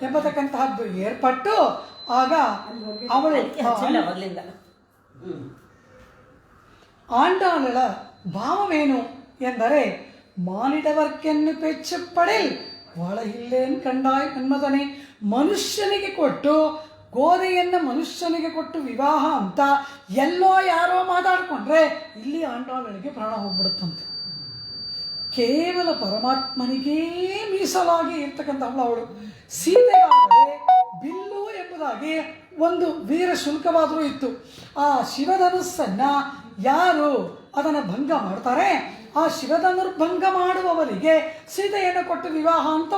ಎಂಬತಕ್ಕಂತಹದ್ದು ಏರ್ಪಟ್ಟು ಆಗ ಅವಳು ಆಂಡಾಳಳ ಭಾವವೇನು ಎಂದರೆ ಮಾನಿಡವರ್ಕೆನ್ನು ಪೆಚ್ಚಪ್ಪಡೆಲ್ ಒಳ ಇಲ್ಲೇನು ಕಂಡಾಯ್ ಕಣ್ಮದನೆ. ಮನುಷ್ಯನಿಗೆ ಕೊಟ್ಟು ಗೋದೆಯನ್ನು ಮನುಷ್ಯನಿಗೆ ಕೊಟ್ಟು ವಿವಾಹ ಅಂತ ಎಲ್ಲೋ ಯಾರೋ ಮಾತಾಡಿಕೊಂಡ್ರೆ ಇಲ್ಲಿ ಆಂಡಾಳಳಿಗೆ ಪ್ರಾಣ ಹೋಗ್ಬಿಡುತ್ತಂತೆ. ಕೇವಲ ಪರಮಾತ್ಮನಿಗೇ ಮೀಸಲಾಗಿ ಇರ್ತಕ್ಕಂಥವಳು ಅವಳು. ಸೀತೆಗಾದರೆ ಬಿಲ್ಲು ಎಂಬುದಾಗಿ ಒಂದು ವೀರ ಶುಲ್ಕವಾದರೂ ಇತ್ತು. ಆ ಶಿವಧನುಸ್ಸನ್ನು ಯಾರು ಅದನ್ನು ಭಂಗ ಮಾಡ್ತಾರೆ, ಆ ಶಿವಧನುರ್ಭಂಗ ಮಾಡುವವರಿಗೆ ಸೀತೆಯನ್ನು ಕೊಟ್ಟು ವಿವಾಹ ಅಂತ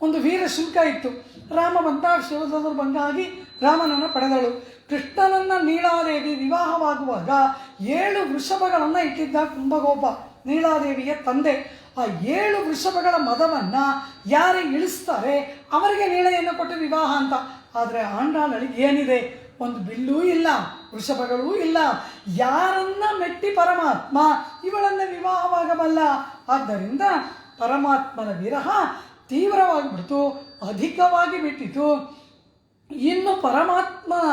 ಒಂದು ವೀರ ಶುಲ್ಕ ಇತ್ತು. ರಾಮ ಬಂತ, ಶಿವಧನುರ್ಭಂಗ ಆಗಿ ರಾಮನನ್ನು ಪಡೆದಳು. ಕೃಷ್ಣನನ್ನು ನೀಳಾದೇವಿ ವಿವಾಹವಾಗುವಾಗ 7 ವೃಷಭಗಳನ್ನು ಇಟ್ಟಿದ್ದ ಕುಂಭಗೋಪ, ನೀಳಾದೇವಿಯ ತಂದೆ. ಆ 7 ವೃಷಭಗಳ ಮದವನ್ನು ಯಾರು ಇಳಿಸ್ತಾರೆ ಅವರಿಗೆ ನೀಳೆಯನ್ನು ಕೊಟ್ಟು ವಿವಾಹ ಅಂತ. ಆದರೆ ಆಂಡಾಳಳಿಗೆ ಏನಿದೆ? ಒಂದು ಬಿಲ್ಲೂ ಇಲ್ಲ, ವೃಷಭಗಳೂ ಇಲ್ಲ. ಯಾರನ್ನ ಮೆಟ್ಟಿ ಪರಮಾತ್ಮ ಇವಳನ್ನು ವಿವಾಹವಾಗಬಲ್ಲ? ಆದ್ದರಿಂದ ಪರಮಾತ್ಮನ ವಿರಹ ತೀವ್ರವಾಗಿಬಿಡ್ತು, ಅಧಿಕವಾಗಿ ಬಿಟ್ಟಿತು. ಇನ್ನು ಪರಮಾತ್ಮನ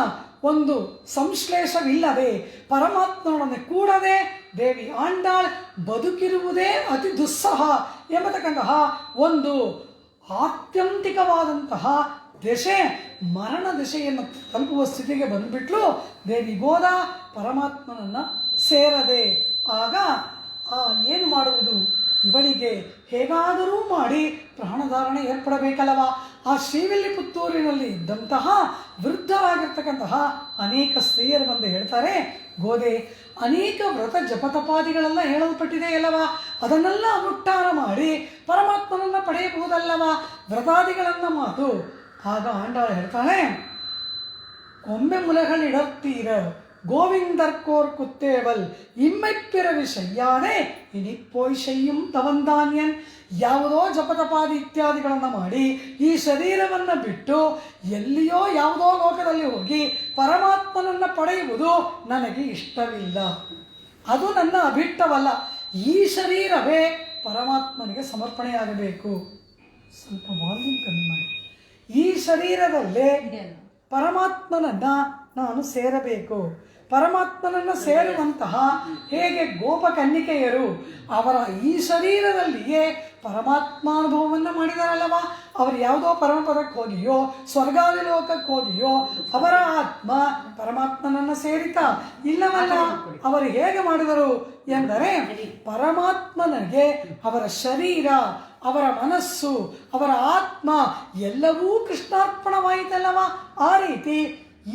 ಒಂದು ಸಂಶ್ಲೇಷವಿಲ್ಲದೆ, ಪರಮಾತ್ಮನೊಡನೆ ಕೂಡದೆ ದೇವಿ ಆಂಡಾಳ್ ಬದುಕಿರುವುದೇ ಅತಿ ದುಸ್ಸಹ ಎಂಬತಕ್ಕಂತಹ ಒಂದು ಆತ್ಯಂತಿಕವಾದಂತಹ ದಶೆ, ಮರಣ ದಶೆಯನ್ನು ತಲುಪುವ ಸ್ಥಿತಿಗೆ ಬಂದುಬಿಟ್ಲು ದೇವಿ ಗೋದ, ಪರಮಾತ್ಮನನ್ನು ಸೇರದೆ. ಆಗ ಏನು ಮಾಡುವುದು? ಇವಳಿಗೆ ಹೇಗಾದರೂ ಮಾಡಿ ಪ್ರಾಣಧಾರಣೆ ಏರ್ಪಡಬೇಕಲ್ಲವ. ಆ ಶ್ರೀವಿಲ್ಲಿಪುತ್ತೂರಿನಲ್ಲಿ ಇದ್ದಂತಹ ವೃದ್ಧರಾಗಿರ್ತಕ್ಕಂತಹ ಅನೇಕ ಸ್ತ್ರೀಯರು ಬಂದು ಹೇಳ್ತಾರೆ, ಗೋದೆ, ಅನೇಕ ವ್ರತ ಜಪತಪಾದಿಗಳೆಲ್ಲ ಹೇಳಲ್ಪಟ್ಟಿದೆ ಅಲ್ಲವ, ಅದನ್ನೆಲ್ಲ ಅನುಷ್ಠಾನ ಮಾಡಿ ಪರಮಾತ್ಮನನ್ನು ಪಡೆಯಬಹುದಲ್ಲವ, ವ್ರತಾದಿಗಳನ್ನು ಮಾತು. ಆಗ ಆಂಡಾಳು ಹೇಳ್ತಾಳೆ, ಕೊಂಬೆ ಮುಲೆಗಳಿಡರ್ತೀರ ಗೋವಿಂದರ್ಕೋರ್ ಕುತ್ತೇವಲ್ ಇಮ್ಮೆಪ್ಪಿರವಿ ಶಯ್ಯಾದೆ ಇನಿಪ್ಪೋಯ್ ಶಯ್ಯಂ ತವಂದಾನ್ಯನ್. ಯಾವುದೋ ಜಪತಪಾದಿ ಇತ್ಯಾದಿಗಳನ್ನು ಮಾಡಿ ಈ ಶರೀರವನ್ನು ಬಿಟ್ಟು ಎಲ್ಲಿಯೋ ಯಾವುದೋ ಲೋಕದಲ್ಲಿ ಹೋಗಿ ಪರಮಾತ್ಮನನ್ನು ಪಡೆಯುವುದು ನನಗೆ ಇಷ್ಟವಿಲ್ಲ, ಅದು ನನ್ನ ಅಭಿಷ್ಟವಲ್ಲ. ಈ ಶರೀರವೇ ಪರಮಾತ್ಮನಿಗೆ ಸಮರ್ಪಣೆಯಾಗಬೇಕು. ಸ್ವಲ್ಪ ವಾಲ್ಯೂಮ್ ಕಮ್ಮಿ ಮಾಡಿ. ಈ ಶರೀರದಲ್ಲೇ ಪರಮಾತ್ಮನನ್ನು ನಾನು ಸೇರಬೇಕು. ಪರಮಾತ್ಮನನ್ನು ಸೇರುವಂತಹ ಹೇಗೆ ಗೋಪಕನ್ನಿಕೆಯರು ಅವರ ಈ ಶರೀರದಲ್ಲಿಯೇ ಪರಮಾತ್ಮಾನುಭವವನ್ನು ಮಾಡಿದಾರಲ್ಲವ, ಅವರು ಯಾವುದೋ ಪರಮಪದಕ್ಕೆ ಹೋಗಿಯೋ ಸ್ವರ್ಗಾದಿ ಲೋಕಕ್ಕೆ ಹೋಗಿಯೋ ಅವರ ಆತ್ಮ ಪರಮಾತ್ಮನನ್ನು ಸೇರಿತ ಇಲ್ಲವಲ್ಲ. ಅವರು ಹೇಗೆ ಮಾಡಿದರು ಎಂದರೆ, ಪರಮಾತ್ಮನಿಗೆ ಅವರ ಶರೀರ, ಅವರ ಮನಸ್ಸು, ಅವರ ಆತ್ಮ ಎಲ್ಲವೂ ಕೃಷ್ಣಾರ್ಪಣವಾಯಿತಲ್ಲವ. ಆ ರೀತಿ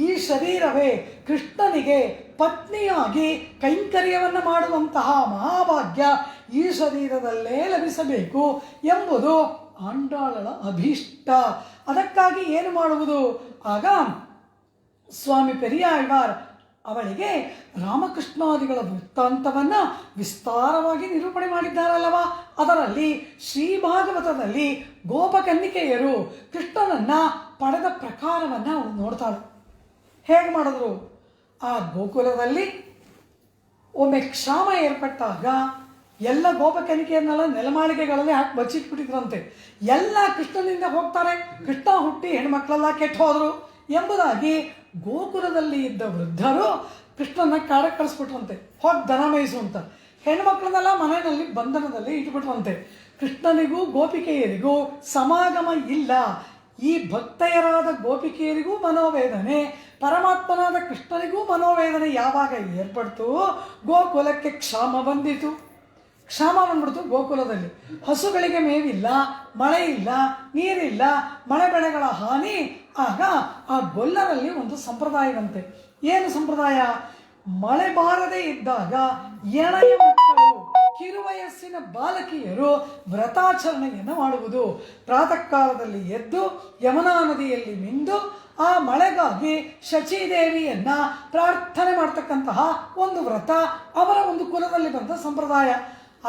ಈ ಶರೀರವೇ ಕೃಷ್ಣನಿಗೆ ಪತ್ನಿಯಾಗಿ ಕೈಂಕರ್ಯವನ್ನು ಮಾಡುವಂತಹ ಮಹಾಭಾಗ್ಯ ಈ ಶರೀರದಲ್ಲೇ ಲಭಿಸಬೇಕು ಎಂಬುದು ಆಂಡಾಳಳ ಅಭೀಷ್ಟ. ಅದಕ್ಕಾಗಿ ಏನು ಮಾಡುವುದು? ಆಗ ಸ್ವಾಮಿ ಪೆರಿಯಾಳ್ವಾರ್ ಅವಳಿಗೆ ರಾಮಕೃಷ್ಣಾದಿಗಳ ವೃತ್ತಾಂತವನ್ನು ವಿಸ್ತಾರವಾಗಿ ನಿರೂಪಣೆ ಮಾಡಿದ್ದಾರಲ್ಲವ. ಅದರಲ್ಲಿ ಶ್ರೀಭಾಗವತದಲ್ಲಿ ಗೋಪಕನ್ನಿಕೆಯರು ಕೃಷ್ಣನನ್ನು ಪಡೆದ ಪ್ರಕಾರವನ್ನು ಅವಳು ನೋಡ್ತಾಳೆ. ಹೇಗೆ ಮಾಡಿದ್ರು? ಆ ಗೋಕುಲದಲ್ಲಿ ಒಮ್ಮೆ ಕ್ಷಾಮ ಏರ್ಪಟ್ಟಾಗ ಎಲ್ಲ ಗೋಪಕನ್ನಿಕೆಯನ್ನೆಲ್ಲ ನೆಲಮಾಳಿಗೆಗಳಲ್ಲಿ ಹಾಕಿ ಬಚ್ಚಿಟ್ಬಿಟ್ಟಿದ್ರಂತೆ. ಎಲ್ಲ ಕೃಷ್ಣನಿಂದ ಹೋಗ್ತಾರೆ, ಕೃಷ್ಣ ಹುಟ್ಟಿ ಹೆಣ್ಮಕ್ಳೆಲ್ಲ ಕೆಟ್ಟು ಹೋದರು ಎಂಬುದಾಗಿ ಗೋಕುಲದಲ್ಲಿ ಇದ್ದ ವೃದ್ಧರು ಕೃಷ್ಣನ ಕಾಡಕ್ಕೆ ಕಳಿಸ್ಬಿಟ್ರಂತೆ, ಹೋಗಿ ದನ ಮೇಯಿಸು ಅಂತ. ಹೆಣ್ಮಕ್ಳನ್ನೆಲ್ಲ ಮನೆಯಲ್ಲಿ ಬಂಧನದಲ್ಲಿ ಇಟ್ಬಿಟ್ರಂತೆ. ಕೃಷ್ಣನಿಗೂ ಗೋಪಿಕೆಯರಿಗೂ ಸಮಾಗಮ ಇಲ್ಲ. ಈ ಭಕ್ತೆಯರಾದ ಗೋಪಿಕೆಯರಿಗೂ ಮನೋವೇದನೆ, ಪರಮಾತ್ಮನಾದ ಕೃಷ್ಣನಿಗೂ ಮನೋವೇದನೆ ಯಾವಾಗ ಏರ್ಪಡ್ತು? ಗೋಕುಲಕ್ಕೆ ಕ್ಷಾಮ ಬಂದಿತು. ಕ್ಷಾಮ ಬಂದ್ಬಿಡ್ತು ಗೋಕುಲದಲ್ಲಿ. ಹಸುಗಳಿಗೆ ಮೇವಿಲ್ಲ, ಮಳೆ ಇಲ್ಲ, ನೀರಿಲ್ಲ, ಮಳೆ ಬೆಳೆಗಳ ಹಾನಿ. ಆಗ ಆ ಗೊಲ್ಲರಲ್ಲಿ ಒಂದು ಸಂಪ್ರದಾಯವಂತೆ. ಏನು ಸಂಪ್ರದಾಯ? ಮಳೆ ಬಾರದೇ ಇದ್ದಾಗ ಎಳೆಯ ಮಕ್ಕಳು, ಕಿರುವಯಸ್ಸಿನ ಬಾಲಕಿಯರು ವ್ರತಾಚರಣೆಯನ್ನು ಮಾಡುವುದು. ಪ್ರಾತಃ ಕಾಲದಲ್ಲಿ ಎದ್ದು ಯಮುನಾ ನದಿಯಲ್ಲಿ ಮಿಂದು ಆ ಮಳೆಗಾಗಿ ಶಚೀದೇವಿಯನ್ನ ಪ್ರಾರ್ಥನೆ ಮಾಡ್ತಕ್ಕಂತಹ ಒಂದು ವ್ರತ ಅವರ ಒಂದು ಕುಲದಲ್ಲಿ ಬಂದ ಸಂಪ್ರದಾಯ.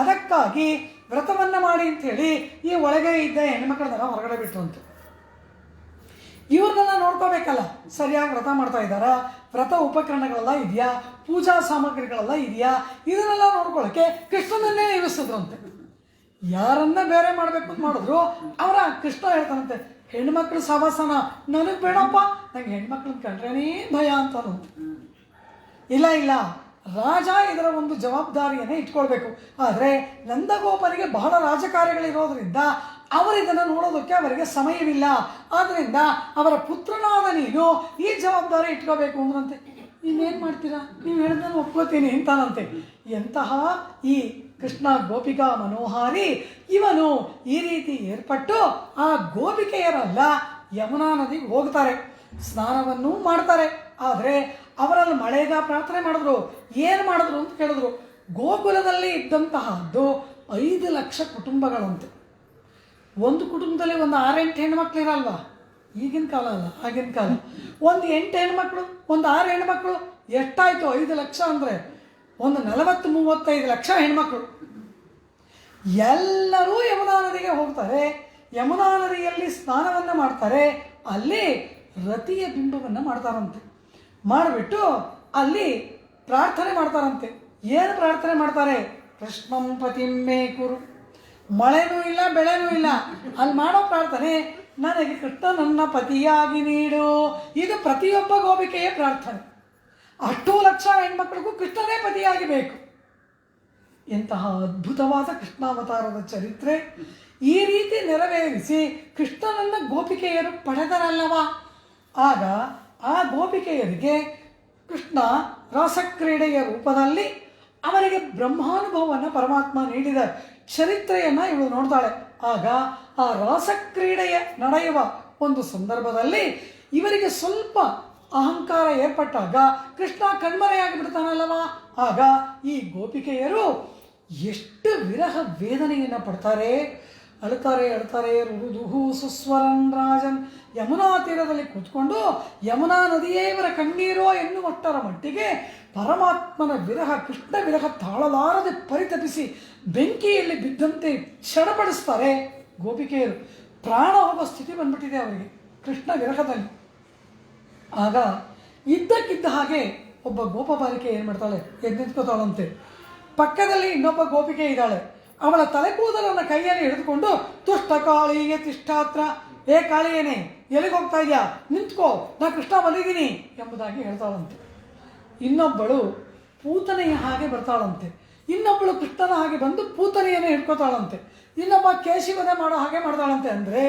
ಅದಕ್ಕಾಗಿ ವ್ರತವನ್ನು ಮಾಡಿ ಅಂಥೇಳಿ ಈ ಒಳಗೆ ಇದ್ದ ಹೆಣ್ಮಕ್ಳನ್ನೆಲ್ಲ ಹೊರಗಡೆ ಬಿಟ್ಟು ಅಂತ. ಇವ್ರನ್ನೆಲ್ಲ ನೋಡ್ಕೋಬೇಕಲ್ಲ, ಸರಿಯಾಗಿ ವ್ರತ ಮಾಡ್ತಾ ಇದ್ದಾರಾ, ವ್ರತ ಉಪಕರಣಗಳೆಲ್ಲ ಇದೆಯಾ, ಪೂಜಾ ಸಾಮಗ್ರಿಗಳೆಲ್ಲ ಇದೆಯಾ, ಇದನ್ನೆಲ್ಲ ನೋಡ್ಕೊಳ್ಳೋಕ್ಕೆ ಕೃಷ್ಣನನ್ನೇ ನೇಮಿಸಿದ್ರಂತೆ. ಯಾರನ್ನ ಬೇರೆ ಮಾಡಬೇಕು ಅಂತ ಮಾಡಿದ್ರು ಅವರ ಕೃಷ್ಣ ಹೇಳ್ತಾನಂತೆ, ಹೆಣ್ಮಕ್ಳು ಸವಾಸನ ನನಗೆ ಬೇಡಪ್ಪ, ನಂಗೆ ಹೆಣ್ಮಕ್ಳನ್ನ ಕಂಡ್ರೇನೇ ಭಯ ಅಂತಾನು. ಇಲ್ಲ, ರಾಜ ಇದರ ಒಂದು ಜವಾಬ್ದಾರಿಯನ್ನೇ ಇಟ್ಕೊಳ್ಬೇಕು. ಆದರೆ ನಂದಗೋಪನಿಗೆ ಬಹಳ ರಾಜಕಾರ್ಯಗಳಿರೋದ್ರಿಂದ ಅವರಿದನ್ನು ನೋಡೋದಕ್ಕೆ ಅವರಿಗೆ ಸಮಯವಿಲ್ಲ. ಆದ್ದರಿಂದ ಅವರ ಪುತ್ರನಾದ ನೀನು ಈ ಜವಾಬ್ದಾರಿ ಇಟ್ಕೋಬೇಕು ಅಂದ್ರಂತೆ. ಇನ್ನೇನು ಮಾಡ್ತೀರಾ, ನೀವು ಹೇಳಿದ್ದನ್ನು ಒಪ್ಕೋತೀನಿ ಅಂತಾನಂತೆ. ಎಂತಹ ಈ ಕೃಷ್ಣ ಗೋಪಿಕಾ ಮನೋಹಾರಿ ಇವನು ಈ ರೀತಿ ಏರ್ಪಟ್ಟು ಆ ಗೋಪಿಕೆಯರೆಲ್ಲ ಯಮುನಾ ನದಿಗೆ ಹೋಗ್ತಾರೆ, ಸ್ನಾನವನ್ನು ಮಾಡ್ತಾರೆ. ಆದರೆ ಅವರಲ್ಲಿ ಮಳೆಗ ಪ್ರಾರ್ಥನೆ ಮಾಡಿದ್ರು. ಏನು ಮಾಡಿದ್ರು ಅಂತ ಕೇಳಿದ್ರು. ಗೋಕುಲದಲ್ಲಿ ಇದ್ದಂತಹದ್ದು 5 ಲಕ್ಷ ಕುಟುಂಬಗಳಂತೆ. ಒಂದು ಕುಟುಂಬದಲ್ಲಿ ಒಂದು 6-8 ಹೆಣ್ಮಕ್ಳು ಇರಲ್ವಾ? ಈಗಿನ ಕಾಲ ಅಲ್ಲ, ಆಗಿನ ಕಾಲ. ಒಂದು 8 ಹೆಣ್ಮಕ್ಳು, ಒಂದು 6 ಹೆಣ್ಮಕ್ಳು, ಎಷ್ಟಾಯಿತು? 5 ಲಕ್ಷ ಅಂದರೆ ಒಂದು 40-35 ಲಕ್ಷ ಹೆಣ್ಮಕ್ಳು. ಎಲ್ಲರೂ ಯಮುನಾ ನದಿಗೆ ಹೋಗ್ತಾರೆ, ಯಮುನಾ ನದಿಯಲ್ಲಿ ಸ್ನಾನವನ್ನು ಮಾಡ್ತಾರೆ. ಅಲ್ಲಿ ರತಿಯ ಬಿಂಬವನ್ನು ಮಾಡ್ತಾರಂತೆ. ಮಾಡಿಬಿಟ್ಟು ಅಲ್ಲಿ ಪ್ರಾರ್ಥನೆ ಮಾಡ್ತಾರಂತೆ. ಏನು ಪ್ರಾರ್ಥನೆ ಮಾಡ್ತಾರೆ? ಕೃಷ್ಣಂ ಪತಿಂ ಮೇ ಕುರು, ಮಳೆನೂ ಇಲ್ಲ ಬೆಳೆನೂ ಇಲ್ಲ. ಅಲ್ಲಿ ಮಾಡೋ ಪ್ರಾರ್ಥನೆ ನನಗೆ ಕೃಷ್ಣ ನನ್ನ ಪತಿಯಾಗಿ ನೀಡು. ಇದು ಪ್ರತಿಯೊಬ್ಬ ಗೋಪಿಕೆಯ ಪ್ರಾರ್ಥನೆ. 8 ಲಕ್ಷ ಹೆಣ್ಮಕ್ಳಿಗೂ ಕೃಷ್ಣನೇ ಪತಿಯಾಗಿ ಬೇಕು. ಎಂತಹ ಅದ್ಭುತವಾದ ಕೃಷ್ಣಾವತಾರದ ಚರಿತ್ರೆ. ಈ ರೀತಿ ನೆರವೇರಿಸಿ ಕೃಷ್ಣನನ್ನು ಗೋಪಿಕೆಯರು ಪಡೆದರಲ್ಲವಾ, ಆಗ ಆ ಗೋಪಿಕೆಯರಿಗೆ ಕೃಷ್ಣ ರಾಸಕ್ರೀಡೆಯ ರೂಪದಲ್ಲಿ ಅವರಿಗೆ ಬ್ರಹ್ಮಾನುಭವವನ್ನು ಪರಮಾತ್ಮ ನೀಡಿದ ಚರಿತ್ರೆಯನ್ನು ಇವಳು ನೋಡ್ತಾಳೆ. ಆಗ ಆ ರಾಸಕ್ರೀಡೆಯ ನಡೆಯುವ ಒಂದು ಸಂದರ್ಭದಲ್ಲಿ ಇವರಿಗೆ ಸ್ವಲ್ಪ ಅಹಂಕಾರ ಏರ್ಪಟ್ಟಾಗ ಕೃಷ್ಣ ಕಣ್ಮರೆಯಾಗಿ ಬಿಡ್ತಾನಲ್ಲವಾ, ಆಗ ಈ ಗೋಪಿಕೆಯರು ಎಷ್ಟು ವಿರಹ ವೇದನೆಯನ್ನು ಪಡ್ತಾರೆ. ಅಳ್ತಾರೆ ರುದುಹು ಸುಸ್ವರನ್ ರಾಜನ್. ಯಮುನಾ ತೀರದಲ್ಲಿ ಕೂತ್ಕೊಂಡು ಯಮುನಾ ನದಿಯೇ ಇವರ ಕಣ್ಣೀರೋ ಎನ್ನುವಷ್ಟರ ಮಟ್ಟಿಗೆ ಪರಮಾತ್ಮನ ವಿರಹ, ಕೃಷ್ಣ ವಿರಹ ತಾಳಲಾರದೆ ಪರಿತಪಿಸಿ ಬೆಂಕಿಯಲ್ಲಿ ಬಿದ್ದಂತೆ ಛಡಪಡಿಸ್ತಾರೆ ಗೋಪಿಕೆಯರು. ಪ್ರಾಣ ಹೋಗೋ ಸ್ಥಿತಿ ಬಂದ್ಬಿಟ್ಟಿದೆ ಅವರಿಗೆ ಕೃಷ್ಣ ವಿರಹದಲ್ಲಿ. ಆಗ ಇದ್ದಕ್ಕಿದ್ದ ಹಾಗೆ ಒಬ್ಬ ಗೋಪ ಬಾಲಿಕೆ ಏನು ಮಾಡ್ತಾಳೆ, ಎದ್ದು ನಿಂತ್ಕೋತಾಳಂತೆ. ಪಕ್ಕದಲ್ಲಿ ಇನ್ನೊಬ್ಬ ಗೋಪಿಕೆ ಇದ್ದಾಳೆ. ಅವಳ ತಲೆ ಕೂದಲನ್ನು ಕೈಯಲ್ಲಿ ಹಿಡಿದುಕೊಂಡು ತುಷ್ಟ ಕಾಳಿಗೆ ತಿಷ್ಟಾತ್ರ, ಏ ಕಾಳಿಯೇನೆ ಎಲ್ಲಿಗೆ ಹೋಗ್ತಾ ಇದೆಯಾ, ನಿಂತ್ಕೋ, ನಾ ಕೃಷ್ಣ ಬಂದಿದ್ದೀನಿ ಎಂಬುದಾಗಿ ಹೇಳ್ತಾಳಂತೆ. ಇನ್ನೊಬ್ಬಳು ಪೂತನೆಯ ಹಾಗೆ ಬರ್ತಾಳಂತೆ. ಇನ್ನೊಬ್ಬಳು ಕೃಷ್ಣನ ಹಾಗೆ ಬಂದು ಪೂತನೆಯನ್ನು ಹಿಡ್ಕೋತಾಳಂತೆ. ಇನ್ನೊಬ್ಬ ಕೇಶಿವಧೆ ಮಾಡೋ ಹಾಗೆ ಮಾಡ್ತಾಳಂತೆ. ಅಂದರೆ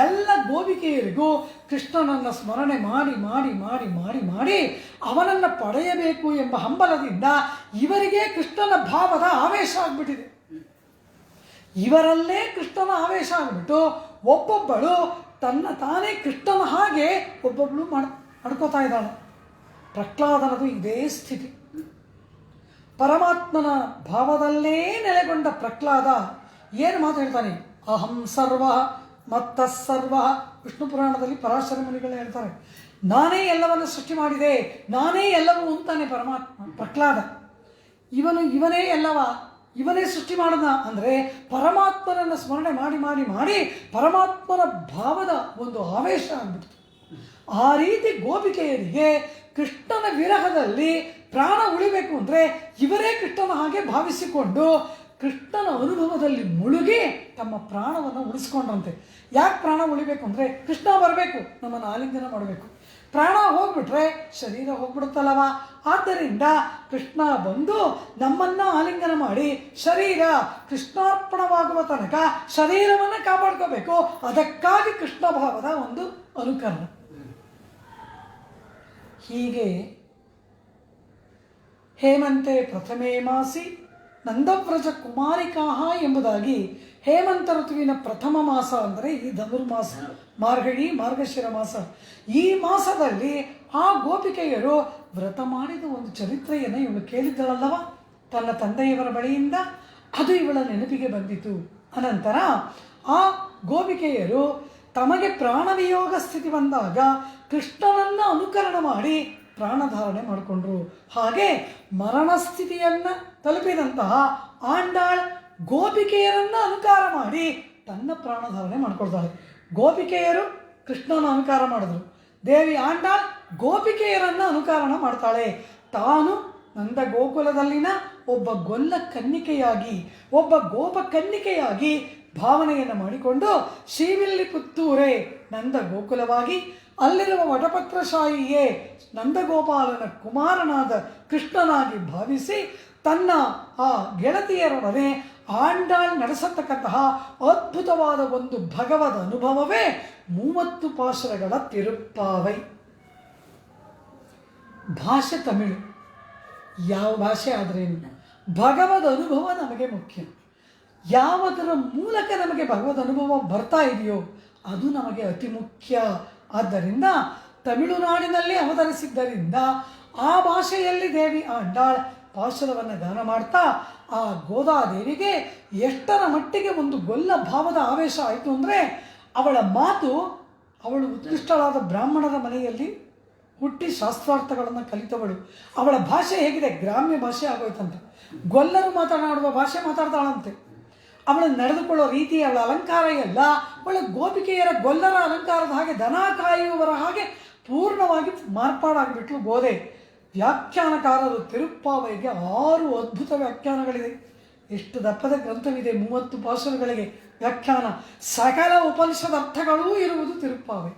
ಎಲ್ಲ ಗೋಪಿಕೆಯರಿಗೂ ಕೃಷ್ಣನನ್ನು ಸ್ಮರಣೆ ಮಾಡಿ ಮಾಡಿ ಮಾಡಿ ಮಾಡಿ ಮಾಡಿ ಅವನನ್ನು ಪಡೆಯಬೇಕು ಎಂಬ ಹಂಬಲದಿಂದ ಇವರಿಗೆ ಕೃಷ್ಣನ ಭಾವದ ಆವೇಶ ಆಗಿಬಿಟ್ಟಿದೆ. ಇವರಲ್ಲೇ ಕೃಷ್ಣನ ಆವೇಶ ಆಗಿಬಿಟ್ಟು ಒಬ್ಬೊಬ್ಬಳು ತನ್ನ ತಾನೇ ಕೃಷ್ಣನ ಹಾಗೆ ಒಬ್ಬೊಬ್ಬಳು ಮಾಡ್ಕೋತಾ ಇದ್ದಾಳೆ. ಪ್ರಹ್ಲಾದನದು ಇದೇ ಸ್ಥಿತಿ. ಪರಮಾತ್ಮನ ಭಾವದಲ್ಲೇ ನೆಲೆಗೊಂಡ ಪ್ರಹ್ಲಾದ ಏನು ಮಾತು ಹೇಳ್ತಾನೆ, ಅಹಂ ಸರ್ವ ಮತ್ತಃ ಸರ್ವ. ವಿಷ್ಣು ಪುರಾಣದಲ್ಲಿ ಪರಾಶರ ಮುನಿಗಳು ಹೇಳ್ತಾರೆ, ನಾನೇ ಎಲ್ಲವನ್ನು ಸೃಷ್ಟಿ ಮಾಡಿದೆ, ನಾನೇ ಎಲ್ಲವೂ ಅಂತಾನೆ ಪರಮಾತ್ಮ ಪ್ರಹ್ಲಾದ. ಇವನೇ ಎಲ್ಲವ, ಇವನೇ ಸೃಷ್ಟಿ ಮಾಡೋಣ ಅಂದರೆ ಪರಮಾತ್ಮನನ್ನು ಸ್ಮರಣೆ ಮಾಡಿ ಮಾಡಿ ಮಾಡಿ ಪರಮಾತ್ಮನ ಭಾವದ ಒಂದು ಆವೇಶ ಆಗ್ಬಿಡ್ತು. ಆ ರೀತಿ ಗೋಪಿಕೆಯರಿಗೆ ಕೃಷ್ಣನ ವಿರಹದಲ್ಲಿ ಪ್ರಾಣ ಉಳಿಬೇಕು ಅಂದರೆ ಇವರೇ ಕೃಷ್ಣನ ಹಾಗೆ ಭಾವಿಸಿಕೊಂಡು ಕೃಷ್ಣನ ಅನುಭವದಲ್ಲಿ ಮುಳುಗಿ ತಮ್ಮ ಪ್ರಾಣವನ್ನು ಉಳಿಸ್ಕೊಂಡ್ರಂತೆ. ಯಾಕೆ ಪ್ರಾಣ ಉಳಿಬೇಕು ಅಂದರೆ ಕೃಷ್ಣ ಬರಬೇಕು, ನಮ್ಮನ್ನು ಆಲಿಂಗನ ಮಾಡಬೇಕು. ಪ್ರಾಣ ಹೋಗ್ಬಿಟ್ರೆ ಶರೀರ ಹೋಗ್ಬಿಡುತ್ತಲ್ಲವ. ಆದ್ದರಿಂದ ಕೃಷ್ಣ ಬಂದು ನಮ್ಮನ್ನು ಆಲಿಂಗನ ಮಾಡಿ ಶರೀರ ಕೃಷ್ಣಾರ್ಪಣವಾಗುವ ತನಕ ಶರೀರವನ್ನು ಕಾಪಾಡ್ಕೋಬೇಕು. ಅದಕ್ಕಾಗಿ ಕೃಷ್ಣ ಭಾವದ ಒಂದು ಅನುಕರಣ. ಹೀಗೆ ಹೇಮಂತೆ ಪ್ರಥಮೇ ಮಾಸಿ ನಂದವ್ರಜ ಕುಮಾರಿಕಾಹ ಎಂಬುದಾಗಿ ಹೇಮಂತ ಋತುವಿನ ಪ್ರಥಮ ಮಾಸ ಅಂದರೆ ಈ ಧನುರ್ಮಾಸ, ಮಾರ್ಗಳಿ ಮಾರ್ಗಶಿರ ಮಾಸ. ಈ ಮಾಸದಲ್ಲಿ ಆ ಗೋಪಿಕೆಯರು ವ್ರತ ಮಾಡಿದ ಒಂದು ಚರಿತ್ರೆಯನ್ನು ಇವಳು ಕೇಳಿದ್ದಳಲ್ಲವ ತನ್ನ ತಂದೆಯವರ ಬಳಿಯಿಂದ. ಅದು ಇವಳ ನೆನಪಿಗೆ ಬಂದಿತು. ಅನಂತರ ಆ ಗೋಪಿಕೆಯರು ತಮಗೆ ಪ್ರಾಣವಿಯೋಗ ಸ್ಥಿತಿ ಬಂದಾಗ ಕೃಷ್ಣನನ್ನು ಅನುಕರಣ ಮಾಡಿ ಪ್ರಾಣಧಾರಣೆ ಮಾಡಿಕೊಂಡ್ರು. ಹಾಗೆ ಮರಣ ಸ್ಥಿತಿಯನ್ನು ತಲುಪಿದಂತಹ ಆಂಡಾಳ್ ಗೋಪಿಕೆಯರನ್ನು ಅನುಕಾರ ಮಾಡಿ ತನ್ನ ಪ್ರಾಣಧಾರಣೆ ಮಾಡಿಕೊಳ್ತಾಳೆ. ಗೋಪಿಕೆಯರು ಕೃಷ್ಣನ ಅನುಕಾರ ಮಾಡಿದ್ರು, ದೇವಿ ಆಂಡಾಳ್ ಗೋಪಿಕೆಯರನ್ನು ಅನುಕರಣ ಮಾಡ್ತಾಳೆ. ತಾನು ನಂದ ಗೋಕುಲದಲ್ಲಿನ ಒಬ್ಬ ಗೊಲ್ಲ ಕನ್ನಿಕೆಯಾಗಿ, ಒಬ್ಬ ಗೋಪ ಕನ್ನಿಕೆಯಾಗಿ ಭಾವನೆಯನ್ನು ಮಾಡಿಕೊಂಡು ಶ್ರೀವಿಲ್ಲಿ ಪುತ್ತೂರೇ ನಂದ ಗೋಕುಲವಾಗಿ, ಅಲ್ಲಿರುವ ವಟಪತ್ರಶಾಹಿಯೇ ನಂದಗೋಪಾಲನ ಕುಮಾರನಾದ ಕೃಷ್ಣನಾಗಿ ಭಾವಿಸಿ ತನ್ನ ಆ ಗೆಳತಿಯರೊಡನೆ ಆಂಡಾಳ್ ನಡೆಸತಕ್ಕಂತಹ ಅದ್ಭುತವಾದ ಒಂದು ಭಗವದ್ ಅನುಭವವೇ 30 ಪಾಶುರಗಳ ತಿರುಪ್ಪಾವೈ. ಭಾಷೆ ತಮಿಳು, ಯಾವ ಭಾಷೆ ಆದ್ರೇನು ಭಗವದ್ ಅನುಭವ ನಮಗೆ ಮುಖ್ಯ. ಯಾವುದರ ಮೂಲಕ ನಮಗೆ ಭಗವದ್ ಅನುಭವ ಬರ್ತಾ ಇದೆಯೋ ಅದು ನಮಗೆ ಅತಿ ಮುಖ್ಯ. ಆದ್ದರಿಂದ ತಮಿಳುನಾಡಿನಲ್ಲಿ ಅವತರಿಸಿದ್ದರಿಂದ ಆ ಭಾಷೆಯಲ್ಲಿ ದೇವಿ ಆಂಡಾಳ್ ಪಾಶುರವನ್ನು ಗಾನ ಮಾಡ್ತಾ ಆ ಗೋದಾದೇವಿಗೆ ಎಷ್ಟರ ಮಟ್ಟಿಗೆ ಒಂದು ಗೊಲ್ಲ ಭಾವದ ಆವೇಶ ಆಯಿತು ಅಂದರೆ, ಅವಳ ಮಾತು, ಅವಳು ಉತ್ಕೃಷ್ಟಳಾದ ಬ್ರಾಹ್ಮಣರ ಮನೆಯಲ್ಲಿ ಹುಟ್ಟಿ ಶಾಸ್ತ್ರಾರ್ಥಗಳನ್ನು ಕಲಿತವಳು. ಅವಳ ಭಾಷೆ ಹೇಗಿದೆ, ಗ್ರಾಮ್ಯ ಭಾಷೆ ಆಗೋಯ್ತಂತೆ. ಗೊಲ್ಲರು ಮಾತನಾಡುವ ಭಾಷೆ ಮಾತಾಡ್ತಾಳಂತೆ. ಅವಳು ನಡೆದುಕೊಳ್ಳೋ ರೀತಿ, ಅವಳ ಅಲಂಕಾರ ಎಲ್ಲ ಅವಳ ಗೋಪಿಕೆಯರ ಗೊಲ್ಲರ ಅಲಂಕಾರದ ಹಾಗೆ, ದನ ಕಾಯುವವರ ಹಾಗೆ ಪೂರ್ಣವಾಗಿ ಮಾರ್ಪಾಡಾಗಿಬಿಟ್ಲು ಗೋದೆ. ವ್ಯಾಖ್ಯಾನಕಾರರು ತಿರುಪ್ಪಾವೈಗೆ 6 ಅದ್ಭುತ ವ್ಯಾಖ್ಯಾನಗಳಿದೆ. ಎಷ್ಟು ದಪ್ಪದ ಗ್ರಂಥವಿದೆ, 30 ಪಾಶುರಗಳಿಗೆ ವ್ಯಾಖ್ಯಾನ, ಸಕಲ ಉಪನಿಷದ ಅರ್ಥಗಳೂ ಇರುವುದು ತಿರುಪ್ಪಾವೆ.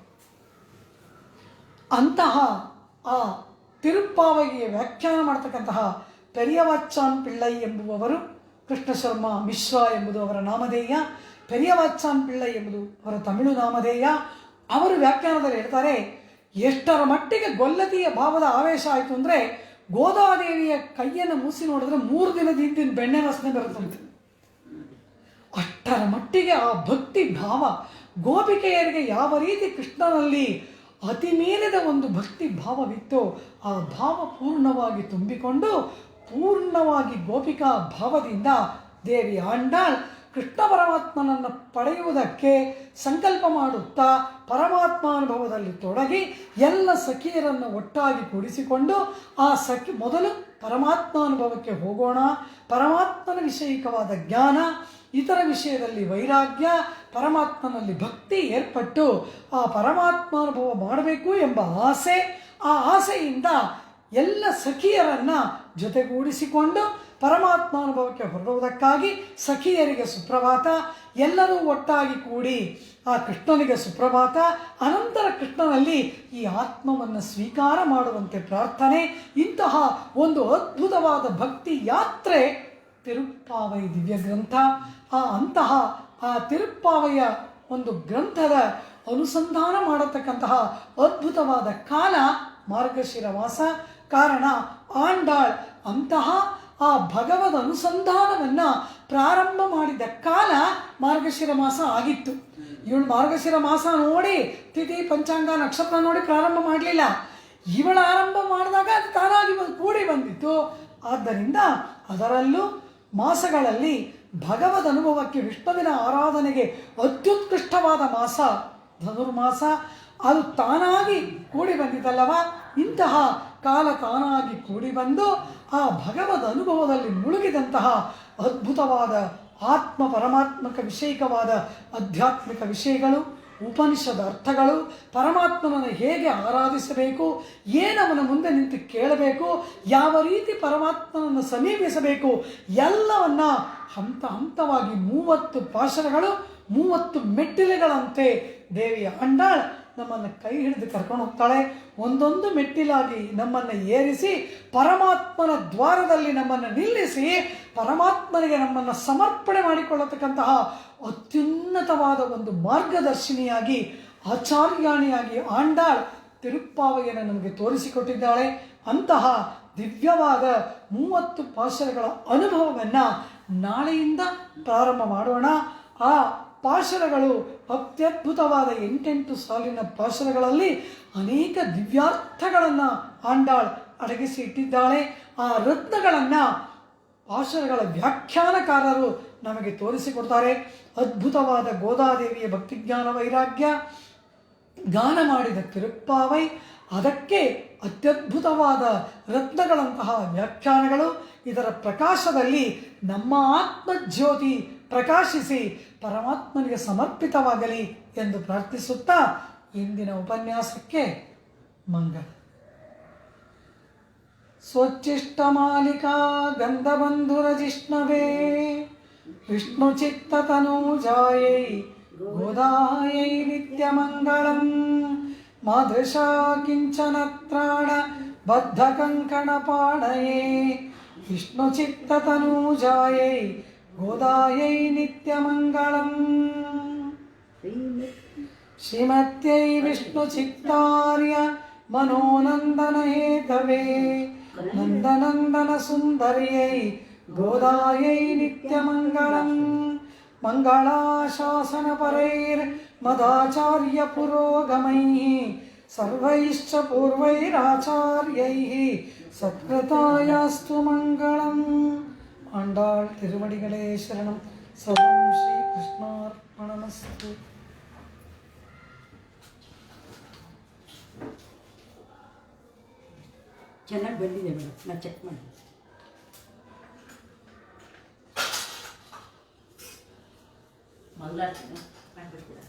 ಅಂತಹ ಆ ತಿರುಪ್ಪಾವಗೆ ವ್ಯಾಖ್ಯಾನ ಮಾಡ್ತಕ್ಕಂತಹ ಪೆರಿಯವಾಚಾನ್ ಪಿಳ್ಳೈ ಎಂಬುವವರು, ಕೃಷ್ಣ ಶರ್ಮ ಮಿಶ್ರಾ ಎಂಬುದು ಅವರ ನಾಮಧೇಯ, ಪೆರಿಯವಾಚಾನ್ ಪಿಳ್ಳೈ ಎಂಬುದು ಅವರ ತಮಿಳು ನಾಮಧೇಯ. ಅವರು ವ್ಯಾಖ್ಯಾನದಲ್ಲಿ ಹೇಳ್ತಾರೆ, ಎಷ್ಟರ ಮಟ್ಟಿಗೆ ಗೊಲ್ಲತಿಯ ಭಾವದ ಆವೇಶ ಆಯಿತು ಅಂದರೆ ಗೋದಾದೇವಿಯ ಕೈಯನ್ನು ಮೂಸಿ ನೋಡಿದ್ರೆ 3 ದಿನದ ಹಿಂದಿನ ಬೆಣ್ಣೆ ವಾಸನೆ ಬರುತ್ತಂತೆ. ಅಷ್ಟರ ಮಟ್ಟಿಗೆ ಆ ಭಕ್ತಿ ಭಾವ, ಗೋಪಿಕೆಯರಿಗೆ ಯಾವ ರೀತಿ ಕೃಷ್ಣನಲ್ಲಿ ಅತಿ ಮೀರಿದ ಒಂದು ಭಕ್ತಿ ಭಾವವಿತ್ತು, ಆ ಭಾವ ಪೂರ್ಣವಾಗಿ ತುಂಬಿಕೊಂಡು ಪೂರ್ಣವಾಗಿ ಗೋಪಿಕಾ ಭಾವದಿಂದ ದೇವಿ ಆಂಡಾಳ್ ಕೃಷ್ಣ ಪರಮಾತ್ಮನನ್ನು ಪಡೆಯುವುದಕ್ಕೆ ಸಂಕಲ್ಪ ಮಾಡುತ್ತಾ ಪರಮಾತ್ಮಾನುಭವದಲ್ಲಿ ತೊಡಗಿ ಎಲ್ಲ ಸಖಿಯರನ್ನು ಒಟ್ಟಾಗಿ ಕೂಡಿಸಿಕೊಂಡು ಆ ಮೊದಲು ಪರಮಾತ್ಮಾನುಭವಕ್ಕೆ ಹೋಗೋಣ, ಪರಮಾತ್ಮನ ವಿಷಯಿಕವಾದ ಜ್ಞಾನ, ಇತರ ವಿಷಯದಲ್ಲಿ ವೈರಾಗ್ಯ, ಪರಮಾತ್ಮನಲ್ಲಿ ಭಕ್ತಿ ಏರ್ಪಟ್ಟು ಆ ಪರಮಾತ್ಮಾನುಭವ ಮಾಡಬೇಕು ಎಂಬ ಆಸೆ, ಆ ಆಸೆಯಿಂದ ಎಲ್ಲ ಸಖಿಯರನ್ನು ಜೊತೆಗೂಡಿಸಿಕೊಂಡು ಪರಮಾತ್ಮಾನುಭವಕ್ಕೆ ಹೊರಡುವುದಕ್ಕಾಗಿ ಸಖಿಯರಿಗೆ ಸುಪ್ರಭಾತ, ಎಲ್ಲರೂ ಒಟ್ಟಾಗಿ ಕೂಡಿ ಆ ಕೃಷ್ಣನಿಗೆ ಸುಪ್ರಭಾತ, ಅನಂತರ ಕೃಷ್ಣನಲ್ಲಿ ಈ ಆತ್ಮವನ್ನು ಸ್ವೀಕಾರ ಮಾಡುವಂತೆ ಪ್ರಾರ್ಥನೆ. ಇಂತಹ ಒಂದು ಅದ್ಭುತವಾದ ಭಕ್ತಿ ಯಾತ್ರೆ ತಿರುಪ್ಪಾವೈ ದಿವ್ಯ ಗ್ರಂಥ. ಅಂತಹ ಆ ತಿರುಪ್ಪಾವೈಯ ಒಂದು ಗ್ರಂಥದ ಅನುಸಂಧಾನ ಮಾಡತಕ್ಕಂತಹ ಅದ್ಭುತವಾದ ಕಾಲ ಮಾರ್ಗಶಿರ ಮಾಸ. ಕಾರಣ ಆಂಡಾಳ್ ಅಂತಹ ಆ ಭಗವದ್ ಅನುಸಂಧಾನವನ್ನು ಪ್ರಾರಂಭ ಮಾಡಿದ ಕಾಲ ಮಾರ್ಗಶಿರ ಮಾಸ ಆಗಿತ್ತು. ಇವಳು ಮಾರ್ಗಶಿರ ಮಾಸ ನೋಡಿ ತಿಥಿ ಪಂಚಾಂಗ ನಕ್ಷತ್ರ ನೋಡಿ ಪ್ರಾರಂಭ ಮಾಡಲಿಲ್ಲ, ಇವಳ ಆರಂಭ ಮಾಡಿದಾಗ ಅದು ತಾನಾಗಿ ಕೂಡಿ ಬಂದಿತ್ತು. ಆದ್ದರಿಂದ ಅದರಲ್ಲೂ ಮಾಸಗಳಲ್ಲಿ ಭಗವದ್ ಅನುಭವಕ್ಕೆ ವಿಷ್ಣುವಿನ ಆರಾಧನೆಗೆ ಅತ್ಯುತ್ಕೃಷ್ಟವಾದ ಮಾಸ ಧನುರ್ಮಾಸ. ಅದು ತಾನಾಗಿ ಕೂಡಿ ಬಂದಿದ್ದಲ್ಲವ, ಇಂತಹ ಕಾಲ ತಾನಾಗಿ ಕೂಡಿ ಬಂದು ಆ ಭಗವದ್ ಅನುಭವದಲ್ಲಿ ಮುಳುಗಿದಂತಹ ಅದ್ಭುತವಾದ ಆತ್ಮ ಪರಮಾತ್ಮಕ ವಿಷಯಿಕವಾದ ಆಧ್ಯಾತ್ಮಿಕ ವಿಷಯಗಳು, ಉಪನಿಷದ ಅರ್ಥಗಳು, ಪರಮಾತ್ಮನನ್ನು ಹೇಗೆ ಆರಾಧಿಸಬೇಕು, ಏನವನ ಮುಂದೆ ನಿಂತು ಕೇಳಬೇಕು, ಯಾವ ರೀತಿ ಪರಮಾತ್ಮನನ್ನು ಸಮೀಪಿಸಬೇಕು, ಎಲ್ಲವನ್ನ ಹಂತ ಹಂತವಾಗಿ 30 ಪಾಶರಗಳು 30 ಮೆಟ್ಟಿಲುಗಳಂತೆ ದೇವಿಯ ಆಂಡಾಳ್ ನಮ್ಮನ್ನು ಕೈ ಹಿಡಿದು ಕರ್ಕೊಂಡು ಹೋಗ್ತಾಳೆ. ಒಂದೊಂದು ಮೆಟ್ಟಿಲಾಗಿ ನಮ್ಮನ್ನು ಏರಿಸಿ ಪರಮಾತ್ಮನ ದ್ವಾರದಲ್ಲಿ ನಮ್ಮನ್ನು ನಿಲ್ಲಿಸಿ ಪರಮಾತ್ಮನಿಗೆ ನಮ್ಮನ್ನು ಸಮರ್ಪಣೆ ಮಾಡಿಕೊಳ್ಳತಕ್ಕಂತಹ ಅತ್ಯುನ್ನತವಾದ ಒಂದು ಮಾರ್ಗದರ್ಶಿನಿಯಾಗಿ ಆಚಾರ್ಯಾಣಿಯಾಗಿ ಆಂಡಾಳ್ ತಿರುಪ್ಪಾವೈಯನ್ನು ನಮಗೆ ತೋರಿಸಿಕೊಟ್ಟಿದ್ದಾಳೆ. ಅಂತಹ ದಿವ್ಯವಾದ 30 ಪಾಶರಗಳ ಅನುಭವವನ್ನು ನಾಳೆಯಿಂದ ಪ್ರಾರಂಭ ಮಾಡೋಣ. ಆ ಪಾಶರಗಳು ಅತ್ಯದ್ಭುತವಾದ 8 ಸಾಲಿನ ಪಾಶರಗಳಲ್ಲಿ ಅನೇಕ ದಿವ್ಯಾರ್ಥಗಳನ್ನು ಆಂಡಾಳ್ ಅಡಗಿಸಿ ಇಟ್ಟಿದ್ದಾಳೆ. ಆ ರತ್ನಗಳನ್ನು ಪಾಶರಗಳ ವ್ಯಾಖ್ಯಾನಕಾರರು ನಮಗೆ ತೋರಿಸಿಕೊಡ್ತಾರೆ. ಅದ್ಭುತವಾದ ಗೋದಾದೇವಿಯ ಭಕ್ತಿಜ್ಞಾನ ವೈರಾಗ್ಯ ಗಾನ ಮಾಡಿದ ತಿರುಪ್ಪಾವೈ, ಅದಕ್ಕೆ ಅತ್ಯದ್ಭುತವಾದ ರತ್ನಗಳಂತಹ ವ್ಯಾಖ್ಯಾನಗಳು. ಇದರ ಪ್ರಕಾಶದಲ್ಲಿ ನಮ್ಮ ಆತ್ಮಜ್ಯೋತಿ ಪ್ರಕಾಶಿಸಿ ಪರಮಾತ್ಮನಿಗೆ ಸಮರ್ಪಿತವಾಗಲಿ ಎಂದು ಪ್ರಾರ್ಥಿಸುತ್ತಾ ಇಂದಿನ ಉಪನ್ಯಾಸಕ್ಕೆ ಮಂಗಲ. ಸ್ವಚ್ಛಿಷ್ಟಮಾಲಿಕಾ ಗಂಧಬಂಧುರಜಿಷ್ಣವೇ ವಿಷ್ಣುಚಿತ್ತತನೂಜಾಯೈ ಗೋದಾಯೈ ನಿತ್ಯಮಂಗಳಂ ಮಾದೃಶಾ ಕಿಂಚನತ್ರಾಣ ಬದ್ಧಕಂಕಣಪಾಣಯೇ ವಿಷ್ಣುಚಿತ್ತತನೂಜಾಯೈ ಗೋದಾಯೈ ನಿತ್ಯಮಂಗಳಂ. ಶ್ರೀಮತ್ಯೈ ವಿಷ್ಣುಚಿತ್ತಾರ್ಯ ಮನೋನಂದನ ಹೇತವೇ ನಂದನಂದನ ಸುಂದರ್ಯೈ ಗೋದಾಯೈ ನಿತ್ಯಮಂಗಳಂ. ಮಂಗಳಾಶಾಸನ ಪರೈರ್ ಮದಾಚಾರ್ಯ ಪುರೋಗಮೈಃ ಸರ್ವೈಶ್ಚ ಪೂರ್ವೈರಾಚಾರ್ಯೈಃ ಸತ್ಕೃತಾಯಾಸ್ತು ಮಂಗಳಂ. ಆಂಡಾಳ್ ತಿರುವಡಿಗಳೇ ಶರಣಂ. ಸರ್ವಂ ಶ್ರೀ ಕೃಷ್ಣಾರ್ಪಣಮಸ್ತು. ಚೆನ್ನಾಗಿ ಬಂದಿದೆ ಮೇಡಮ್, ನಾನು ಚೆಕ್ ಮಾಡಿ ಮಂಗಳಾರತಿ ಮಾಡ್ಬಿಡ್ತೀರಾ?